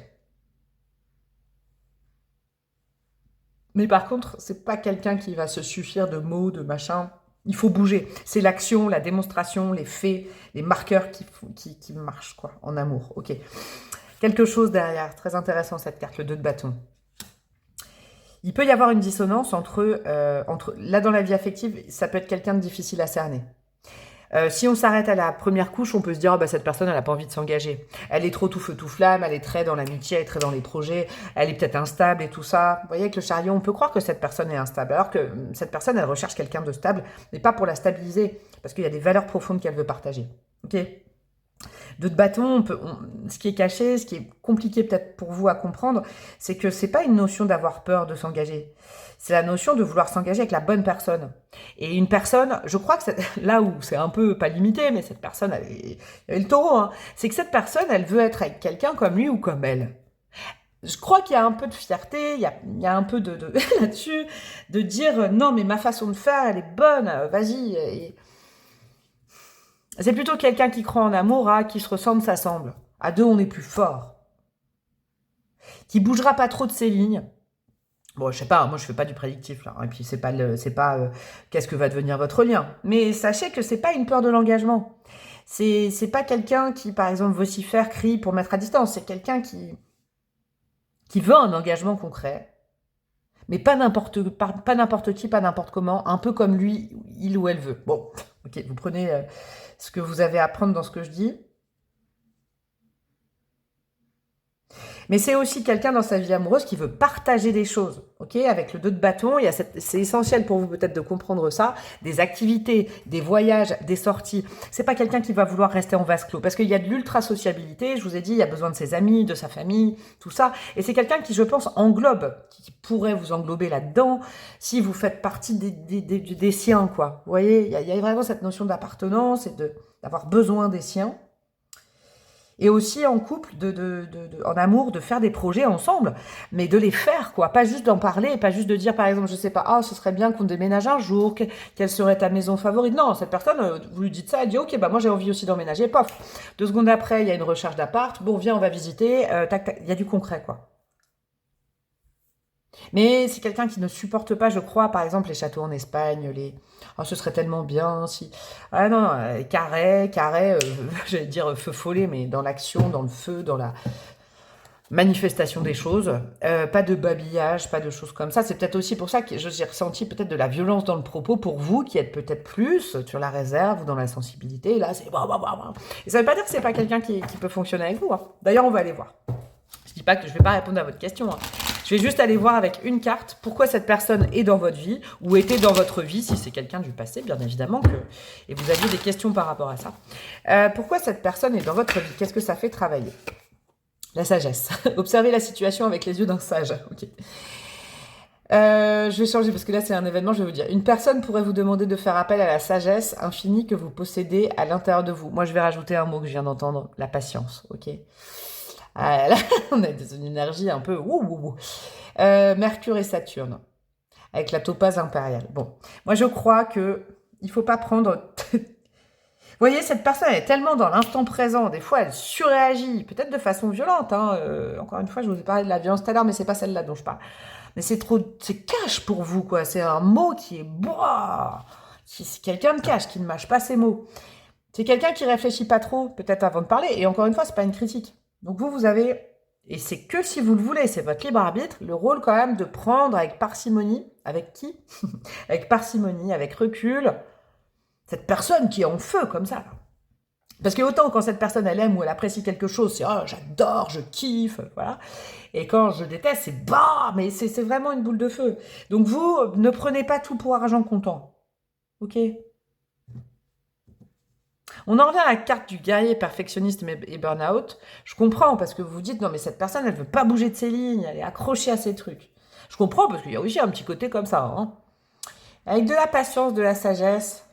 Mais par contre, c'est pas quelqu'un qui va se suffire de mots, de machin. Il faut bouger. C'est l'action, la démonstration, les faits, les marqueurs qui marchent, quoi, en amour. Ok. Quelque chose derrière. Très intéressant, cette carte, le 2 de bâton. Il peut y avoir une dissonance entre... là, dans la vie affective, ça peut être quelqu'un de difficile à cerner. Si on s'arrête à la première couche, on peut se dire, oh, bah, cette personne, elle n'a pas envie de s'engager. Elle est trop tout feu, tout flamme, elle est très dans l'amitié, elle est très dans les projets, elle est peut-être instable et tout ça. Vous voyez, avec le chariot, on peut croire que cette personne est instable, alors que cette personne, elle recherche quelqu'un de stable, mais pas pour la stabiliser, parce qu'il y a des valeurs profondes qu'elle veut partager. Ok ? 2 de bâton, ce qui est caché, ce qui est compliqué peut-être pour vous à comprendre, c'est que c'est pas une notion d'avoir peur de s'engager. C'est la notion de vouloir s'engager avec la bonne personne. Et une personne, je crois que là où c'est un peu, pas limité, mais cette personne, elle est le taureau, hein, c'est que cette personne, elle veut être avec quelqu'un comme lui ou comme elle. Je crois qu'il y a un peu de fierté, il y a un peu de là-dessus, de dire non, mais ma façon de faire, elle est bonne, vas-y. Et c'est plutôt quelqu'un qui croit en amour, hein, qui se ressemble, s'assemble. À deux, on est plus fort. Qui bougera pas trop de ses lignes. Bon, je sais pas, moi je fais pas du prédictif là. Et puis c'est pas qu'est-ce que va devenir votre lien. Mais sachez que c'est pas une peur de l'engagement. C'est pas quelqu'un qui, par exemple, vocifère, crie pour mettre à distance. C'est quelqu'un qui veut un engagement concret. Mais pas n'importe qui, pas n'importe comment. Un peu comme lui, il ou elle veut. Bon, ok, vous prenez ce que vous avez à prendre dans ce que je dis. Mais c'est aussi quelqu'un dans sa vie amoureuse qui veut partager des choses, ok? Avec le 2 de bâton, c'est essentiel pour vous peut-être de comprendre ça, des activités, des voyages, des sorties. C'est pas quelqu'un qui va vouloir rester en vase clos, parce qu'il y a de l'ultra-sociabilité, je vous ai dit, il y a besoin de ses amis, de sa famille, tout ça. Et c'est quelqu'un qui, je pense, englobe, qui pourrait vous englober là-dedans, si vous faites partie des siens, quoi. Vous voyez, il y a vraiment cette notion d'appartenance et d'avoir besoin des siens. Et aussi en couple, en amour, de faire des projets ensemble, mais de les faire, quoi. Pas juste d'en parler, pas juste de dire, par exemple, je sais pas, ah, ce serait bien qu'on déménage un jour, quelle serait ta maison favorite. Non, cette personne, vous lui dites ça, elle dit, ok, bah moi j'ai envie aussi d'emménager, pof. 2 secondes après, il y a une recherche d'appart, bon, viens, on va visiter, tac, tac, il y a du concret, quoi. Mais c'est quelqu'un qui ne supporte pas, je crois, par exemple, les châteaux en Espagne, les... Oh, ce serait tellement bien si... Ah non, non, carré, j'allais dire feu follet, mais dans l'action, dans le feu, dans la manifestation des choses. Pas de babillage, pas de choses comme ça. C'est peut-être aussi pour ça que j'ai ressenti peut-être de la violence dans le propos pour vous, qui êtes peut-être plus sur la réserve ou dans la sensibilité. Là, c'est... Et ça veut pas dire que c'est pas quelqu'un qui peut fonctionner avec vous, hein. D'ailleurs, on va aller voir. Je dis pas que je vais pas répondre à votre question, hein. Je vais juste aller voir avec une carte pourquoi cette personne est dans votre vie ou était dans votre vie, si c'est quelqu'un du passé, bien évidemment, et vous aviez des questions par rapport à ça. Pourquoi cette personne est dans votre vie? Qu'est-ce que ça fait travailler? La sagesse. Observez la situation avec les yeux d'un sage. Ok. Je vais changer parce que là c'est un événement, je vais vous dire. Une personne pourrait vous demander de faire appel à la sagesse infinie que vous possédez à l'intérieur de vous. Moi je vais rajouter un mot que je viens d'entendre, la patience. Ok. Ah, là, on a une énergie un peu... Mercure et Saturne, avec la topaze impériale. Bon, moi je crois que il faut pas prendre... Vous voyez, cette personne elle est tellement dans l'instant présent, des fois elle surréagit, peut-être de façon violente. Hein. Encore une fois, je vous ai parlé de la violence tout à l'heure, mais c'est pas celle-là dont je parle. Mais c'est trop... C'est cash pour vous, quoi. C'est un mot qui est... C'est quelqu'un de cash, qui ne mâche pas ses mots. C'est quelqu'un qui réfléchit pas trop, peut-être avant de parler. Et encore une fois, c'est pas une critique. Donc vous avez, et c'est que si vous le voulez, c'est votre libre arbitre, le rôle quand même de prendre avec parcimonie, avec qui? Avec parcimonie, avec recul, cette personne qui est en feu comme ça. Parce que autant quand cette personne elle aime ou elle apprécie quelque chose, c'est oh j'adore, je kiffe, voilà. Et quand je déteste, c'est bah, mais c'est vraiment une boule de feu. Donc vous ne prenez pas tout pour argent comptant, ok? On en revient à la carte du guerrier perfectionniste et burn-out. Je comprends parce que vous vous dites non mais cette personne elle veut pas bouger de ses lignes, elle est accrochée à ses trucs. Je comprends parce qu'il y a aussi un petit côté comme ça. Hein. Avec de la patience, de la sagesse,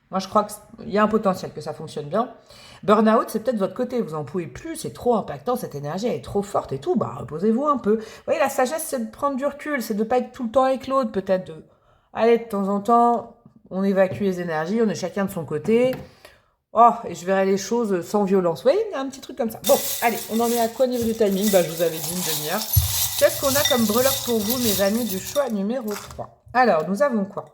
moi je crois qu'il y a un potentiel que ça fonctionne bien. Burn-out c'est peut-être votre côté, vous en pouvez plus, c'est trop impactant, cette énergie elle est trop forte et tout, bah reposez-vous un peu. Vous voyez la sagesse c'est de prendre du recul, c'est de pas être tout le temps avec l'autre, peut-être de aller de temps en temps, on évacue les énergies, on est chacun de son côté. Oh, et je verrai les choses sans violence. Vous voyez, il y a un petit truc comme ça. Bon, allez, on en est à quoi niveau du timing? Bah, je vous avais dit une demi-heure. Qu'est-ce qu'on a comme breloque pour vous, mes amis du choix numéro 3? Alors, nous avons quoi?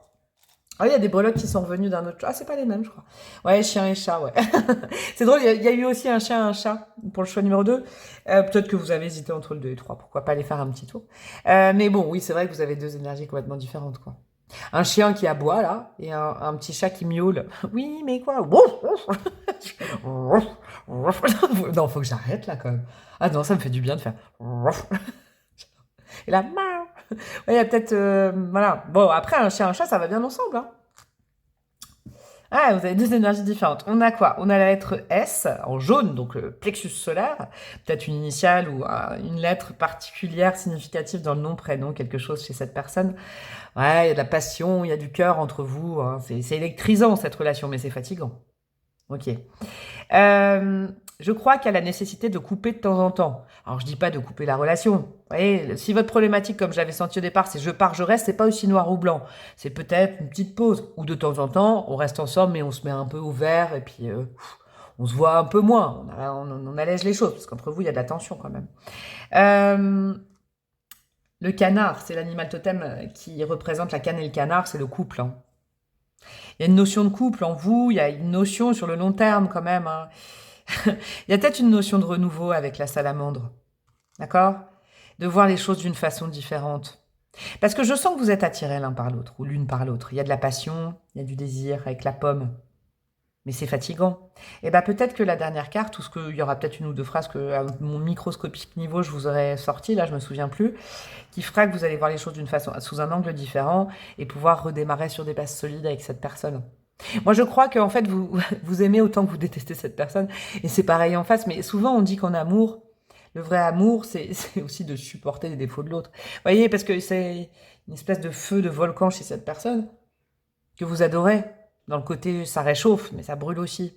Ah, il y a des breloques qui sont revenues d'un autre choix. Ah, c'est pas les mêmes, je crois. Ouais, chien et chat, ouais. C'est drôle, il y a eu aussi un chien et un chat pour le choix numéro 2. Peut-être que vous avez hésité entre le 2 et le 3. Pourquoi pas aller faire un petit tour. Mais bon, oui, c'est vrai que vous avez deux énergies complètement différentes, quoi. Un chien qui aboie, là, et un petit chat qui miaule. Oui, mais quoi? Non, faut que j'arrête, là, quand même. Ah non, ça me fait du bien de faire... Et là, ouais, il y a peut-être... voilà. Bon, après, un chien et un chat, ça va bien ensemble, hein. Ah, vous avez deux énergies différentes. On a quoi? On a la lettre S, en jaune, donc le plexus solaire. Peut-être une initiale ou une lettre particulière, significative dans le nom, prénom, quelque chose chez cette personne. Ouais, il y a de la passion, il y a du cœur entre vous. Hein. C'est électrisant cette relation, mais c'est fatigant. Ok. Je crois qu'il y a la nécessité de couper de temps en temps. Alors je dis pas de couper la relation. Vous voyez, si votre problématique, comme je l'avais senti au départ, c'est je pars, je reste, c'est pas aussi noir ou blanc. C'est peut-être une petite pause. Ou de temps en temps, on reste ensemble, mais on se met un peu au vert et puis on se voit un peu moins. On allège les choses, parce qu'entre vous, il y a de la tension quand même. Le canard, c'est l'animal totem qui représente la canne et le canard, c'est le couple. Hein. Il y a une notion de couple en vous, il y a une notion sur le long terme quand même. Hein. Il y a peut-être une notion de renouveau avec la salamandre. D'accord? De voir les choses d'une façon différente. Parce que je sens que vous êtes attirés l'un par l'autre, ou l'une par l'autre. Il y a de la passion, il y a du désir avec la pomme. Mais c'est fatigant. Et bien peut-être que la dernière carte, ou ce qu'il y aura peut-être une ou deux phrases que à mon microscopique niveau je vous aurais sorti, là je me souviens plus, qui fera que vous allez voir les choses d'une façon, sous un angle différent et pouvoir redémarrer sur des bases solides avec cette personne. Moi je crois qu'en fait vous aimez autant que vous détestez cette personne, et c'est pareil en face, mais souvent on dit qu'en amour, le vrai amour c'est aussi de supporter les défauts de l'autre. Vous voyez, parce que c'est une espèce de feu de volcan chez cette personne que vous adorez. Dans le côté, ça réchauffe, mais ça brûle aussi.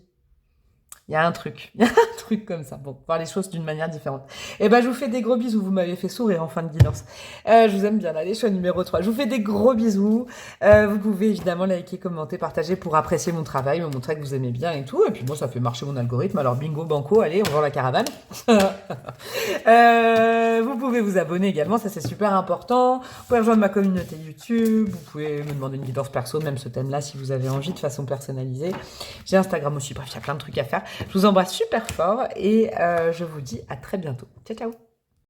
Il y a un truc. Il y a un truc comme ça. Bon, voir les choses d'une manière différente. Et ben, je vous fais des gros bisous. Vous m'avez fait sourire en fin de guidance. Je vous aime bien. Allez, choix numéro 3. Je vous fais des gros bisous. Vous pouvez évidemment liker, commenter, partager pour apprécier mon travail, me montrer que vous aimez bien et tout. Et puis moi, ça fait marcher mon algorithme. Alors bingo, banco, allez, on vend la caravane. Vous pouvez vous abonner également, ça c'est super important. Vous pouvez rejoindre ma communauté YouTube. Vous pouvez me demander une guidance perso, même ce thème-là, si vous avez envie, de façon personnalisée. J'ai Instagram aussi, bref, il y a plein de trucs à faire. Je vous embrasse super fort et je vous dis à très bientôt. Ciao, ciao!